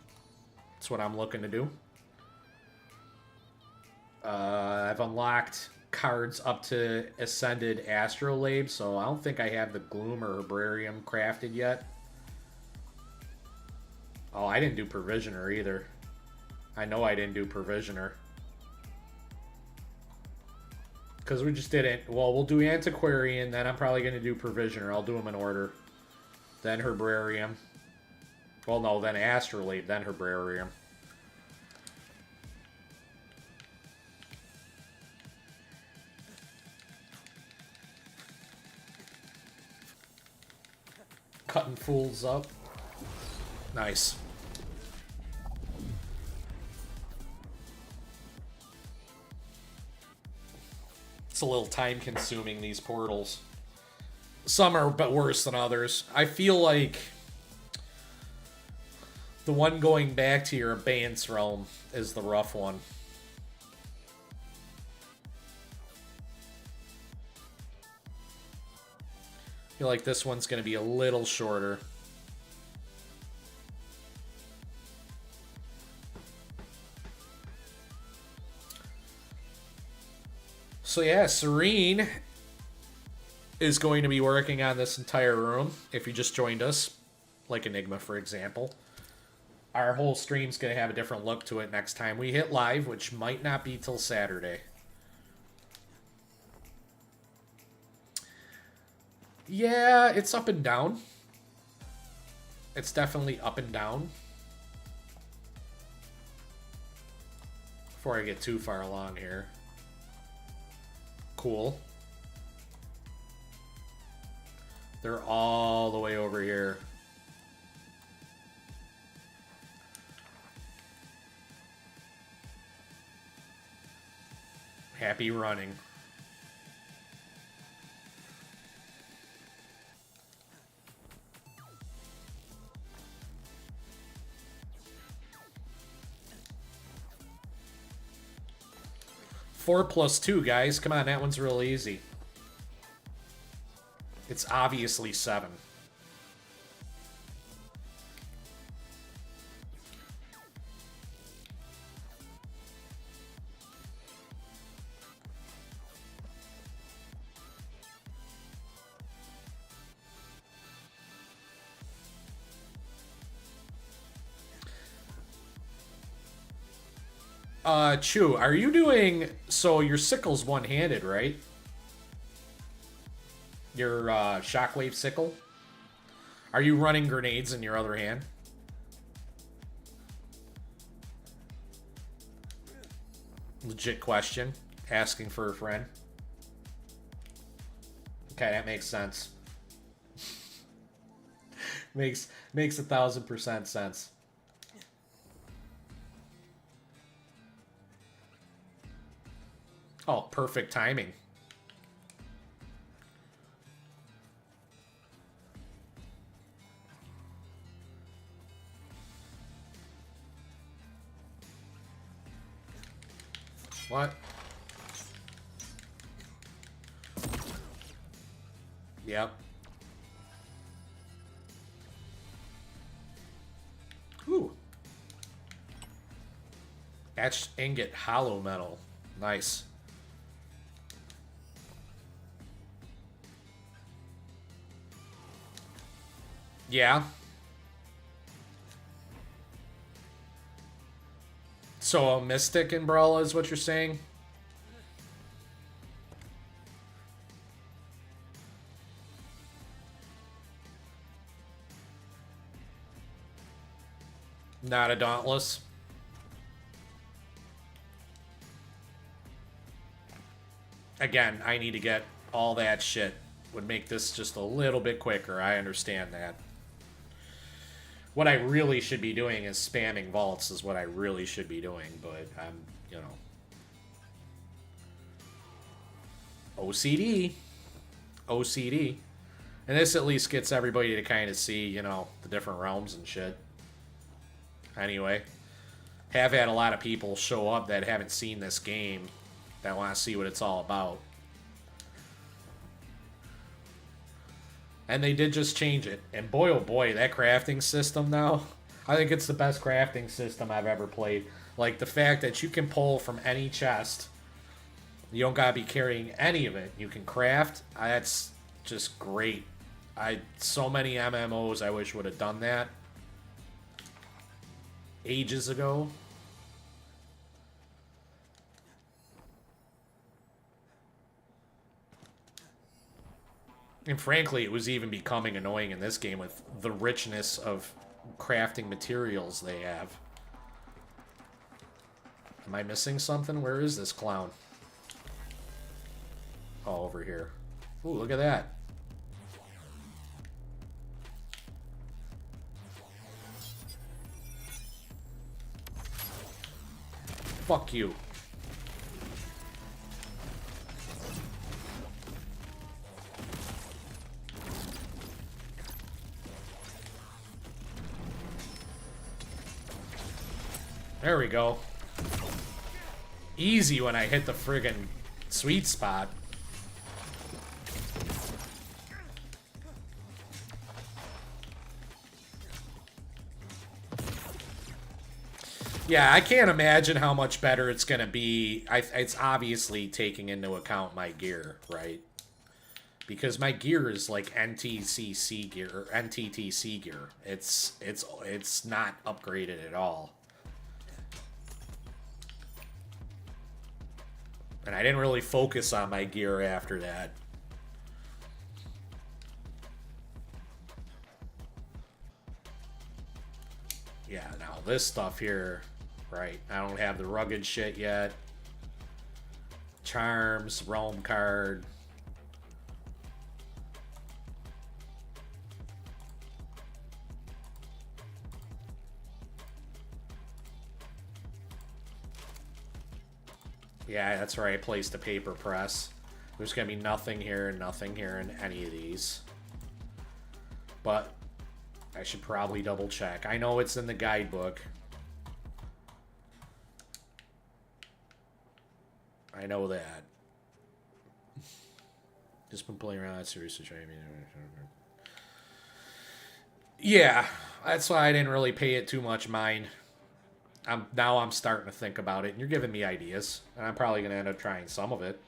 That's what I'm looking to do. I've unlocked cards up to Ascended Astrolabe, so I don't think I have the Gloom or Herbarium crafted yet. Oh, I didn't do Provisioner either. I know I didn't do Provisioner. Because we just didn't. Well, we'll do Antiquarian, then I'm probably going to do Provisioner. I'll do them in order. Then Herbarium. Well, no, then Astrolabe, then Herbarium. Cutting fools up. Nice. It's a little time consuming, these portals. Some are but worse than others. I feel like the one going back to your Abeyance realm is the rough one. I feel like this one's going to be a little shorter. So yeah, Serene is going to be working on this entire room. If you just joined us, like Enigma, for example. Our whole stream's going to have a different look to it next time we hit live, which might not be till Saturday. Yeah, it's up and down. It's definitely up and down. Before I get too far along here. Cool. They're all the way over here. Happy running. Four plus two, guys. Come on, that one's real easy. It's obviously 7. Chew, are you doing... So your sickle's one-handed, right? Your, shockwave sickle? Are you running grenades in your other hand? Legit question. Asking for a friend. Okay, that makes sense. makes 1000% sense. Oh, perfect timing. What? Yep. Ooh. Etched ingot hollow metal. Nice. Yeah. So a Mystic in Brawl is what you're saying? Not a Dauntless. Again, I need to get all that shit. Would make this just a little bit quicker. I understand that. What I really should be doing is spamming vaults is what I really should be doing, but I'm, you know. OCD. OCD. And this at least gets everybody to kind of see, you know, the different realms and shit. Anyway. Have had a lot of people show up that haven't seen this game that want to see what it's all about. And they did just change it. And boy, oh boy, that crafting system now, I think it's the best crafting system I've ever played. Like, the fact that you can pull from any chest. You don't gotta be carrying any of it. You can craft. That's just great. So many MMOs I wish would have done that. Ages ago. And frankly, it was even becoming annoying in this game with the richness of crafting materials they have. Am I missing something? Where is this clown? Oh, over here. Ooh, look at that. Fuck you. There we go. Easy when I hit the friggin' sweet spot. Yeah, I can't imagine how much better it's gonna be. It's obviously taking into account my gear, right? Because my gear is like NTCC gear or NTTC gear. It's not upgraded at all. And I didn't really focus on my gear after that. Yeah, now this stuff here, right? I don't have the rugged shit yet. Charms, realm card. Yeah, that's right. I placed a paper press. There's going to be nothing here and nothing here in any of these. But I should probably double check. I know it's in the guidebook. I know that. Just been playing around. Seriously, trying. Yeah, that's why I didn't really pay it too much mind. Now I'm starting to think about it, and you're giving me ideas, and I'm probably going to end up trying some of it.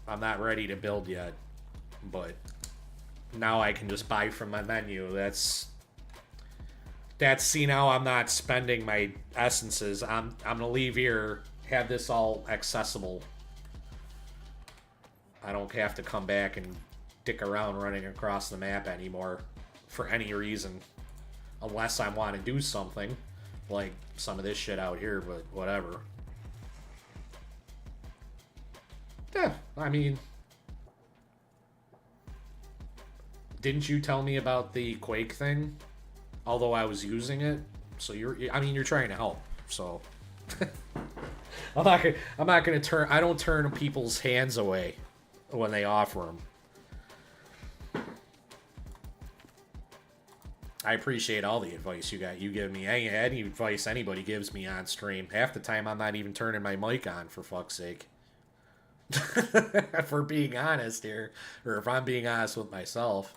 I'm not ready to build yet, but now I can just buy from my menu. That's see, now I'm not spending my essences. I'm gonna leave here, have this all accessible. I don't have to come back and dick around running across the map anymore for any reason, unless I want to do something like some of this shit out here, but whatever. Yeah, I mean, didn't you tell me about the Quake thing? Although I was using it, so you're trying to help. So I'm not gonna turn. I don't turn people's hands away when they offer them. I appreciate all the advice you give me. Any advice anybody gives me on stream. Half the time I'm not even turning my mic on, for fuck's sake. If we're being honest here, or if I'm being honest with myself.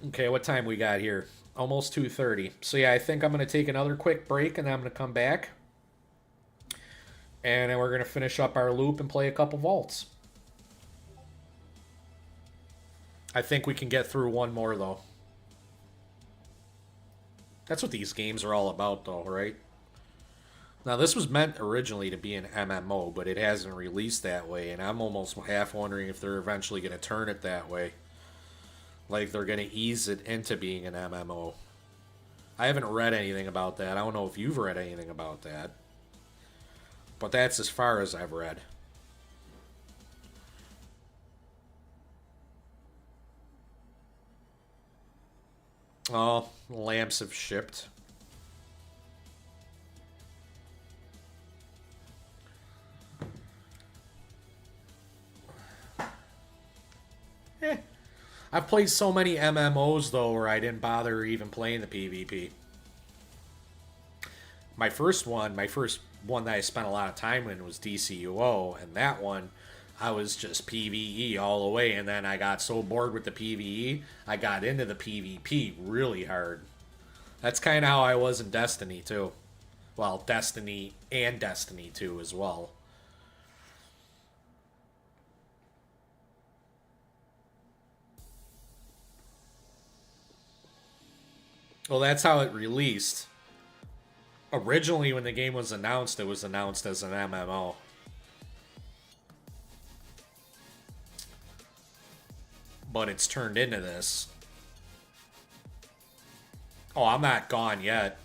Okay, what time we got here? Almost 2:30. So yeah, I think I'm going to take another quick break, and then I'm going to come back. And then we're going to finish up our loop and play a couple vaults. I think we can get through one more, though. That's what these games are all about, though, right? Now, this was meant originally to be an MMO, but it hasn't released that way, and I'm almost half wondering if they're eventually going to turn it that way. Like, they're going to ease it into being an MMO. I haven't read anything about that. I don't know if you've read anything about that. But that's as far as I've read. Oh, lamps have shipped. I've played so many MMOs, though, where I didn't bother even playing the PvP. My first one that I spent a lot of time in was DCUO, and that one, I was just PvE all the way, and then I got so bored with the PvE, I got into the PvP really hard. That's kind of how I was in Destiny, too. Well, Destiny and Destiny 2 as well. Well, that's how it released. Originally, when the game was announced, it was announced as an MMO. But it's turned into this. Oh, I'm not gone yet.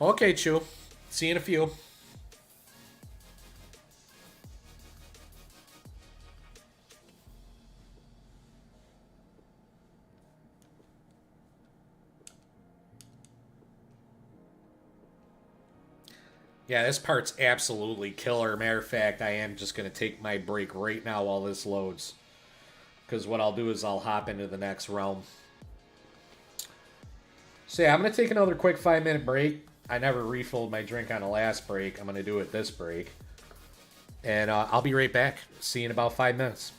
Okay, Chew. See you in a few. Yeah, this part's absolutely killer. Matter of fact, I am just going to take my break right now while this loads. Because what I'll do is I'll hop into the next realm. So yeah, I'm going to take another quick 5-minute break. I never refilled my drink on the last break. I'm going to do it this break. And I'll be right back. See you in about 5 minutes.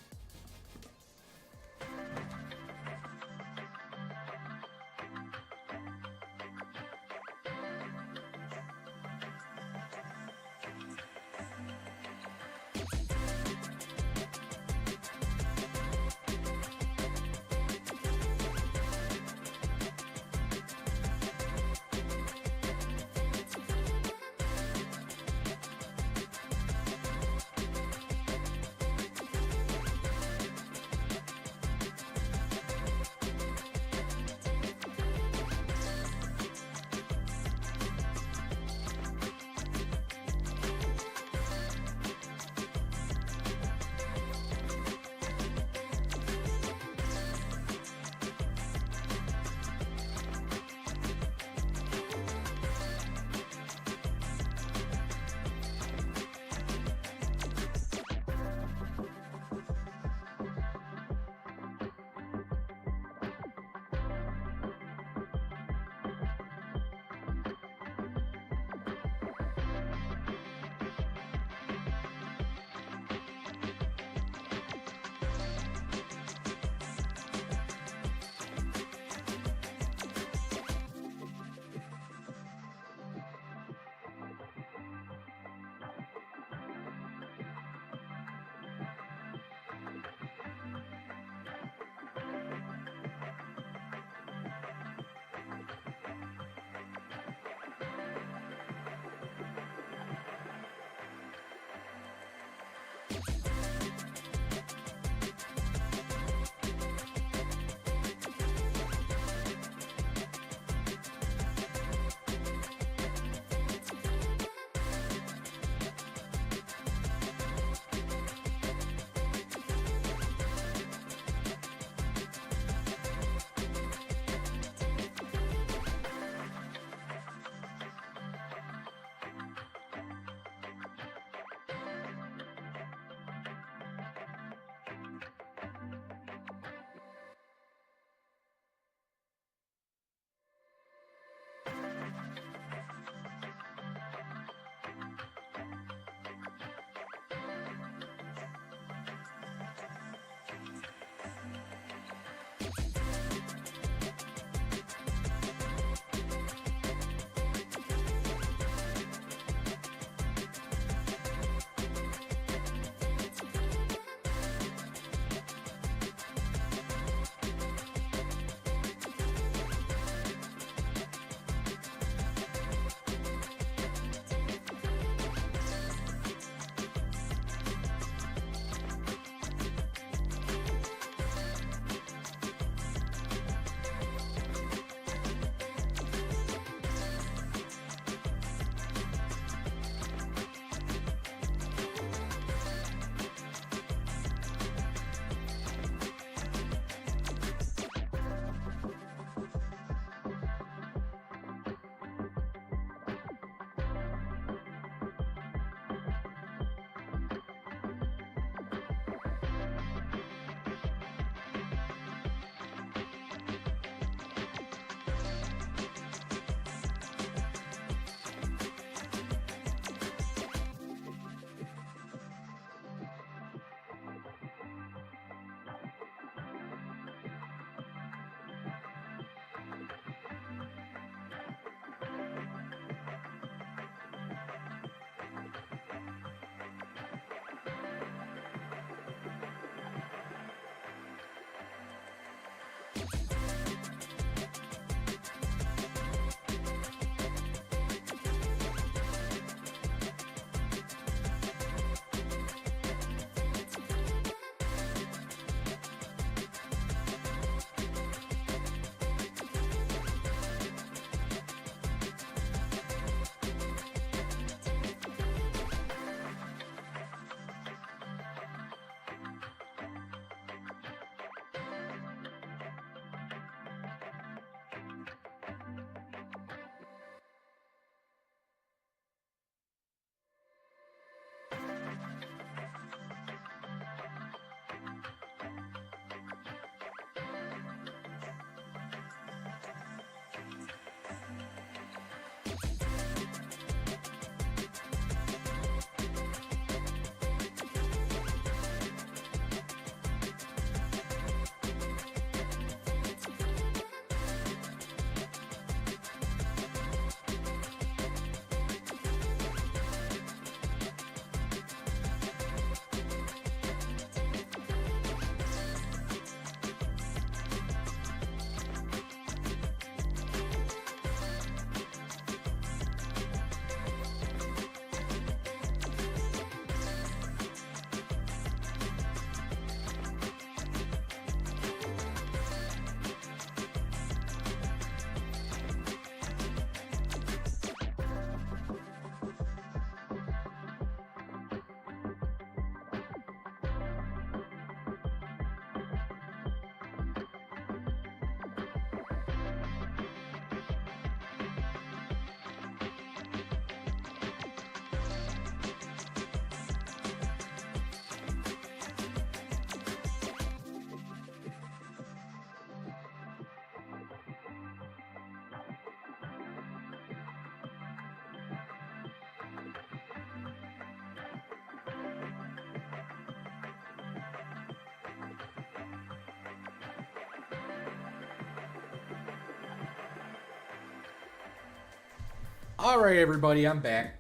Alright, everybody, I'm back.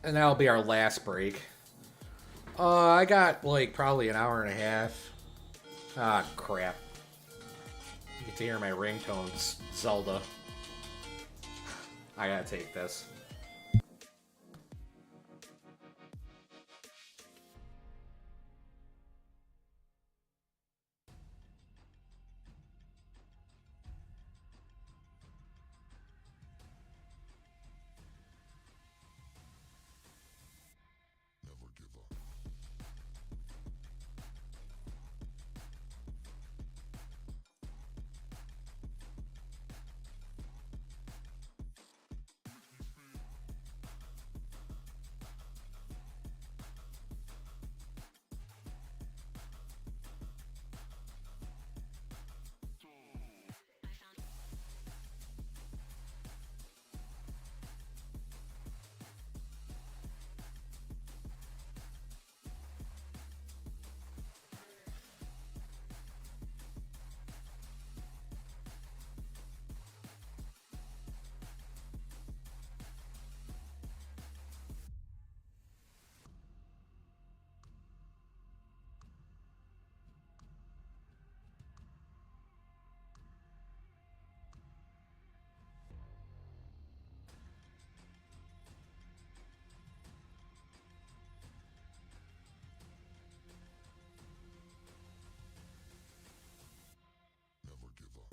And that'll be our last break. I got, like, probably an hour and a half. Ah, crap. You get to hear my ringtones, Zelda. I gotta take this.
Never give up. Never give up.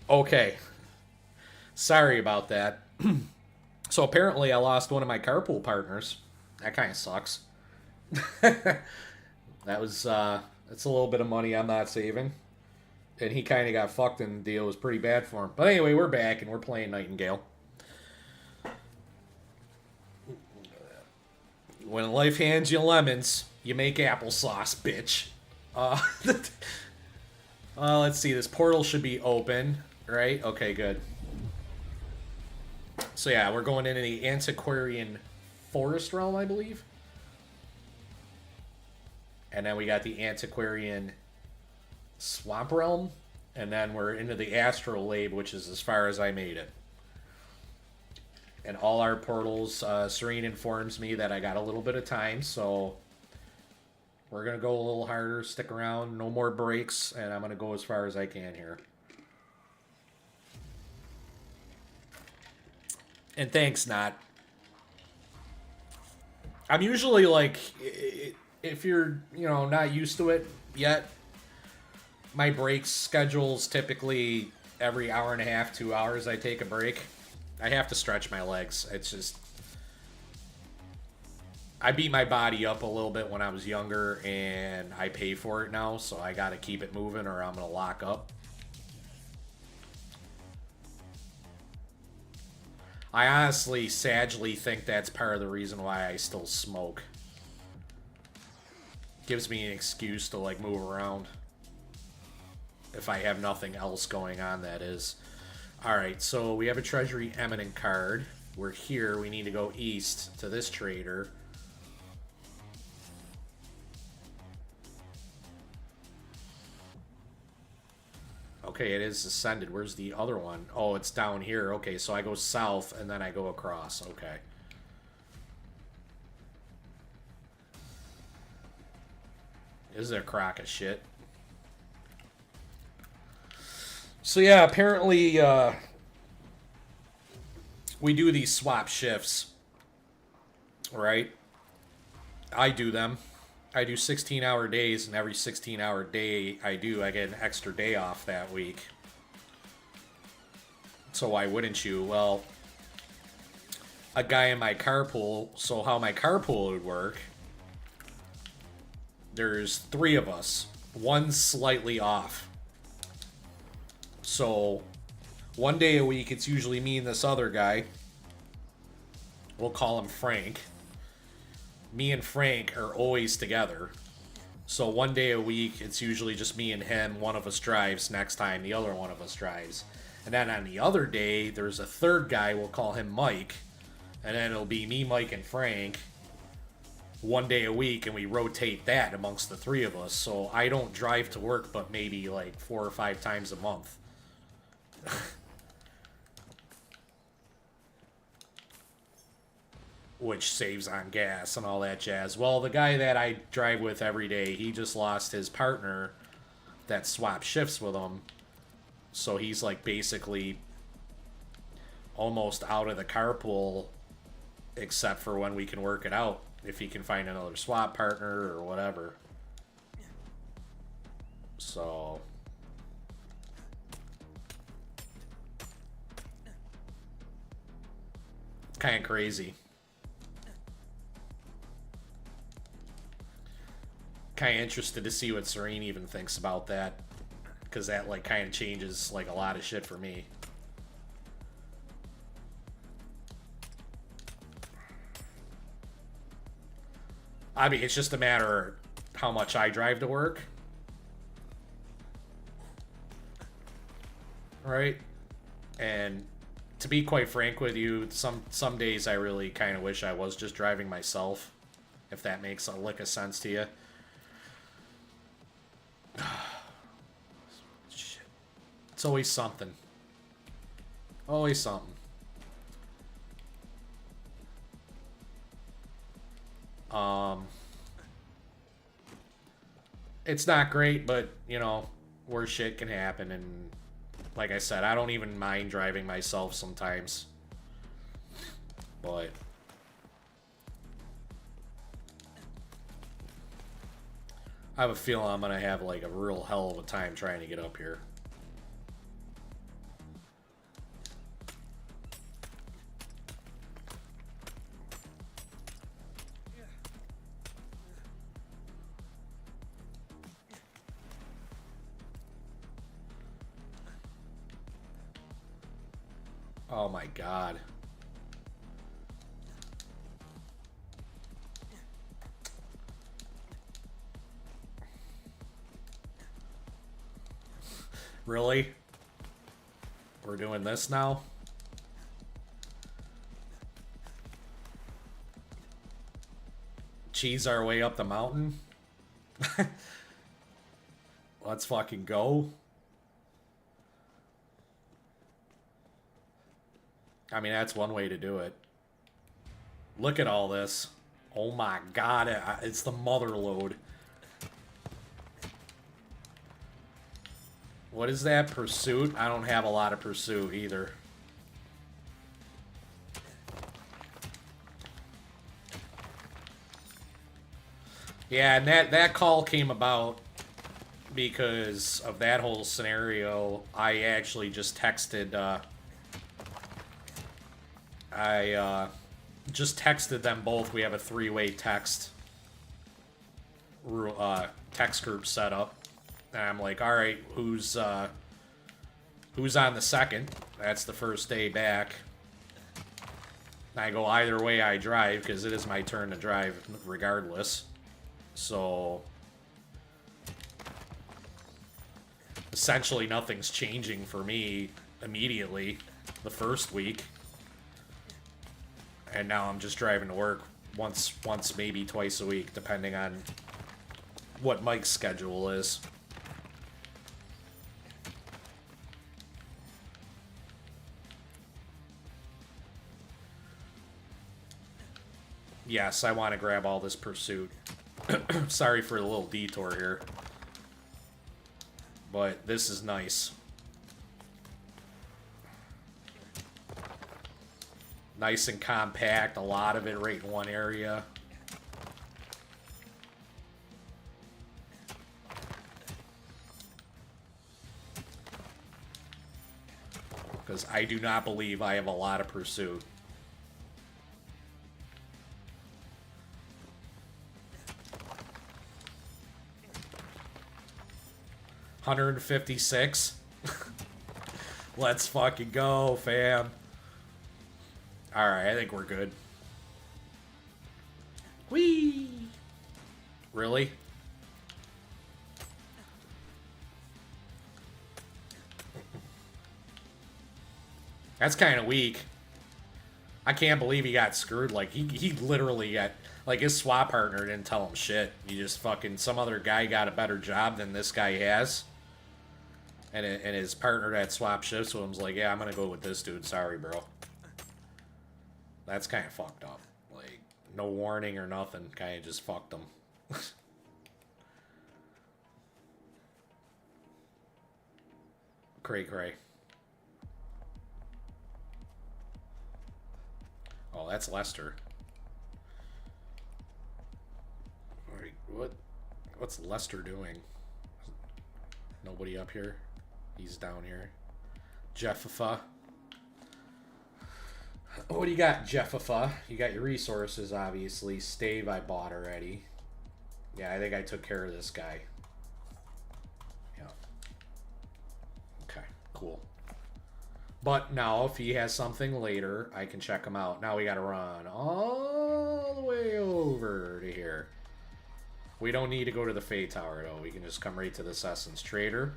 Okay. Sorry about that. So apparently I lost one of my carpool partners. That kind of sucks. That was, that's a little bit of money I'm not saving. And he kind of got fucked and the deal was pretty bad for him. But anyway, we're back and we're playing Nightingale. When life hands you lemons, you make applesauce, bitch. Let's see. This portal should be open, right? Okay, good. So yeah, we're going into the Antiquarian Forest Realm, I believe. And then we got the Antiquarian Swamp Realm. And then we're into the Astrolabe, which is as far as I made it. And all our portals, Serene informs me that I got a little bit of time, so we're going to go a little harder, stick around, no more breaks, and I'm going to go as far as I can here. And thanks, Not. I'm usually like, if you're, not used to it yet, my break schedule's typically every hour and a half, 2 hours I take a break. I have to stretch my legs. It's just, I beat my body up a little bit when I was younger, and I pay for it now, so I gotta keep it moving or I'm gonna lock up. I honestly, sagely think that's part of the reason why I still smoke. Gives me an excuse to, like, move around. If I have nothing else going on, that is. Alright, so we have a Treasury Eminent card. We're here. We need to go east to this trader. Okay, it is ascended. Where's the other one? Oh, it's down here. Okay, so I go south and then I go across. Okay. This is a crock of shit. So yeah, apparently we do these swap shifts, right? I do them. I do 16-hour days, and every 16-hour day I get an extra day off that week. So why wouldn't you? Well, a guy in my carpool, so how my carpool would work, there's 3 of us. One's slightly off. So, one day a week, it's usually me and this other guy. We'll call him Frank. Me and Frank are always together. So one day a week, it's usually just me and him. One of us drives. Next time, the other one of us drives. And then on the other day, there's a third guy. We'll call him Mike. And then it'll be me, Mike, and Frank. One day a week, and we rotate that amongst the 3 of us. So I don't drive to work but maybe like 4 or 5 times a month. Which saves on gas and all that jazz. Well, the guy that I drive with every day, he just lost his partner that swaps shifts with him. So he's like basically almost out of the carpool, except for when we can work it out. If he can find another swap partner or whatever. So kind of crazy. Kind of interested to see what Serene even thinks about that, because that like kind of changes like a lot of shit for me. I mean, it's just a matter of how much I drive to work, right? And to be quite frank with you, some days I really kind of wish I was just driving myself, if that makes a lick of sense to you. Shit. It's always something. Always something. It's not great, but, you know, worse shit can happen, and like I said, I don't even mind driving myself sometimes. But I have a feeling I'm gonna have like a real hell of a time trying to get up here. Oh my god. Really? We're doing this now? Cheese our way up the mountain? Let's fucking go. I mean, that's one way to do it. Look at all this. Oh my god, it's the mother load. What is that? Pursuit? I don't have a lot of pursuit either. Yeah, and that call came about because of that whole scenario. I actually just texted, just texted them both. We have a three-way text text group set up. And I'm like, all right, who's on the second? That's the first day back. And I go, either way I drive, because it is my turn to drive regardless. So essentially nothing's changing for me immediately the first week. And now I'm just driving to work once maybe twice a week, depending on what Mike's schedule is. Yes, I want to grab all this pursuit. Sorry for the little detour here. But this is nice. Nice and compact, a lot of it right in one area. Because I do not believe I have a lot of pursuit. $156. Let's fucking go, fam. Alright, I think we're good. Whee! Really? That's kind of weak. I can't believe he got screwed. Like, he literally got... Like, his swap partner didn't tell him shit. He just fucking... Some other guy got a better job than this guy has. And his partner that swapped shifts with him was like, yeah, I'm gonna go with this dude. Sorry, bro. That's kind of fucked up. Like, no warning or nothing. Kind of just fucked them. Cray cray. Oh, that's Lester. Alright, what's Lester doing? Nobody up here? He's down here. Jeffifa. What do you got, Jeffifa? You got your resources, obviously. Stave I bought already. Yeah, I think I took care of this guy. Yeah. Okay, cool. But now, if he has something later, I can check him out. Now we gotta run all the way over to here. We don't need to go to the Fey Tower, though. We can just come right to this Essence Trader.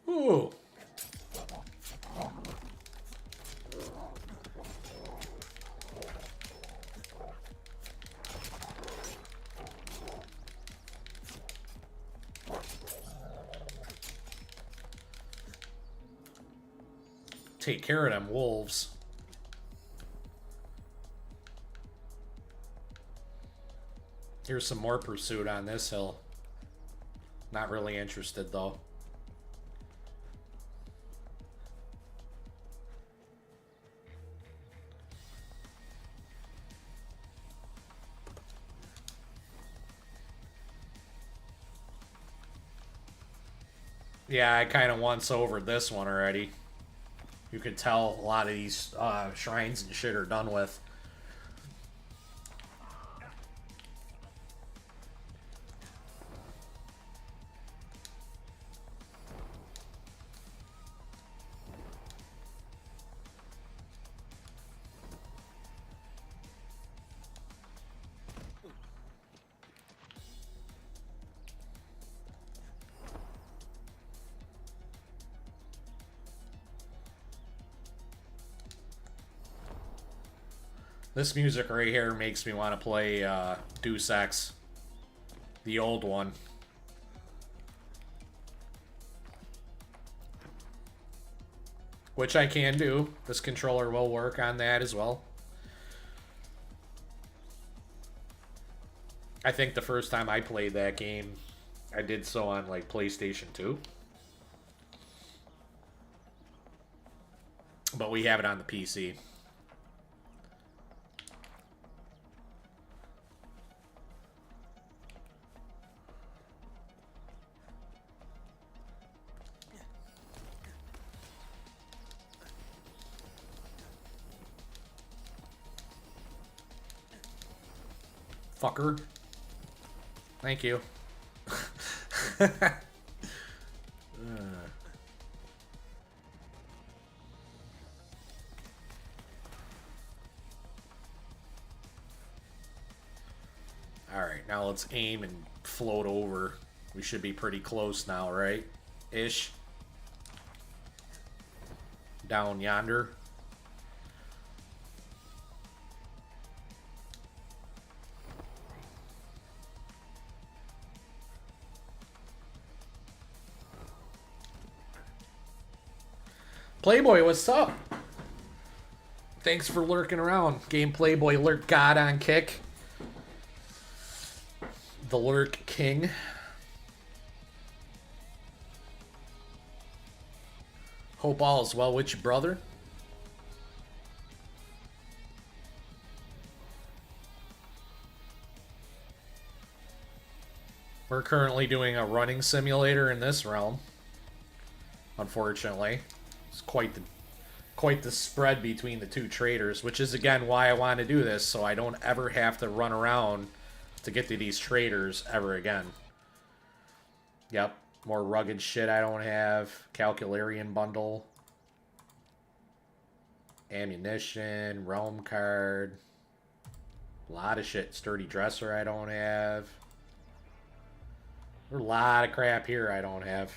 Ooh. Take care of them wolves. Here's some more pursuit on this hill. Not really interested, though. Yeah, I kind of once over this one already. You can tell a lot of these shrines and shit are done with. This music right here makes me want to play Deus Ex, the old one. Which I can do. This controller will work on that as well. I think the first time I played that game, I did so on like PlayStation 2. But we have it on the PC. fucker. Thank you. Alright, now let's aim and float over. We should be pretty close now, right? Ish. Down yonder. Playboy, what's up? Thanks for lurking around. Game Playboy Lurk God on kick. The Lurk King. Hope all is well with you, brother. We're currently doing a running simulator in this realm. Unfortunately. It's quite the spread between the two traders, which is again why I want to do this, so I don't ever have to run around to get to these traders ever again. Yep, more rugged shit I don't have. Calcularian bundle. Ammunition, realm card. A lot of shit. Sturdy dresser I don't have. There's a lot of crap here I don't have.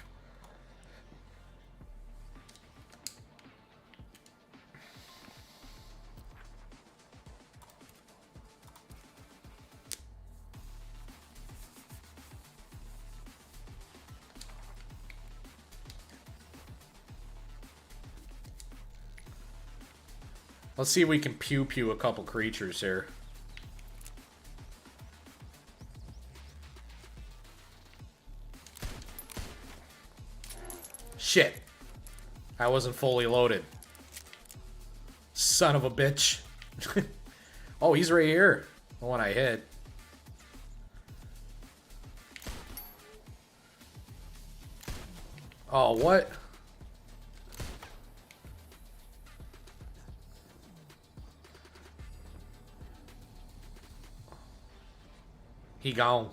Let's see if we can pew-pew a couple creatures here. Shit. I wasn't fully loaded. Son of a bitch. Oh, he's right here. The one I hit. Oh, what? He gone.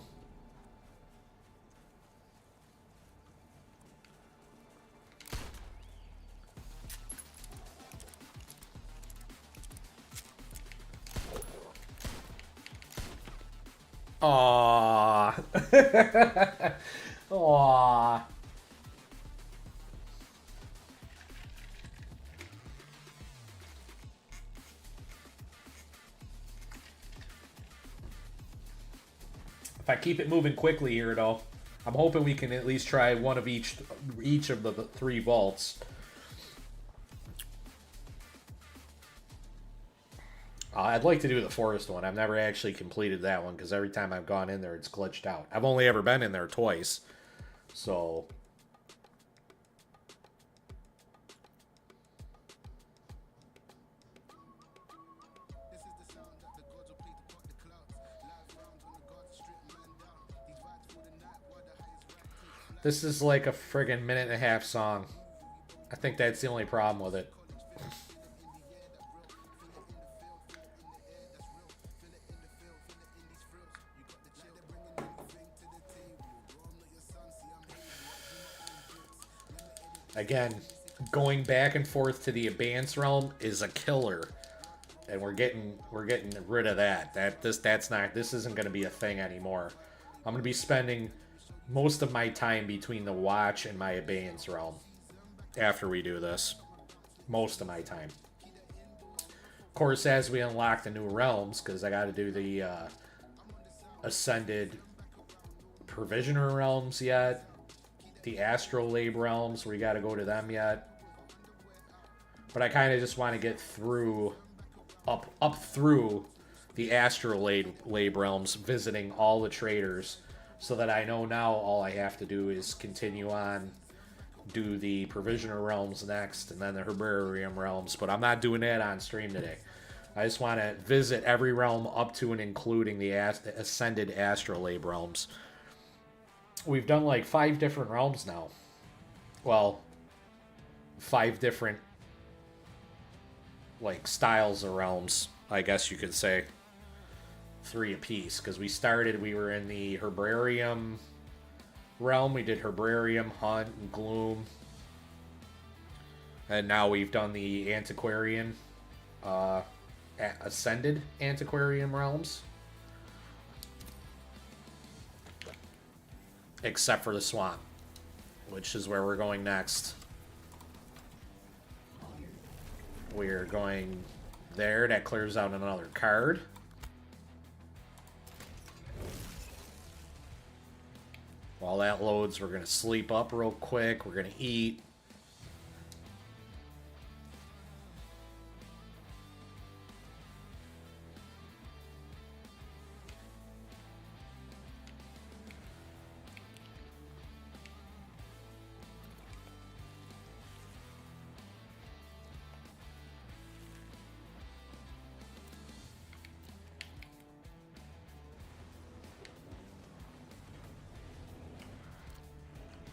Aww. Aww. If I keep it moving quickly here, though, I'm hoping we can at least try one of each of the three vaults. I'd like to do the forest one. I've never actually completed that one because every time I've gone in there, it's glitched out. I've only ever been in there twice, so... This is like a friggin' minute-and-a-half song. I think that's the only problem with it. Again, going back and forth to the Abeyance realm is a killer, and we're getting rid of that. This isn't going to be a thing anymore. I'm going to be spending most of my time between the Watch and my Abeyance realm after we do this. Most of my time. Of course, as we unlock the new realms, because I got to do the Ascended Provisioner realms yet. The Astrolabe realms, we got to go to them yet. But I kind of just want to get through, up through the Astrolabe realms, visiting all the traders, so that I know now all I have to do is continue on, do the Provisioner realms next, and then the Herbarium realms. But I'm not doing that on stream today. I just want to visit every realm up to and including the Ascended Astrolabe realms. We've done like 5 different realms now. Well, 5 different like styles of realms, I guess you could say. 3 apiece, because we were in the Herbarium realm. We did Herbarium, Hunt, and Gloom. And now we've done the Antiquarian, Ascended Antiquarian realms. Except for the swamp, which is where we're going next. We're going there. That clears out another card. While that loads, we're going to sleep up real quick. We're going to eat.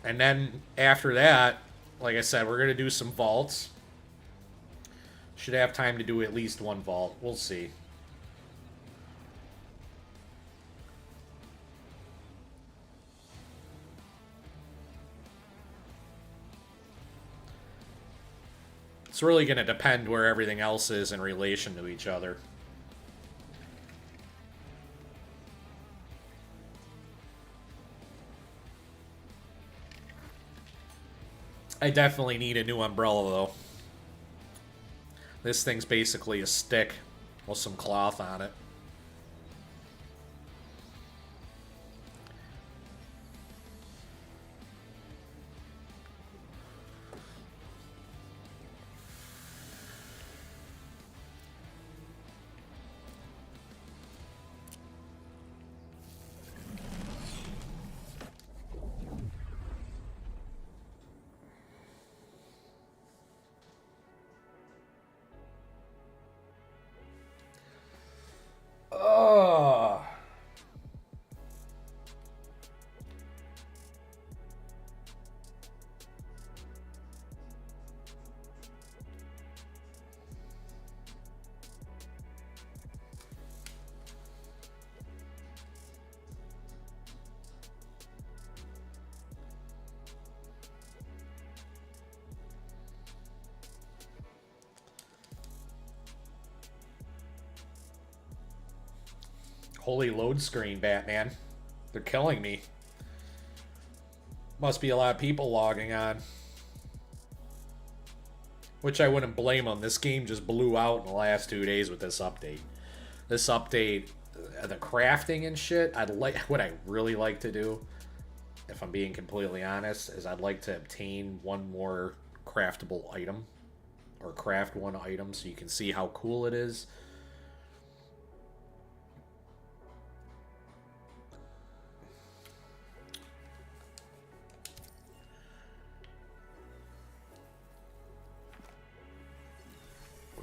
And then after that, like I said, we're going to do some vaults. Should have time to do at least one vault. We'll see. It's really going to depend where everything else is in relation to each other. I definitely need a new umbrella, though. This thing's basically a stick with some cloth on it. Oh. Holy load screen, Batman. They're killing me. Must be a lot of people logging on. Which I wouldn't blame them. This game just blew out in the last 2 days with this update. This update, the crafting and shit, what I really like to do, if I'm being completely honest, is I'd like to obtain one more craftable item. Or craft one item so you can see how cool it is.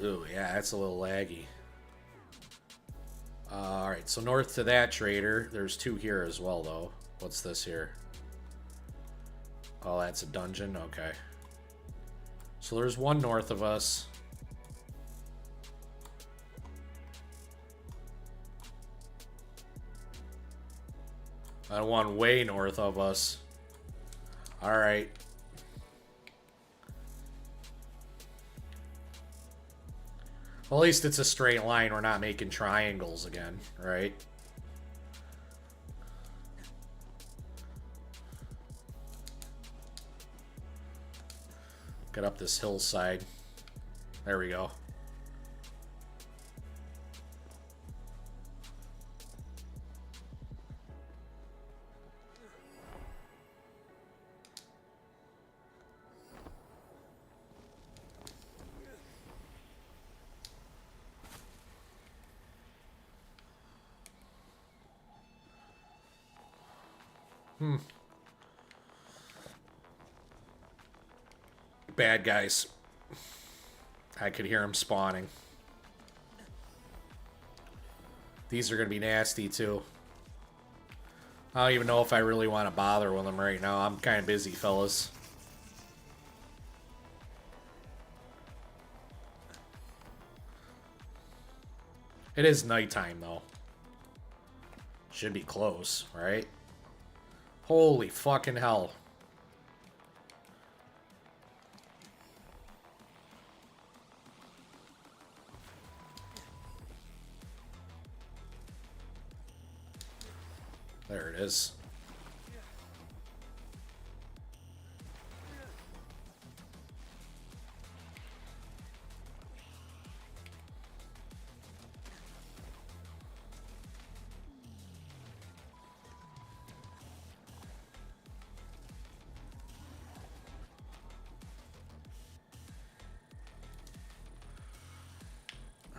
Ooh, yeah, that's a little laggy. Alright, so north to that trader. There's 2 here as well, though. What's this here? Oh, that's a dungeon? Okay. So there's 1 north of us. And 1 way north of us. Alright. Well, at least it's a straight line. We're not making triangles again, right? Get up this hillside. There we go. Bad guys. I could hear them spawning. These are going to be nasty, too. I don't even know if I really want to bother with them right now. I'm kind of busy, fellas. It is nighttime, though. Should be close, right? Holy fucking hell. There it is.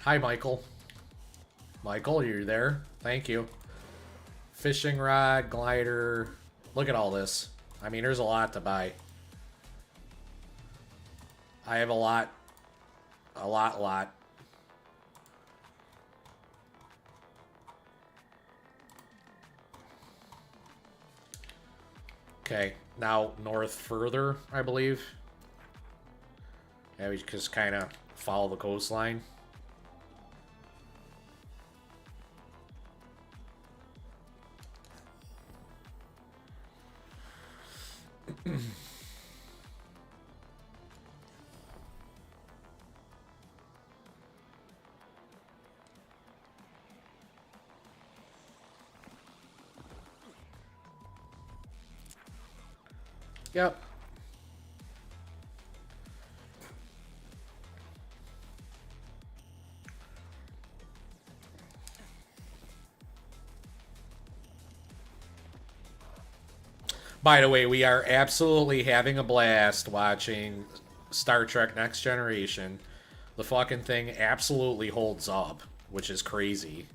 Hi, Michael. Michael, you're there? Thank you. Fishing rod, glider. Look at all this. I mean, there's a lot to buy. I have a lot. A lot. Okay, now north further, I believe. Yeah, we just kind of follow the coastline. Yep. By the way, we are absolutely having a blast watching Star Trek Next Generation. The fucking thing absolutely holds up, which is crazy.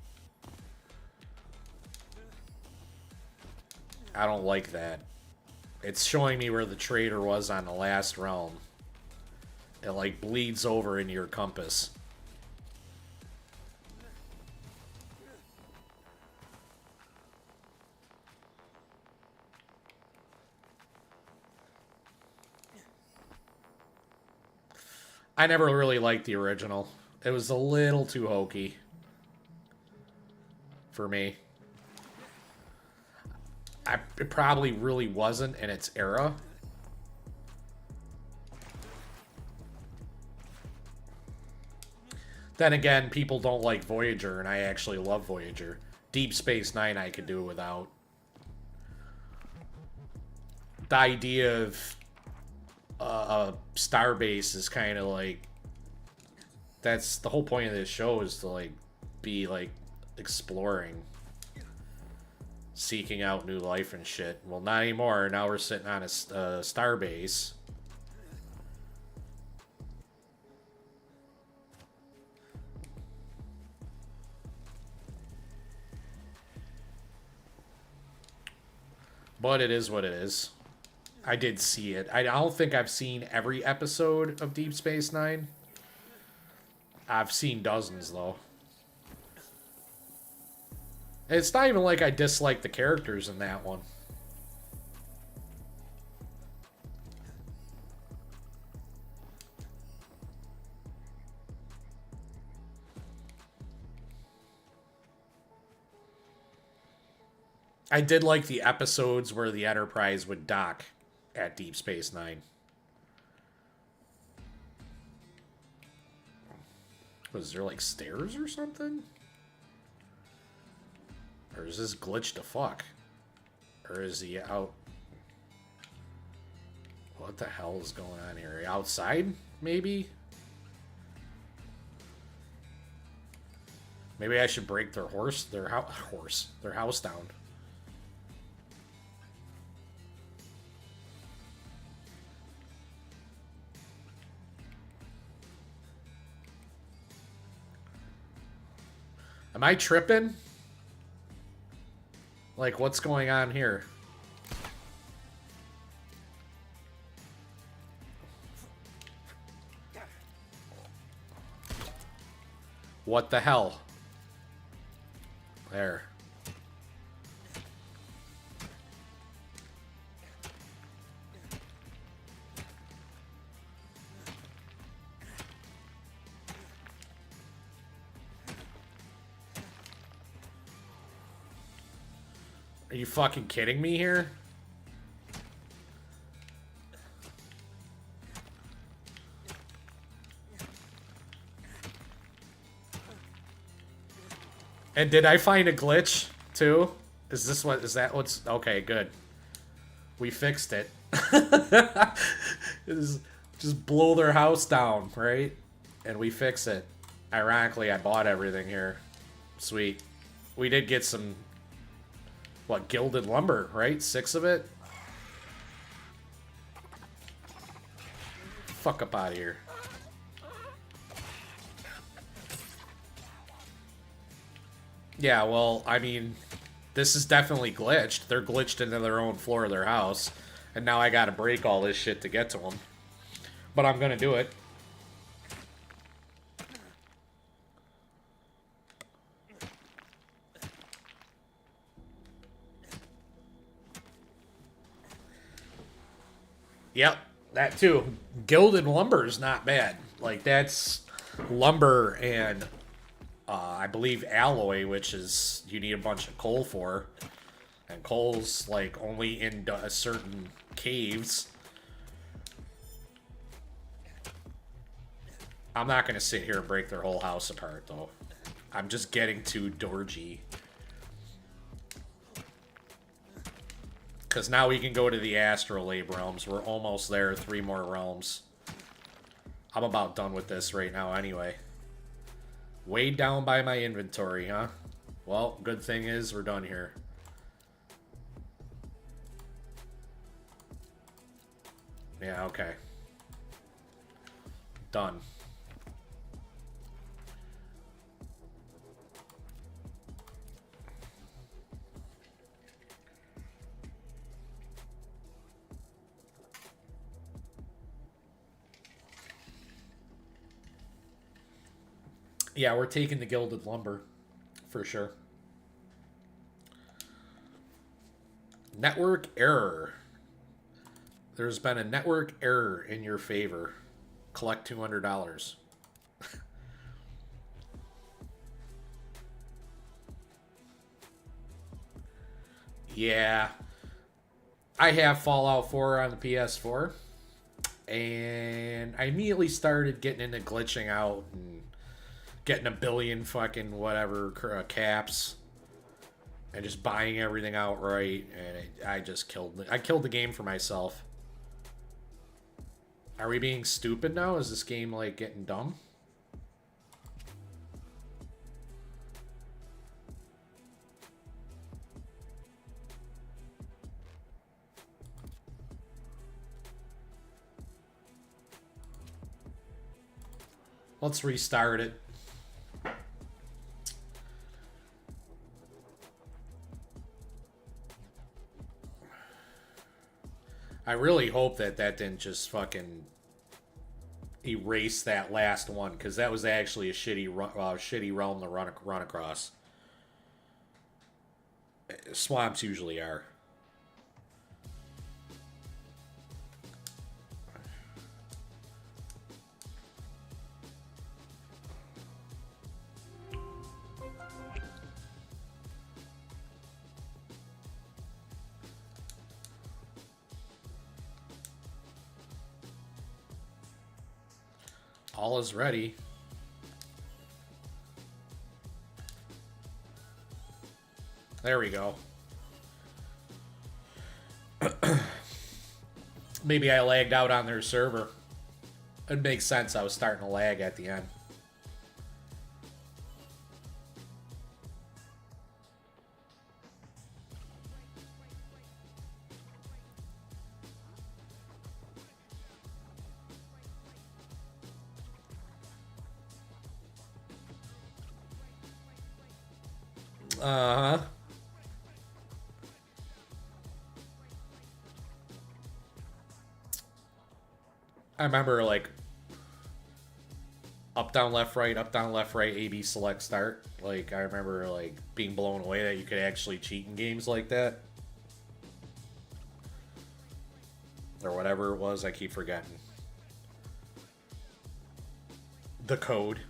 I don't like that. It's showing me where the traitor was on the last realm. It like bleeds over into your compass. I never really liked the original. It was a little too hokey for me. It probably really wasn't in its era. Then again, people don't like Voyager, and I actually love Voyager. Deep Space Nine I could do without. The idea of a starbase is kind of like... That's the whole point of this show, is to like be like exploring. Seeking out new life and shit. Well, not anymore. Now we're sitting on a star base. But it is what it is. I did see it. I don't think I've seen every episode of Deep Space Nine. I've seen dozens, though. It's not even like I dislike the characters in that one. I did like the episodes where the Enterprise would dock at Deep Space Nine. Was there like stairs or something? Or is this glitched to fuck? Or is he out? What the hell is going on here? Outside, maybe? Maybe I should break their their house down. Am I tripping? Like, what's going on here? What the hell? There. Are you fucking kidding me here? And did I find a glitch too? Is this what, is that what's, okay, good. We fixed it. Just blow their house down, right? And we fix it. Ironically, I bought everything here. Sweet. We did get some, what, gilded lumber, right? 6 of it? Fuck up out of here. Yeah, well, I mean, this is definitely glitched. They're glitched into their own floor of their house. And now I gotta break all this shit to get to them. But I'm gonna do it. Yep, that too. Gilded lumber is not bad. Like, that's lumber and I believe alloy, which is you need a bunch of coal for. And coal's like only in certain caves. I'm not gonna sit here and break their whole house apart though. I'm just getting to Dorji. Because now we can go to the Astrolabe realms. We're almost there. 3 more realms. I'm about done with this right now anyway. Weighed down by my inventory, huh? Well, good thing is we're done here. Yeah, okay. Done. Yeah, we're taking the gilded lumber, for sure. Network error. There's been a network error in your favor. Collect $200. Yeah. I have Fallout 4 on the PS4. And I immediately started getting into glitching out and getting a billion fucking whatever caps and just buying everything outright, and I just killed the game for myself. Are we being stupid now? Is this game like getting dumb? Let's restart it. I really hope that that didn't just fucking erase that last one, because that was actually a shitty realm to run across. Swamps usually are. All is ready. There we go. Maybe I lagged out on their server. It makes sense. I was starting to lag at the end. Uh-huh. I remember, like, up, down, left, right, A, B, select, start. Like, I remember, like, being blown away that you could actually cheat in games like that. Or whatever it was, I keep forgetting. The code.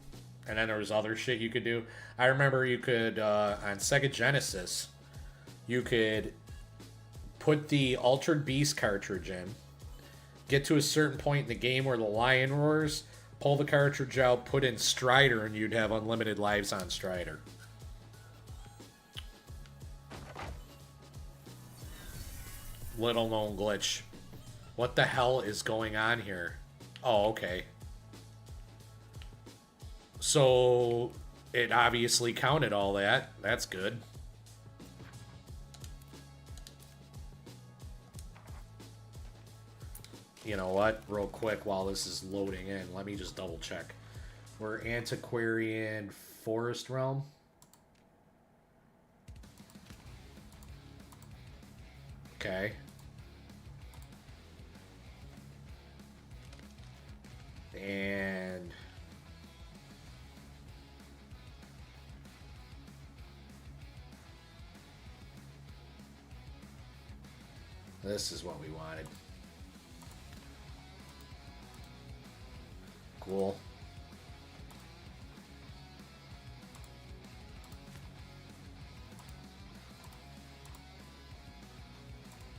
And then there was other shit you could do. I remember you could, on Sega Genesis, you could put the Altered Beast cartridge in, get to a certain point in the game where the lion roars, pull the cartridge out, put in Strider, and you'd have unlimited lives on Strider. Little known glitch. What the hell is going on here? Oh, okay. So it obviously counted all that. That's good. You know what? Real quick while this is loading in, let me just double check. We're Antiquarian Forest Realm. Okay. And this is what we wanted. Cool.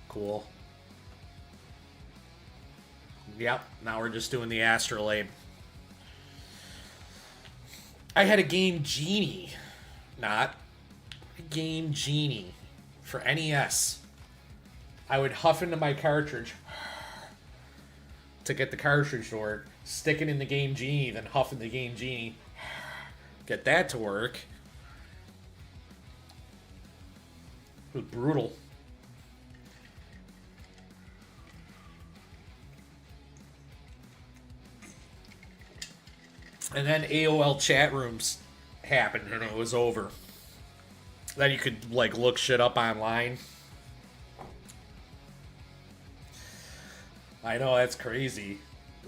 Cool. Yep, now we're just doing the Astrolabe. I had a game Genie. Not a game Genie for NES. I would huff into my cartridge to get the cartridge to work, stick it in the game Genie, then huff in the game Genie, get that to work. It was brutal. And then AOL chat rooms happened and it was over. Then you could like look shit up online. I know, that's crazy.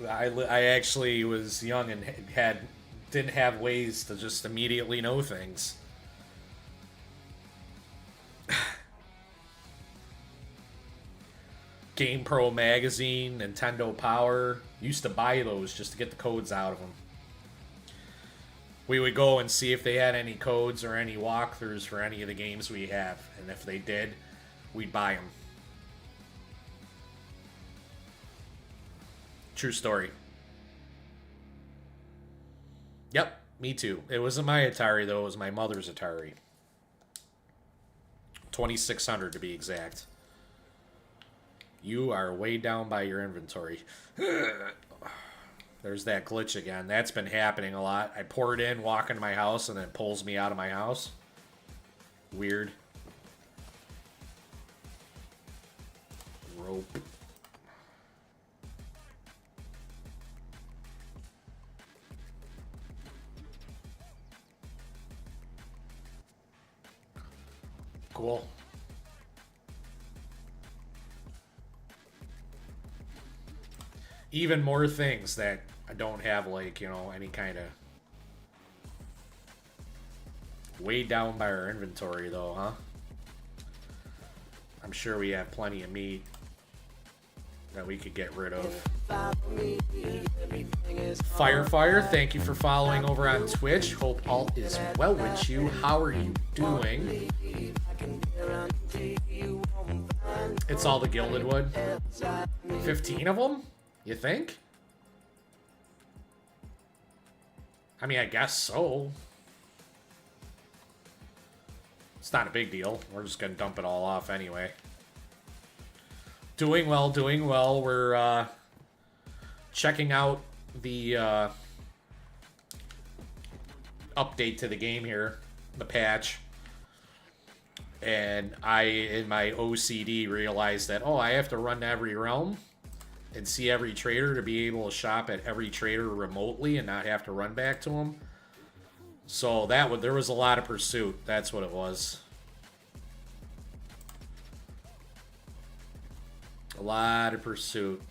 I actually was young and didn't have ways to just immediately know things. GamePro magazine, Nintendo Power, used to buy those just to get the codes out of them. We would go and see if they had any codes or any walkthroughs for any of the games we have, and if they did, we'd buy them. True story. Yep, me too. It wasn't my Atari, though. It was my mother's Atari. 2600 to be exact. You are way down by your inventory. There's that glitch again. That's been happening a lot. I pour it in, walk into my house, and it pulls me out of my house. Weird. Rope. Cool. Even more things that I don't have, like, you know, any kind of... Way down by our inventory, though, huh? I'm sure we have plenty of meat that we could get rid of. Fire, thank you for following over on Twitch. Hope all is well with you. How are you doing? It's all the Gilded Wood. 15 of them? You think? I mean, I guess so. It's not a big deal. We're just gonna dump it all off anyway. Doing well, doing well. We're checking out the update to the game here, the patch. And I, in my OCD, realized that, oh, I have to run every realm and see every trader to be able to shop at every trader remotely and not have to run back to them. So there was a lot of pursuit. That's what it was. A lot of pursuit.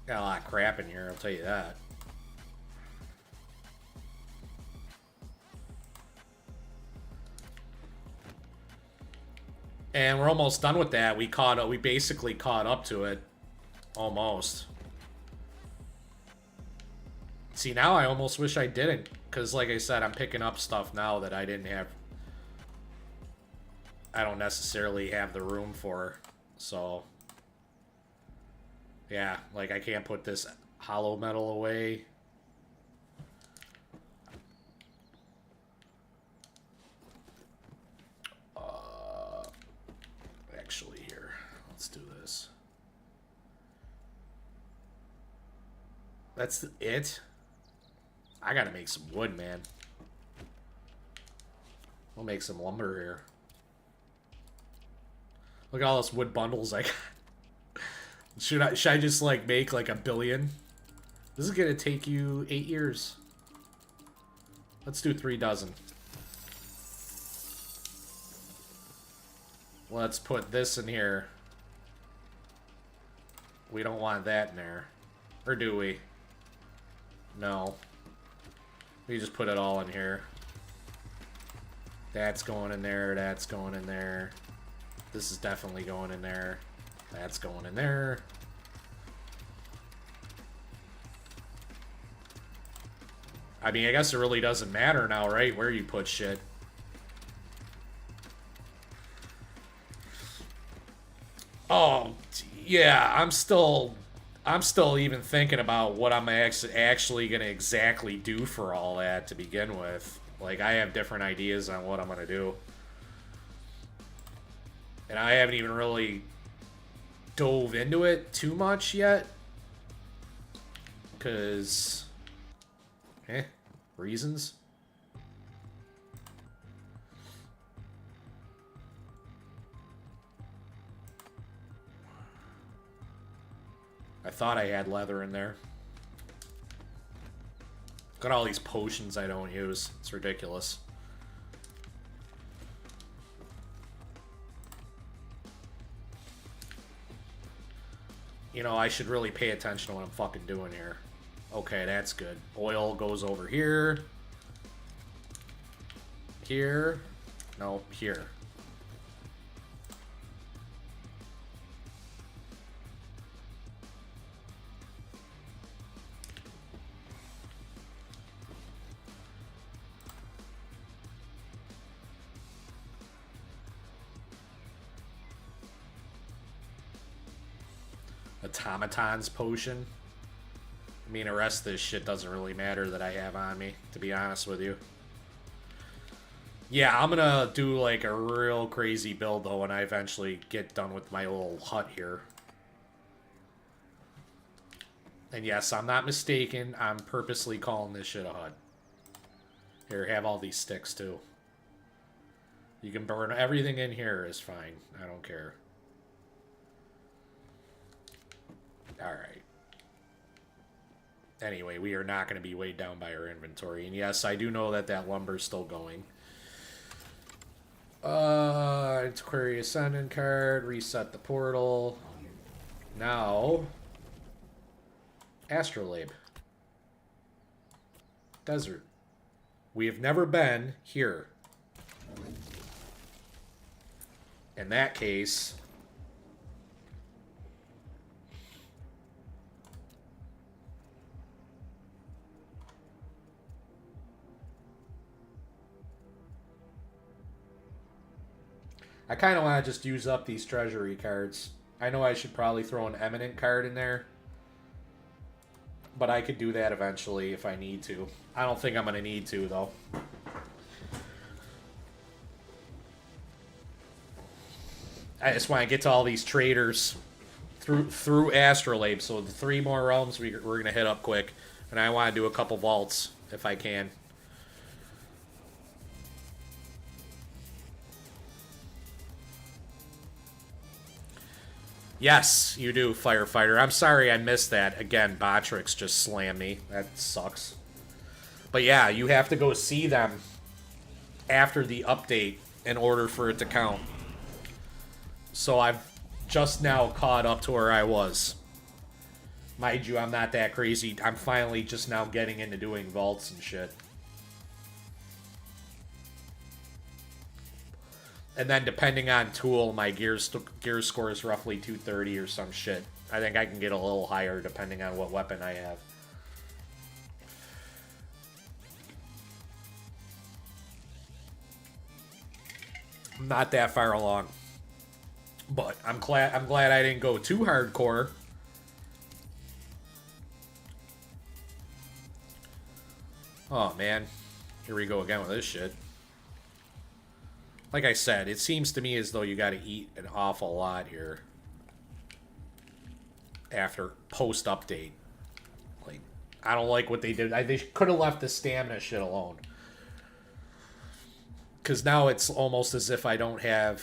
Got a lot of crap in here, I'll tell you that. And we're almost done with that. We basically caught up to it. Almost. See, now I almost wish I didn't Because, like I said, I'm picking up stuff now that I didn't have. I don't necessarily have the room for. So, yeah, like I can't put this hollow metal away. Actually, here, let's do this. That's it. I gotta make some wood, man. We'll make some lumber here. Look at all those wood bundles I got. Should I just like make like 1 billion? This is gonna take you 8 years. Let's do 3 dozen. Let's put this in here. We don't want that in there. Or do we? No. We just put it all in here. That's going in there, that's going in there. This is definitely going in there. That's going in there. I mean, I guess it really doesn't matter now, right? Where you put shit. Oh, yeah, I'm still even thinking about what I'm actually going to exactly do for all that to begin with. Like, I have different ideas on what I'm going to do. And I haven't even really dove into it too much yet. Because, reasons. I thought I had leather in there. Got all these potions I don't use. It's ridiculous. You know, I should really pay attention to what I'm fucking doing here. Okay, that's good. Oil goes over here. Here. No, here. Automaton's potion. I mean, the rest of this shit doesn't really matter that I have on me, to be honest with you. Yeah, I'm gonna do like a real crazy build though when I eventually get done with my little hut here. And yes, I'm not mistaken. I'm purposely calling this shit a hut. Here, have all these sticks too. You can burn everything in here is fine. I don't care. Alright. Anyway, we are not going to be weighed down by our inventory. And yes, I do know that that lumber's still going. Antiquary Ascendant card. Reset the portal. Now. Astrolabe. Desert. We have never been here. In that case... I kind of want to just use up these treasury cards. I know I should probably throw an eminent card in there. But I could do that eventually if I need to. I don't think I'm going to need to, though. I just want to get to all these traders through Astrolabe. So the 3 more realms we're going to hit up quick. And I want to do a couple vaults if I can. Yes, you do, Firefighter. I'm sorry I missed that. Again, Botrix just slammed me. That sucks. But yeah, you have to go see them after the update in order for it to count. So I've just now caught up to where I was. Mind you, I'm not that crazy. I'm finally just now getting into doing vaults and shit. And then depending on tool, my gear score is roughly 230 or some shit. I think I can get a little higher depending on what weapon I have. Not that far along. But I'm glad I didn't go too hardcore. Oh man. Here we go again with this shit. Like I said, it seems to me as though you gotta eat an awful lot here. After post-update. Like, I don't like what they did. They could have left the stamina shit alone. Because now it's almost as if I don't have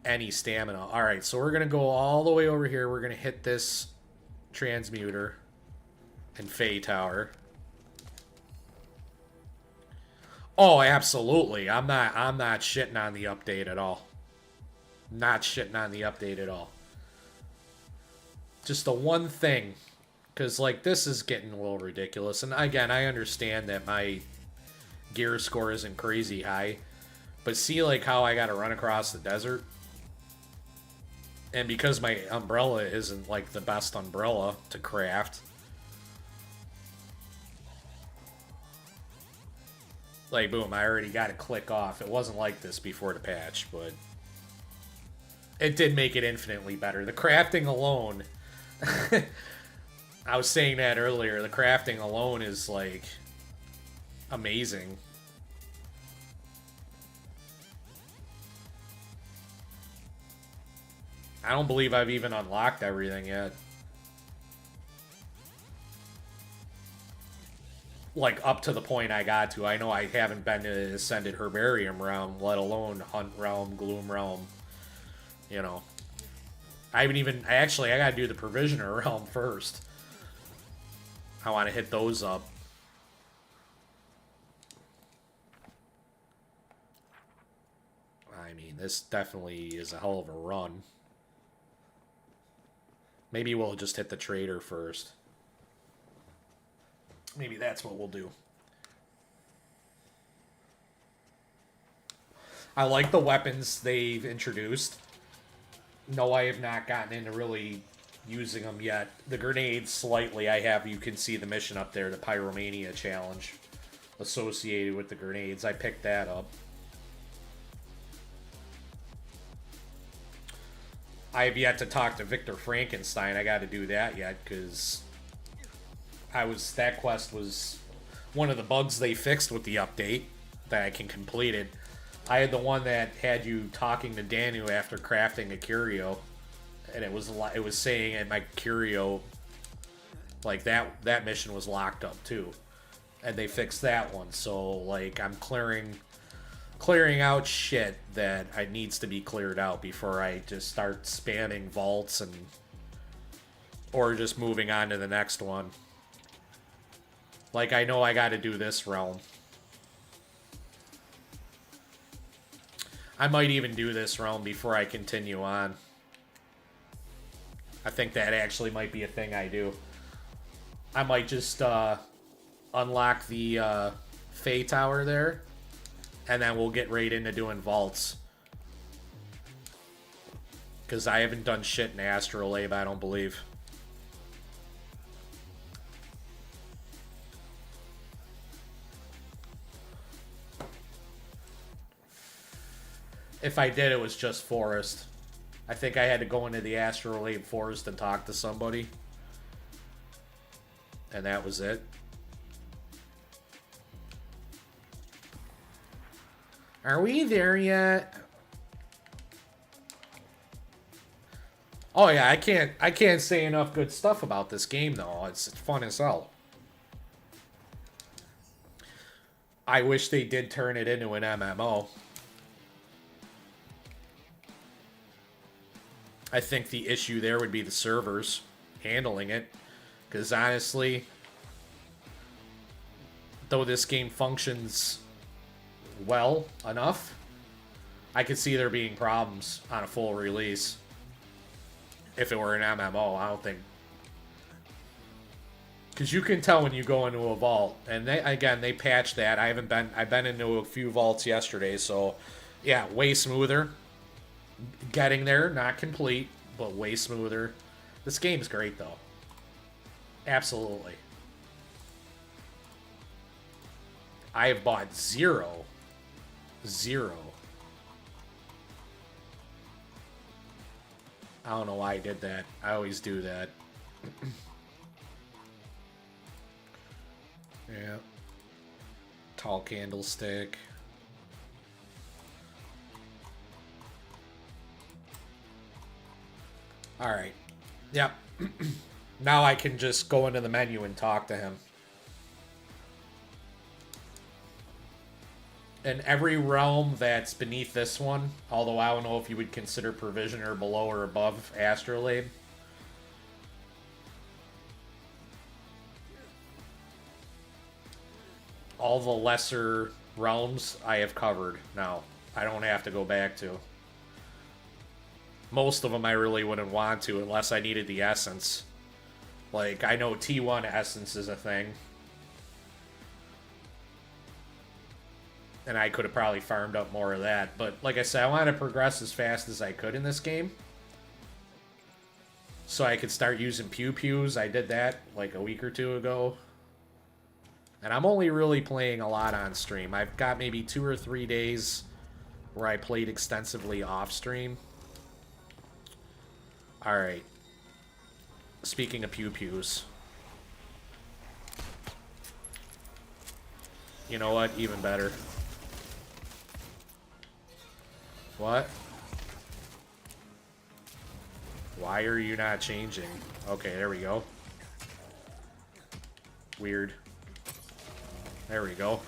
any stamina. Alright, so we're going to go all the way over here. We're going to hit this transmuter and Fey Tower. Oh, absolutely. I'm not shitting on the update at all. Not shitting on the update at all. Just the one thing, because like this is getting a little ridiculous, and again I understand that my gear score isn't crazy high, but see like how I gotta run across the desert, and because my umbrella isn't like the best umbrella to craft, like boom, I already got to click off. It wasn't like this before the patch, but it did make it infinitely better. The crafting alone, I was saying that earlier, the crafting alone is like amazing. I don't believe I've even unlocked everything yet. Like up to the point I got to. I know I haven't been to the Ascended Herbarium realm, let alone Hunt realm, Gloom realm. You know. I haven't even... Actually, I gotta do the Provisioner realm first. I want to hit those up. I mean, this definitely is a hell of a run. Maybe we'll just hit the Trader first. Maybe that's what we'll do. I like the weapons they've introduced. No, I have not gotten into really using them yet. The grenades, slightly, I have. You can see the mission up there, the Pyromania challenge associated with the grenades. I picked that up. I have yet to talk to Victor Frankenstein. I got to do that yet, because that quest was one of the bugs they fixed with the update that I can complete it. I had the one that had you talking to Danu after crafting a curio, and it was saying at my curio, like that mission was locked up too, and they fixed that one. So like I'm clearing out shit that needs to be cleared out before I just start spamming vaults or just moving on to the next one. Like I know I got to do this realm. I might even do this realm before I continue on. I think that actually might be a thing I do. I might just unlock the Fey Tower there, and then we'll get right into doing vaults. Because I haven't done shit in Astrolabe, I don't believe. If I did, it was just Forest. I think I had to go into the Astrolabe Forest and talk to somebody. And that was it. Are we there yet? Oh yeah, I can't say enough good stuff about this game though. It's fun as hell. I wish they did turn it into an MMO. I think the issue there would be the servers handling it. Because honestly, though this game functions well enough, I could see there being problems on a full release. If it were an MMO, I don't think. Because you can tell when you go into a vault. And they patched that. I've been into a few vaults yesterday, so yeah, way smoother. Getting there, not complete, but way smoother. This game's great though. Absolutely. I have bought zero I don't know why I did that. I always do that. Yeah. Tall candlestick. Alright. Yep. Now I can just go into the menu and talk to him. And every realm that's beneath this one, although I don't know if you would consider Provisioner below or above Astrolabe. All the lesser realms I have covered now. I don't have to go back to. Most of them I really wouldn't want to unless I needed the essence. Like, I know T1 essence is a thing. And I could have probably farmed up more of that. But like I said, I want to progress as fast as I could in this game. So I could start using pew-pews. I did that like a week or two ago. And I'm only really playing a lot on stream. I've got maybe 2 or 3 days where I played extensively off stream. Alright. Speaking of pew-pews. You know what? Even better. What? Why are you not changing? Okay, there we go. Weird. There we go.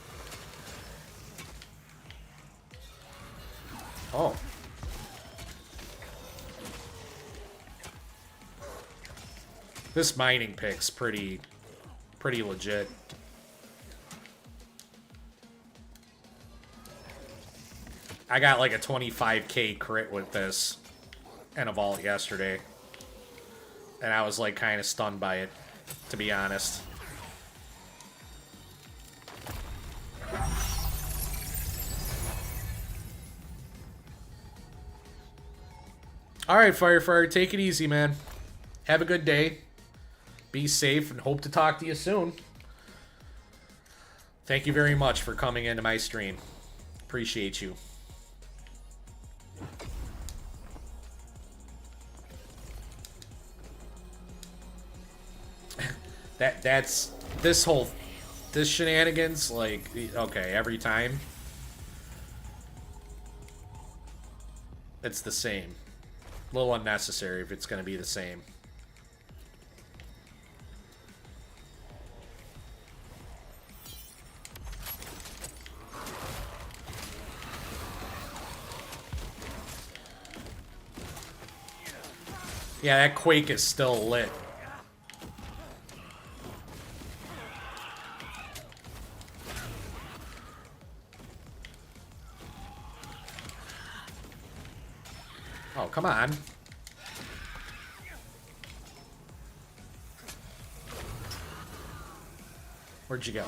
Oh. This mining pick's pretty legit. I got like a 25k crit with this in a vault yesterday. And I was like kind of stunned by it, to be honest. Alright, Firefighter, take it easy, man. Have a good day. Be safe and hope to talk to you soon. Thank you very much for coming into my stream. Appreciate you. That's this shenanigans, like, okay, every time it's the same. A little unnecessary if it's going to be the same. Yeah, that Quake is still lit. Oh, come on. Where'd you go?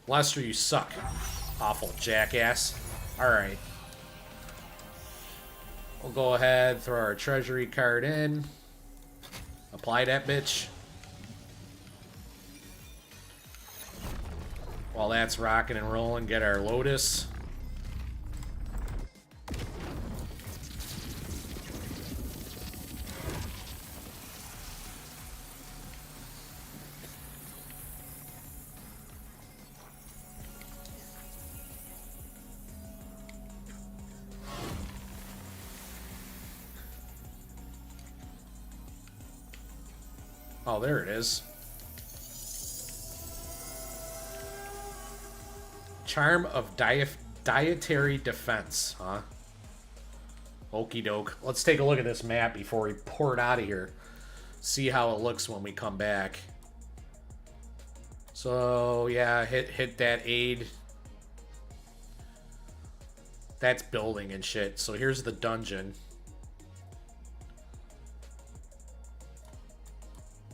Lester, you suck. Awful jackass. Alright. We'll go ahead, throw our treasury card in. Apply that bitch. While that's rocking and rolling, get our Lotus. Oh, there it is. Charm of Dietary Defense, huh? Okie doke. Let's take a look at this map before we pour it out of here. See how it looks when we come back. So, yeah, hit that aid. That's building and shit. So here's the dungeon.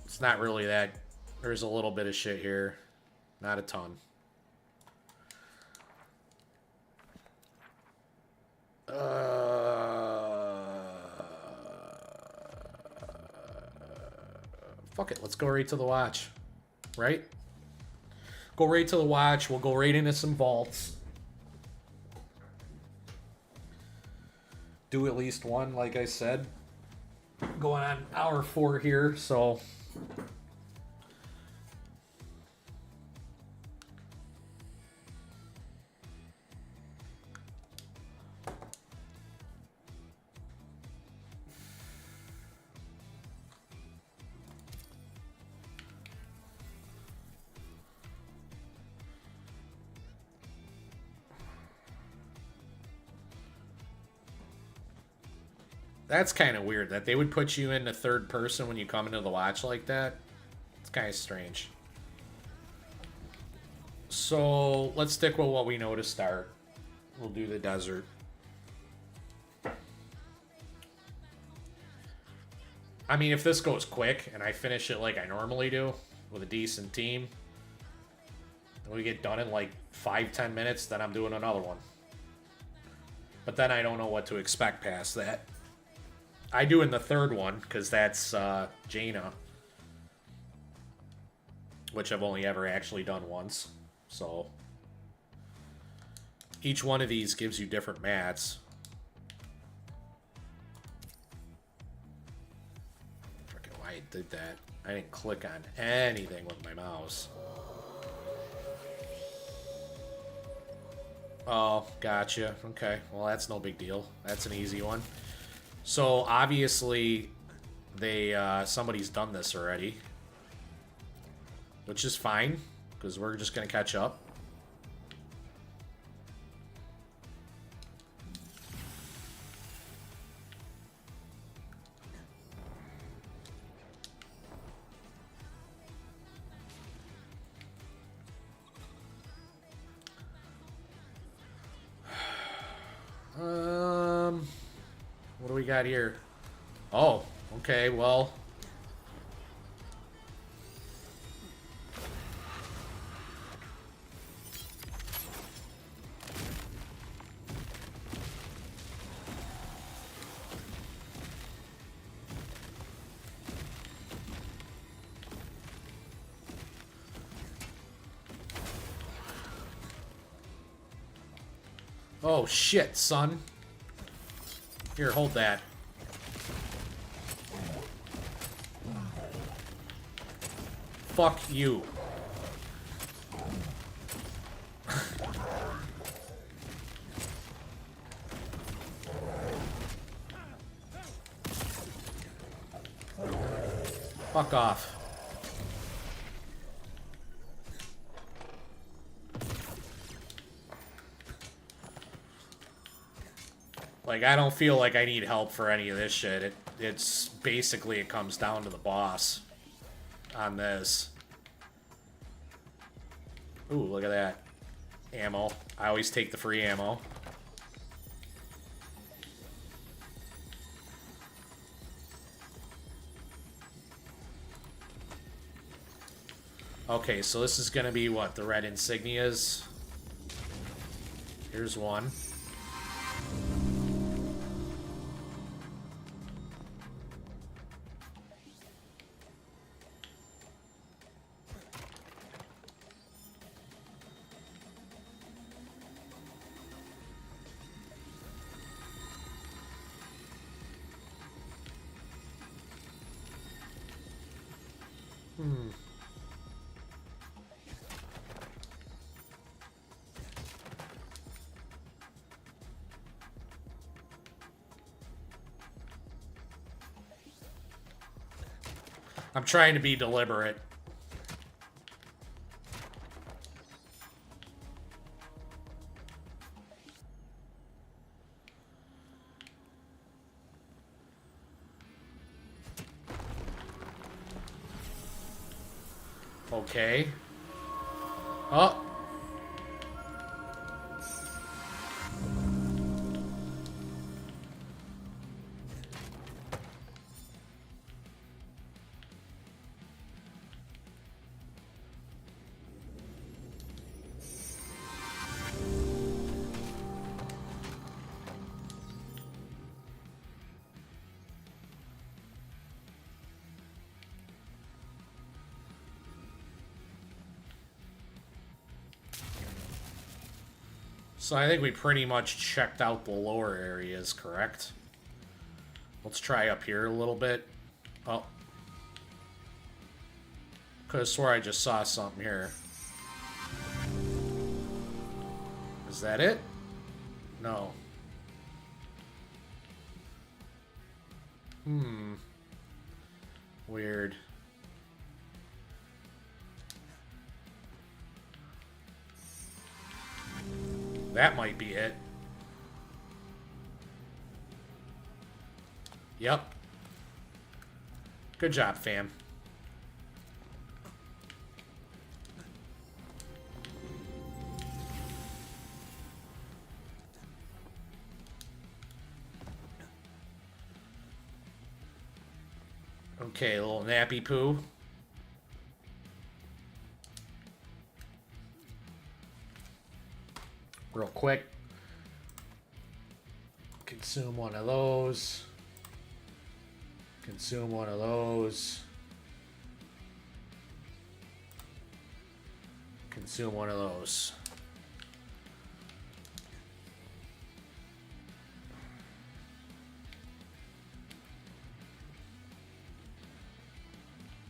It's not really that. There's a little bit of shit here. Not a ton. Fuck it, let's go right to the watch. Right? Go right to the watch. We'll go right into some vaults. do at least one, like I said. Going on hour 4 here, so that's kind of weird that they would put you into third person when you come into the watch like that. It's kind of strange. So let's stick with what we know to start. We'll do the desert. I mean, if this goes quick and I finish it like I normally do with a decent team, and we get done in like 5-10 minutes, then I'm doing another one. But then I don't know what to expect past that. I do in the third one, because that's Jaina, which I've only ever actually done once. So each one of these gives you different mats. Freaking why I did that. I didn't click on anything with my mouse. Oh, gotcha. Okay, well that's no big deal. That's an easy one. So obviously they somebody's done this already, which is fine because we're just gonna catch up. What do we got here? Oh, okay, well. Oh shit, son. Here, hold that. Fuck you. Fuck off. Like, I don't feel like I need help for any of this shit. It's basically, it comes down to the boss on this. Ooh, look at that. Ammo. I always take the free ammo. Okay, so this is gonna be what? The red insignias? Here's one. I'm trying to be deliberate. Okay. Oh. So I think we pretty much checked out the lower areas, correct? Let's try up here a little bit. Oh. Could have swore I just saw something here. Is that it? No. Weird. That might be it. Yep. Good job, fam. Okay, a little nappy poo. Real quick. Consume one of those. Consume one of those. Consume one of those.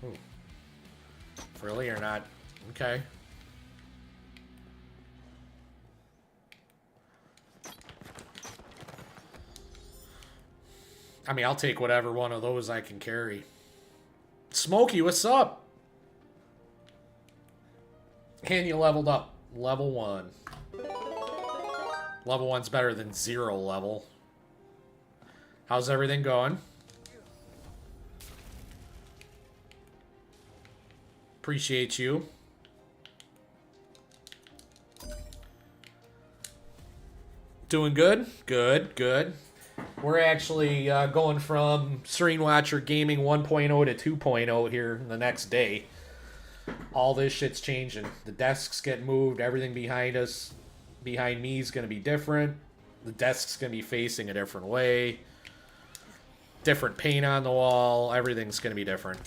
Ooh. Really or not? Okay. I mean, I'll take whatever one of those I can carry. Smokey, what's up? And you leveled up. Level 1. Level 1's better than 0 level. How's everything going? Appreciate you. Doing good? Good, good. We're actually going from Serene Watcher Gaming 1.0 to 2.0 here the next day. All this shit's changing. The desks get moved. Everything behind us, behind me, is going to be different. The desk's going to be facing a different way. Different paint on the wall. Everything's going to be different.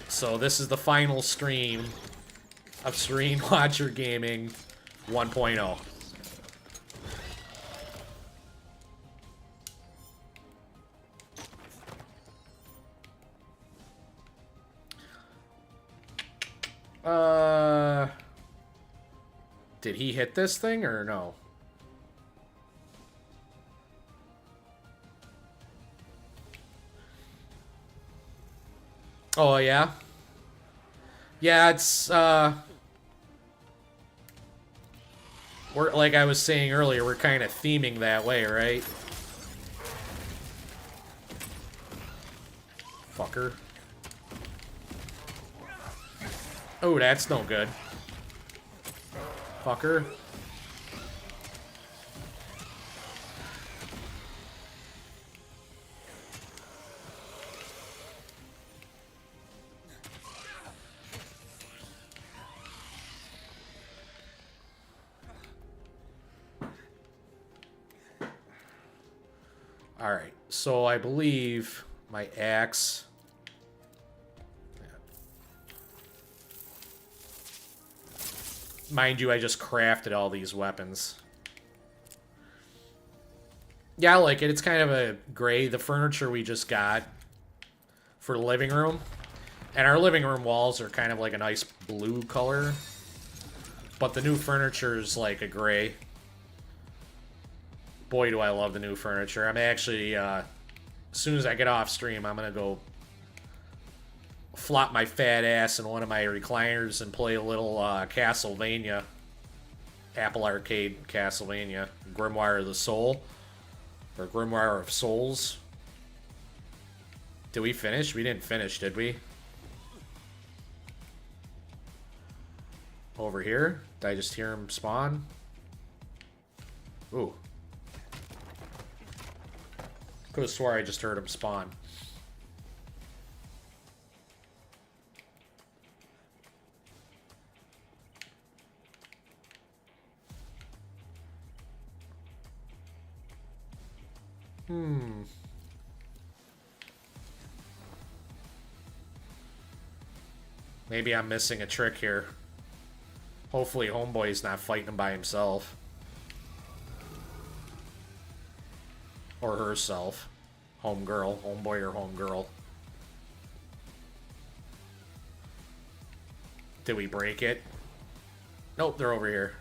So this is the final stream of Serene Watcher Gaming 1.0. Did he hit this thing or no? Oh, yeah? Yeah, it's, we're, like I was saying earlier, we're kind of theming that way, right? Fucker. Oh, that's no good. Fucker. Alright, so I believe my axe... Mind you, I just crafted all these weapons. Yeah, I like it. It's kind of a gray. The furniture we just got for the living room. And our living room walls are kind of like a nice blue color. But the new furniture is like a gray. Boy, do I love the new furniture. I'm actually, as soon as I get off stream, I'm going to go flop my fat ass in one of my recliners and play a little Castlevania. Apple Arcade Castlevania. Grimoire of the Soul. Or Grimoire of Souls. Did we finish? We didn't finish, did we? Over here? Did I just hear him spawn? Ooh. Could have swore I just heard him spawn. Maybe I'm missing a trick here. Hopefully Homeboy's not fighting him by himself. Or herself. Homegirl, homeboy or homegirl. Did we break it? Nope, they're over here.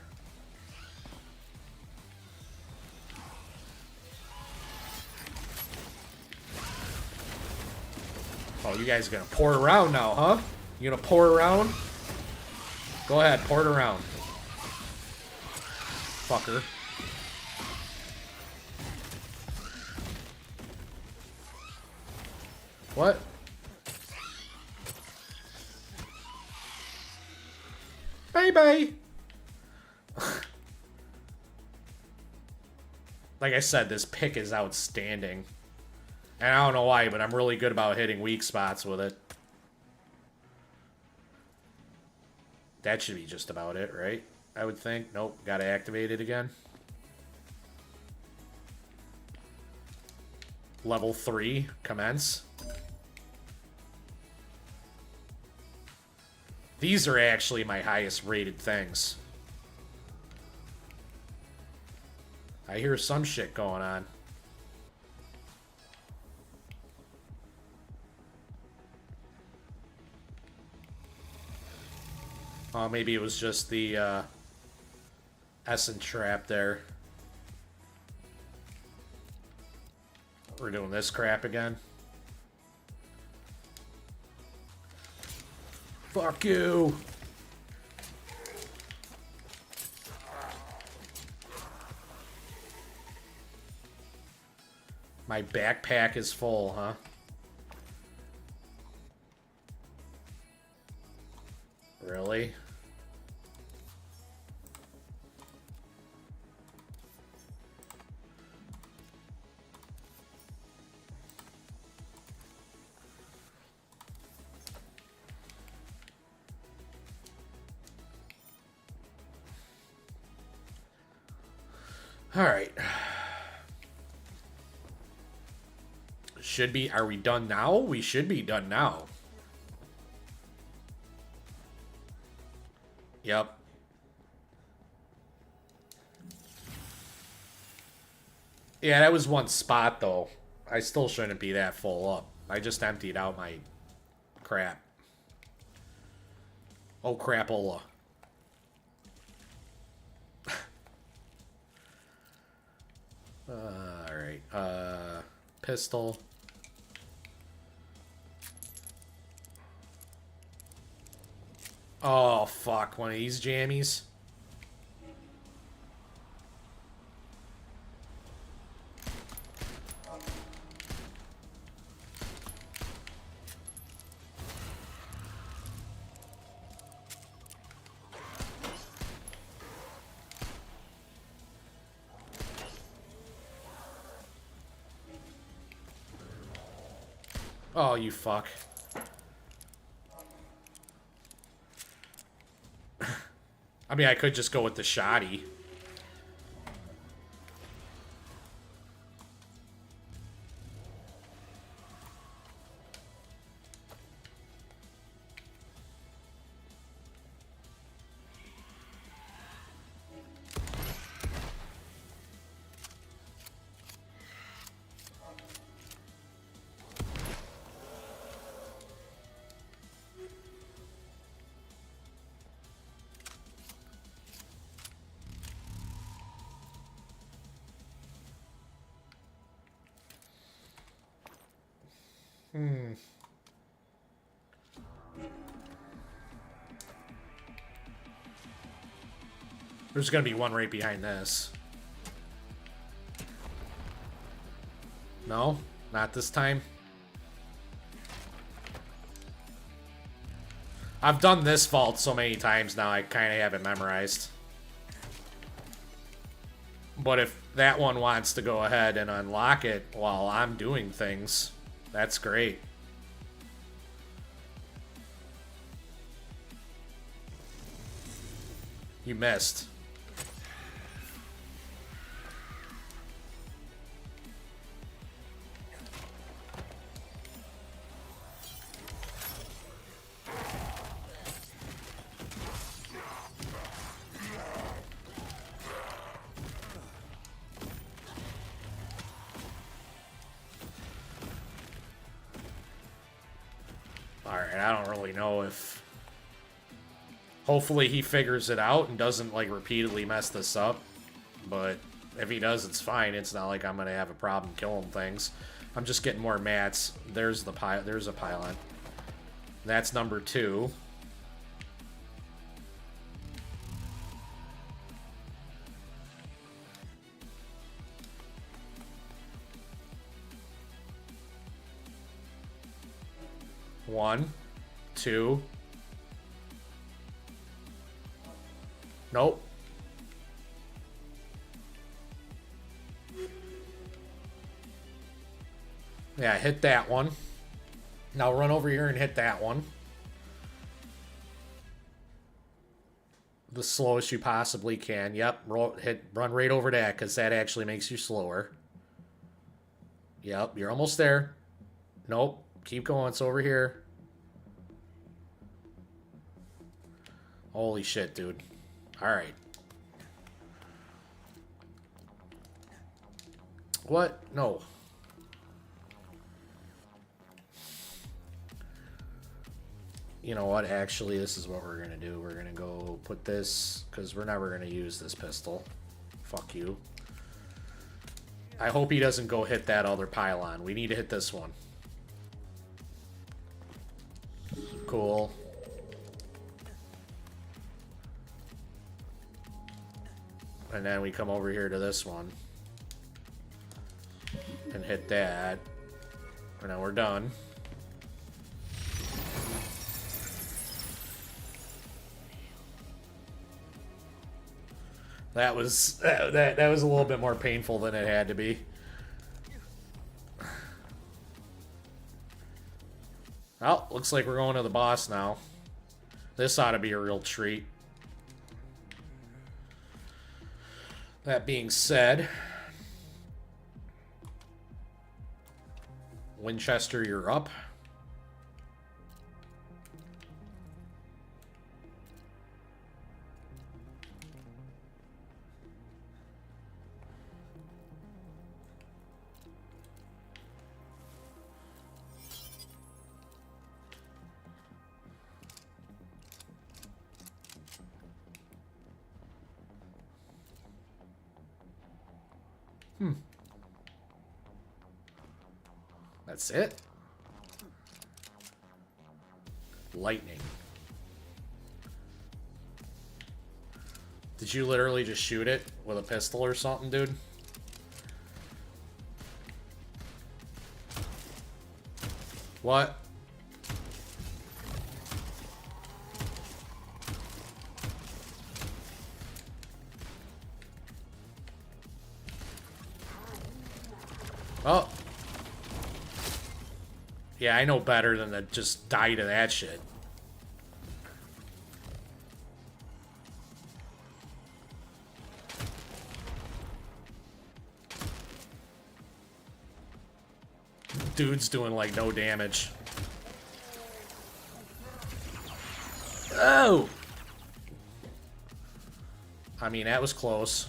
Oh, you guys are gonna pour it around now, huh? You gonna pour it around? Go ahead, pour it around. Fucker. What? Bye-bye. Like I said, this pick is outstanding. And I don't know why, but I'm really good about hitting weak spots with it. That should be just about it, right? I would think. Nope, gotta activate it again. Level 3, commence. These are actually my highest rated things. I hear some shit going on. Oh, maybe it was just the Essence trap there. We're doing this crap again. Fuck you! My backpack is full, huh? Really? All right. Should be. Are we done now? We should be done now. Yep. Yeah, that was one spot, though. I still shouldn't be that full up. I just emptied out my crap. Oh, crapola. Alright. Pistol. Oh, fuck. One of these jammies. Oh, you fuck. I mean, I could just go with the shoddy. There's gonna be one right behind this. No? Not this time? I've done this vault so many times now, I kind of have it memorized. But if that one wants to go ahead and unlock it while I'm doing things, that's great. You missed. Alright, I don't really know if... Hopefully he figures it out and doesn't, like, repeatedly mess this up. But if he does, it's fine. It's not like I'm gonna have a problem killing things. I'm just getting more mats. There's the there's a pylon. That's number 2. One, 2. Nope. Yeah, hit that one. Now run over here and hit that one. The slowest you possibly can. Yep, run right over that, because that actually makes you slower. Yep, you're almost there. Nope, keep going, it's over here. Holy shit, dude. Alright. What? No. You know what? Actually, this is what we're going to do. We're going to go put this, because we're never going to use this pistol. Fuck you. I hope he doesn't go hit that other pylon. We need to hit this one. Cool. And then we come over here to this one. And hit that. And now we're done. That was that was a little bit more painful than it had to be. Well, looks like we're going to the boss now. This ought to be a real treat. That being said, Winchester, you're up. That's it? Lightning. Did you literally just shoot it with a pistol or something, dude? What? Oh. Yeah, I know better than to just die to that shit. Dude's doing like no damage. Oh! I mean, that was close.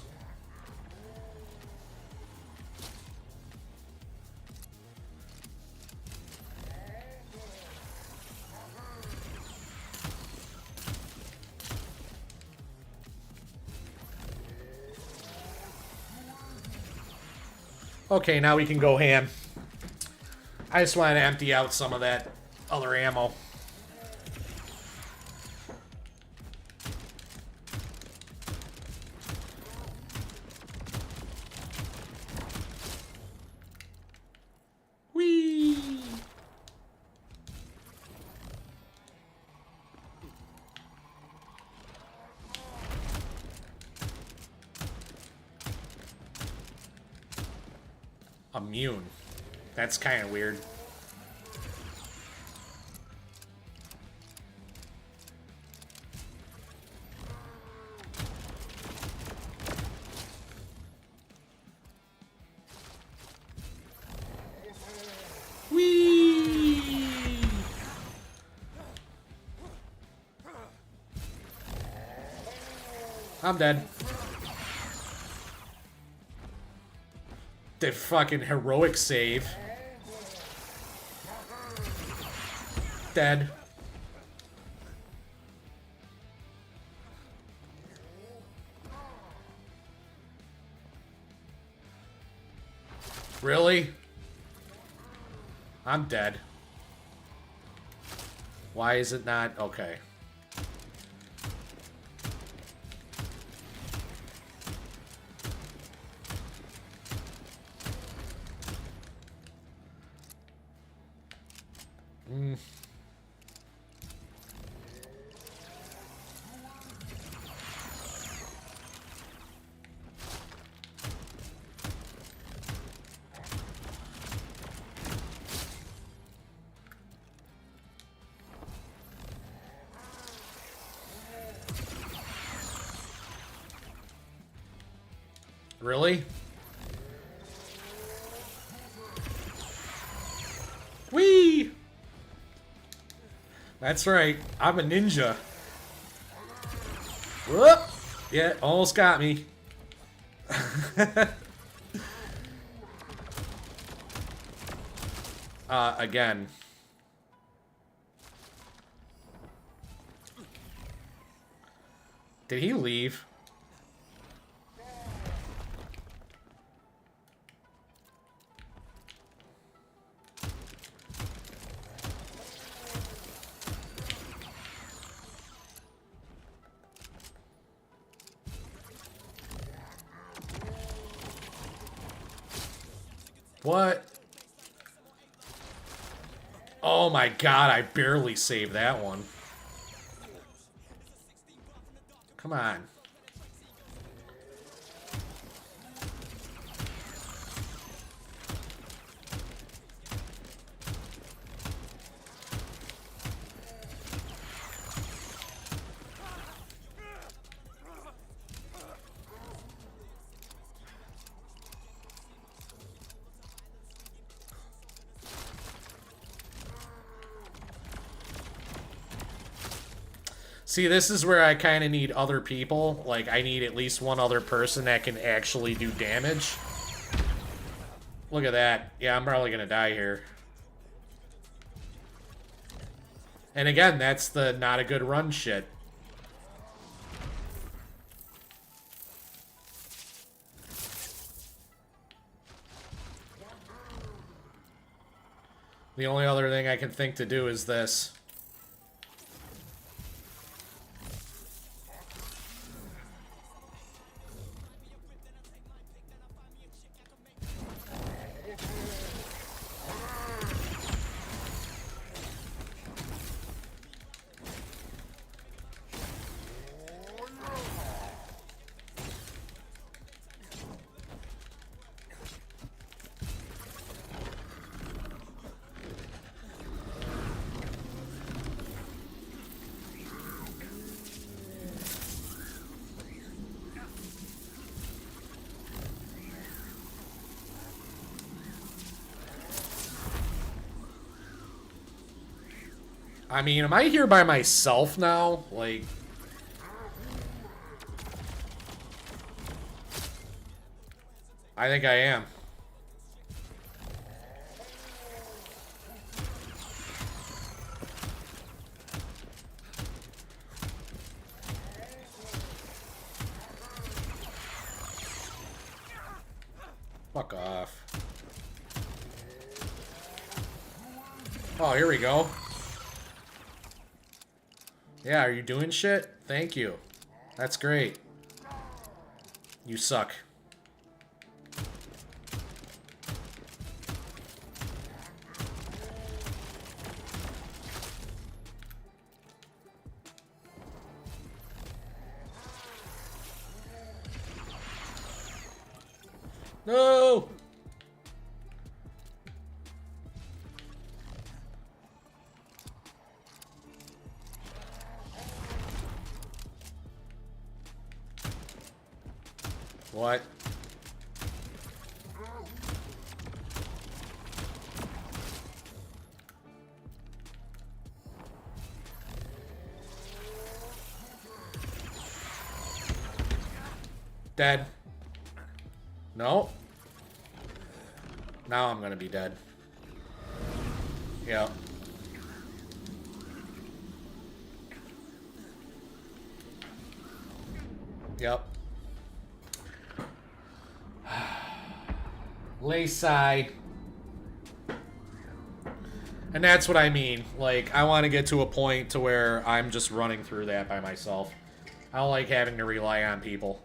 Okay, now we can go ham. I just want to empty out some of that other ammo. Whee! Immune. That's kind of weird. Whee! I'm dead. The fucking heroic save. Dead. Really? I'm dead. Why is it not? Okay. Really? Whee! That's right. I'm a ninja. Whoop! Yeah, almost got me. Again. Did he leave? What? Oh my god, I barely saved that one. Come on. See, this is where I kind of need other people. Like, I need at least one other person that can actually do damage. Look at that. Yeah, I'm probably going to die here. And again, that's the not a good run shit. The only other thing I can think to do is this. I mean, am I here by myself now? Like... I think I am. Fuck off. Oh, here we go. Yeah, are you doing shit? Thank you. That's great. You suck. No! What? Dead. No. Now I'm gonna be dead. Yep. Yep. Laysai. And that's what I mean. Like, I want to get to a point to where I'm just running through that by myself. I don't like having to rely on people.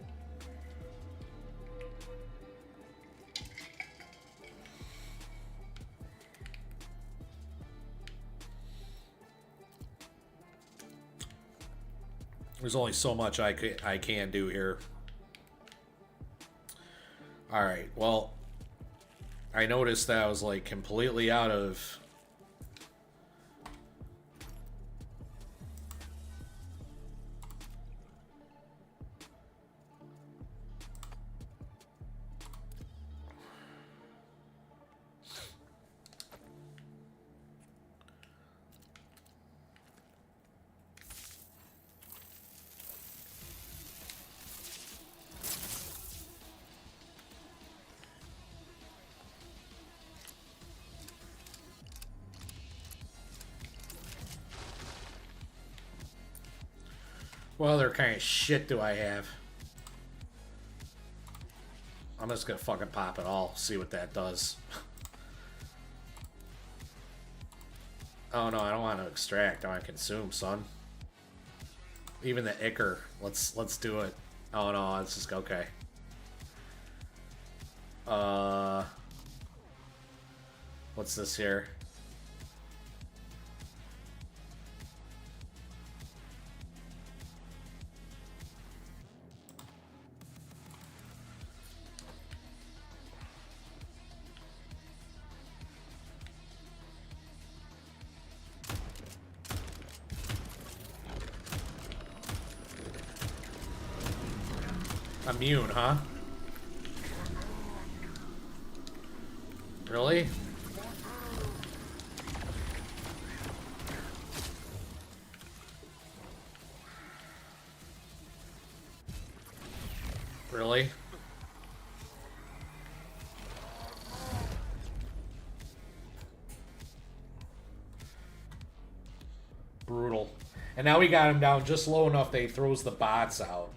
There's only so much I can do here. Alright, well, I noticed that I was like completely out of... What other kind of shit do I have? I'm just gonna fucking pop it all, see what that does. Oh no, I don't want to extract, I want to consume, son. Even the Ichor, let's do it. Oh no, it's just okay. What's this here? Immune, huh? Really? Really? Brutal. And now we got him down just low enough that he throws the bots out.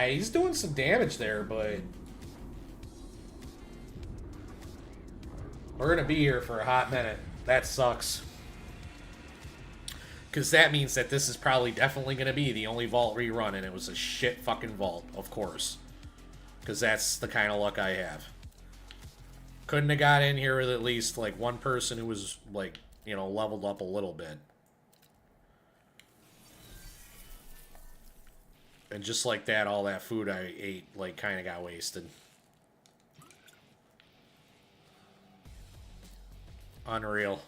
He's doing some damage there, but we're gonna be here for a hot minute. That sucks. Because that means that this is probably definitely gonna be the only vault rerun, and it was a shit fucking vault, of course. Because that's the kind of luck I have. Couldn't have got in here with at least, like, one person who was, like, you know, leveled up a little bit. And just like that, all that food I ate, like, kind of got wasted. Unreal.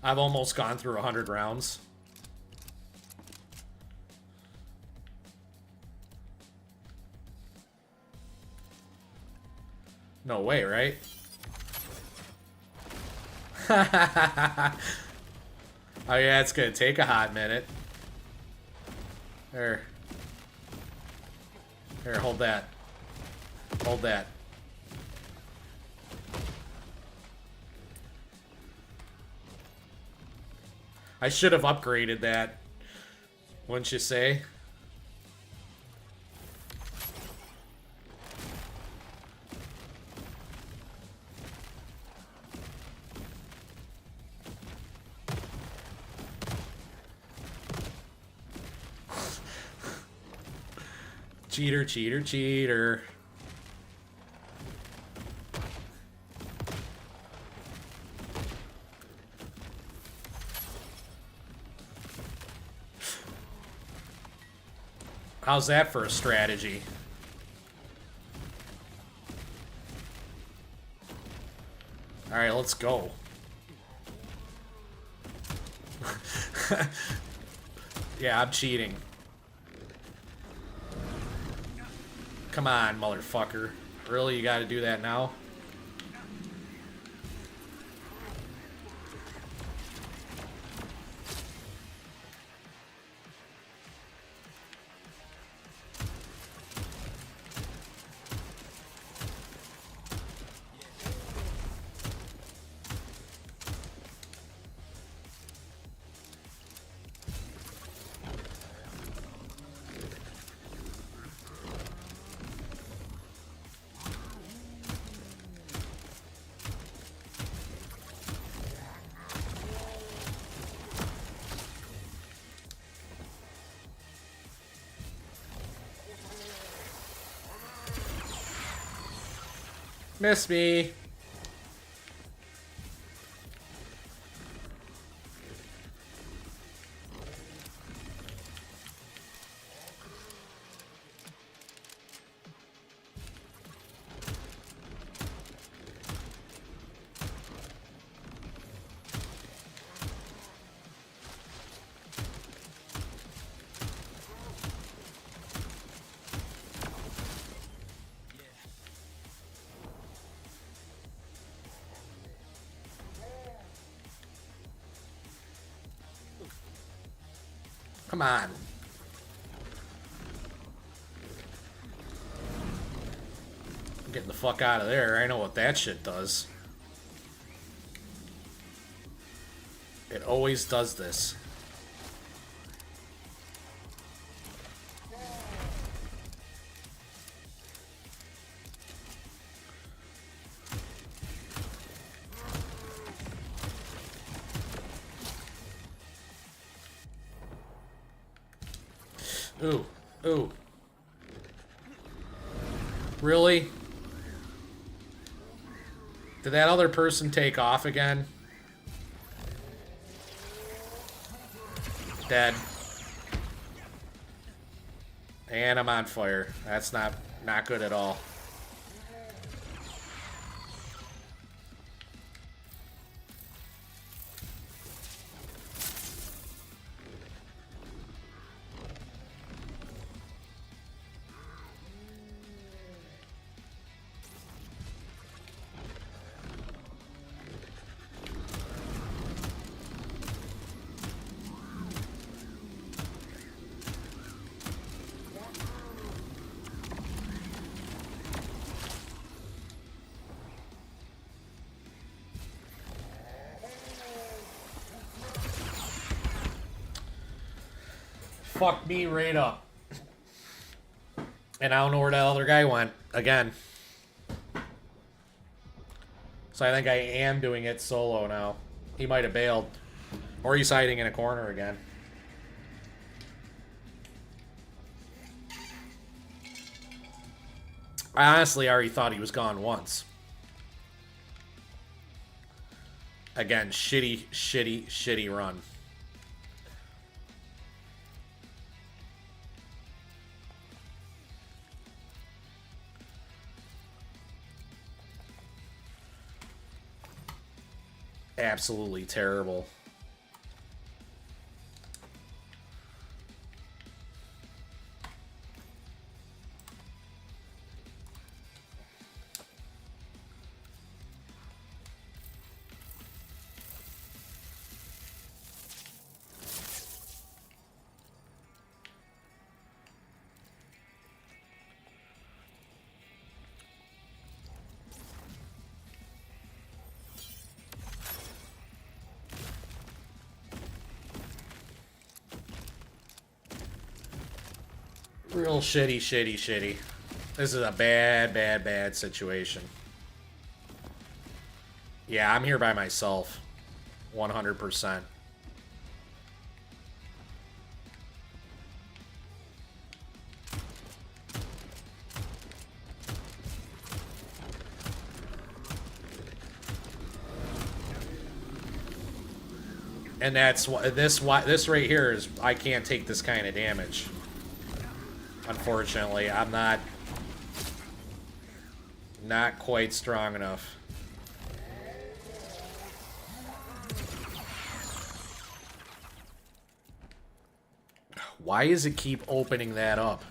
I've almost gone through 100 rounds. No way, right? Oh yeah, it's gonna take a hot minute. There. Here, hold that. Hold that. I should have upgraded that. Wouldn't you say? Cheater, cheater, cheater. How's that for a strategy? Alright, let's go. Yeah, I'm cheating. Come on, motherfucker. Really, you gotta do that now? Miss me. Come on. I'm getting the fuck out of there. I know what that shit does. It always does this. Ooh, ooh. Really? Did that other person take off again? Dead. And I'm on fire. That's not good at all. Fucked me right up. And I don't know where that other guy went again. So I think I am doing it solo now. He might have bailed. Or he's hiding in a corner again. I honestly already thought he was gone once. Again, shitty run. Absolutely terrible. Real shitty. This is a bad situation. Yeah, I'm here by myself. 100%. And that's why this right here is I can't take this kind of damage. Unfortunately, I'm not quite strong enough. Why does it keep opening that up?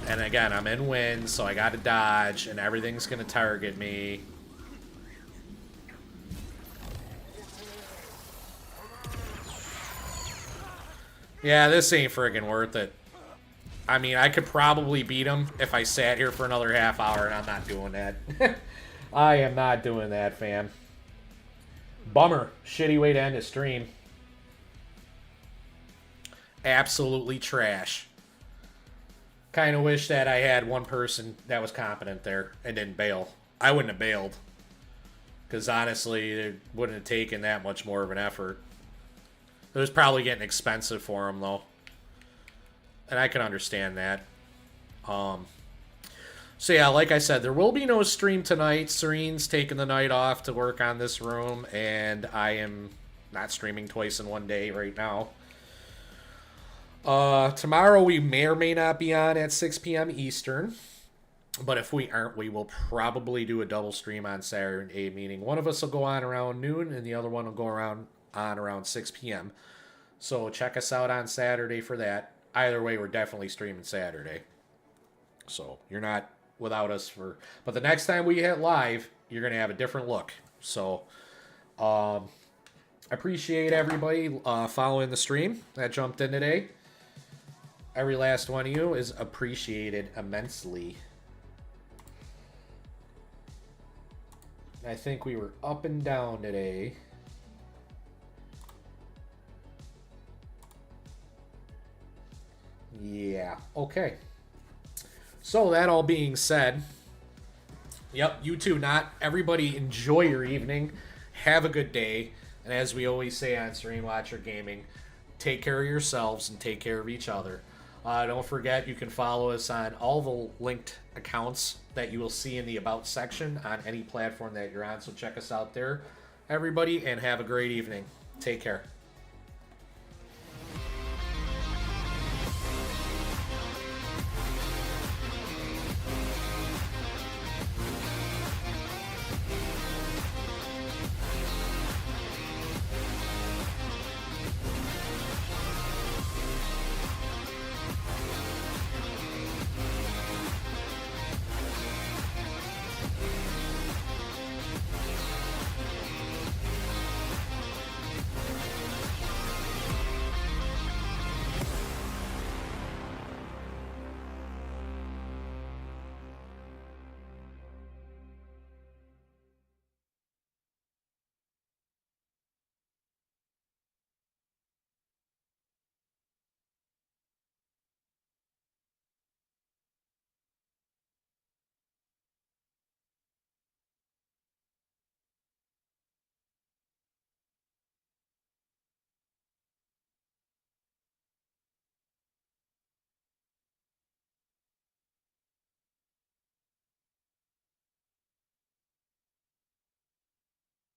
And again, I'm in wind, so I gotta dodge, and everything's gonna target me. Yeah, this ain't friggin' worth it. I mean, I could probably beat him if I sat here for another half hour, and I'm not doing that. I am not doing that, fam. Bummer. Shitty way to end a stream. Absolutely trash. Kind of wish that I had one person that was competent there and didn't bail. I wouldn't have bailed. Because honestly, it wouldn't have taken that much more of an effort. It was probably getting expensive for him, though. And I can understand that. So yeah, like I said, there will be no stream tonight. Serene's taking the night off to work on this room, and I am not streaming twice in one day right now. Tomorrow we may or may not be on at 6 p.m. Eastern. But if we aren't, we will probably do a double stream on Saturday, meaning one of us will go on around noon and the other one will go on around 6 p.m. So check us out on Saturday for that. Either way, we're definitely streaming Saturday. So you're not without us for... But the next time we hit live, you're going to have a different look. So I appreciate everybody following the stream that jumped in today. Every last one of you is appreciated immensely. I think we were up and down today. Yeah, okay. So that all being said, yep, you too, not everybody enjoy your evening. Have a good day. And as we always say on Serene Watcher Gaming, take care of yourselves and take care of each other. Don't forget, you can follow us on all the linked accounts that you will see in the About section on any platform that you're on. So check us out there, everybody, and have a great evening. Take care.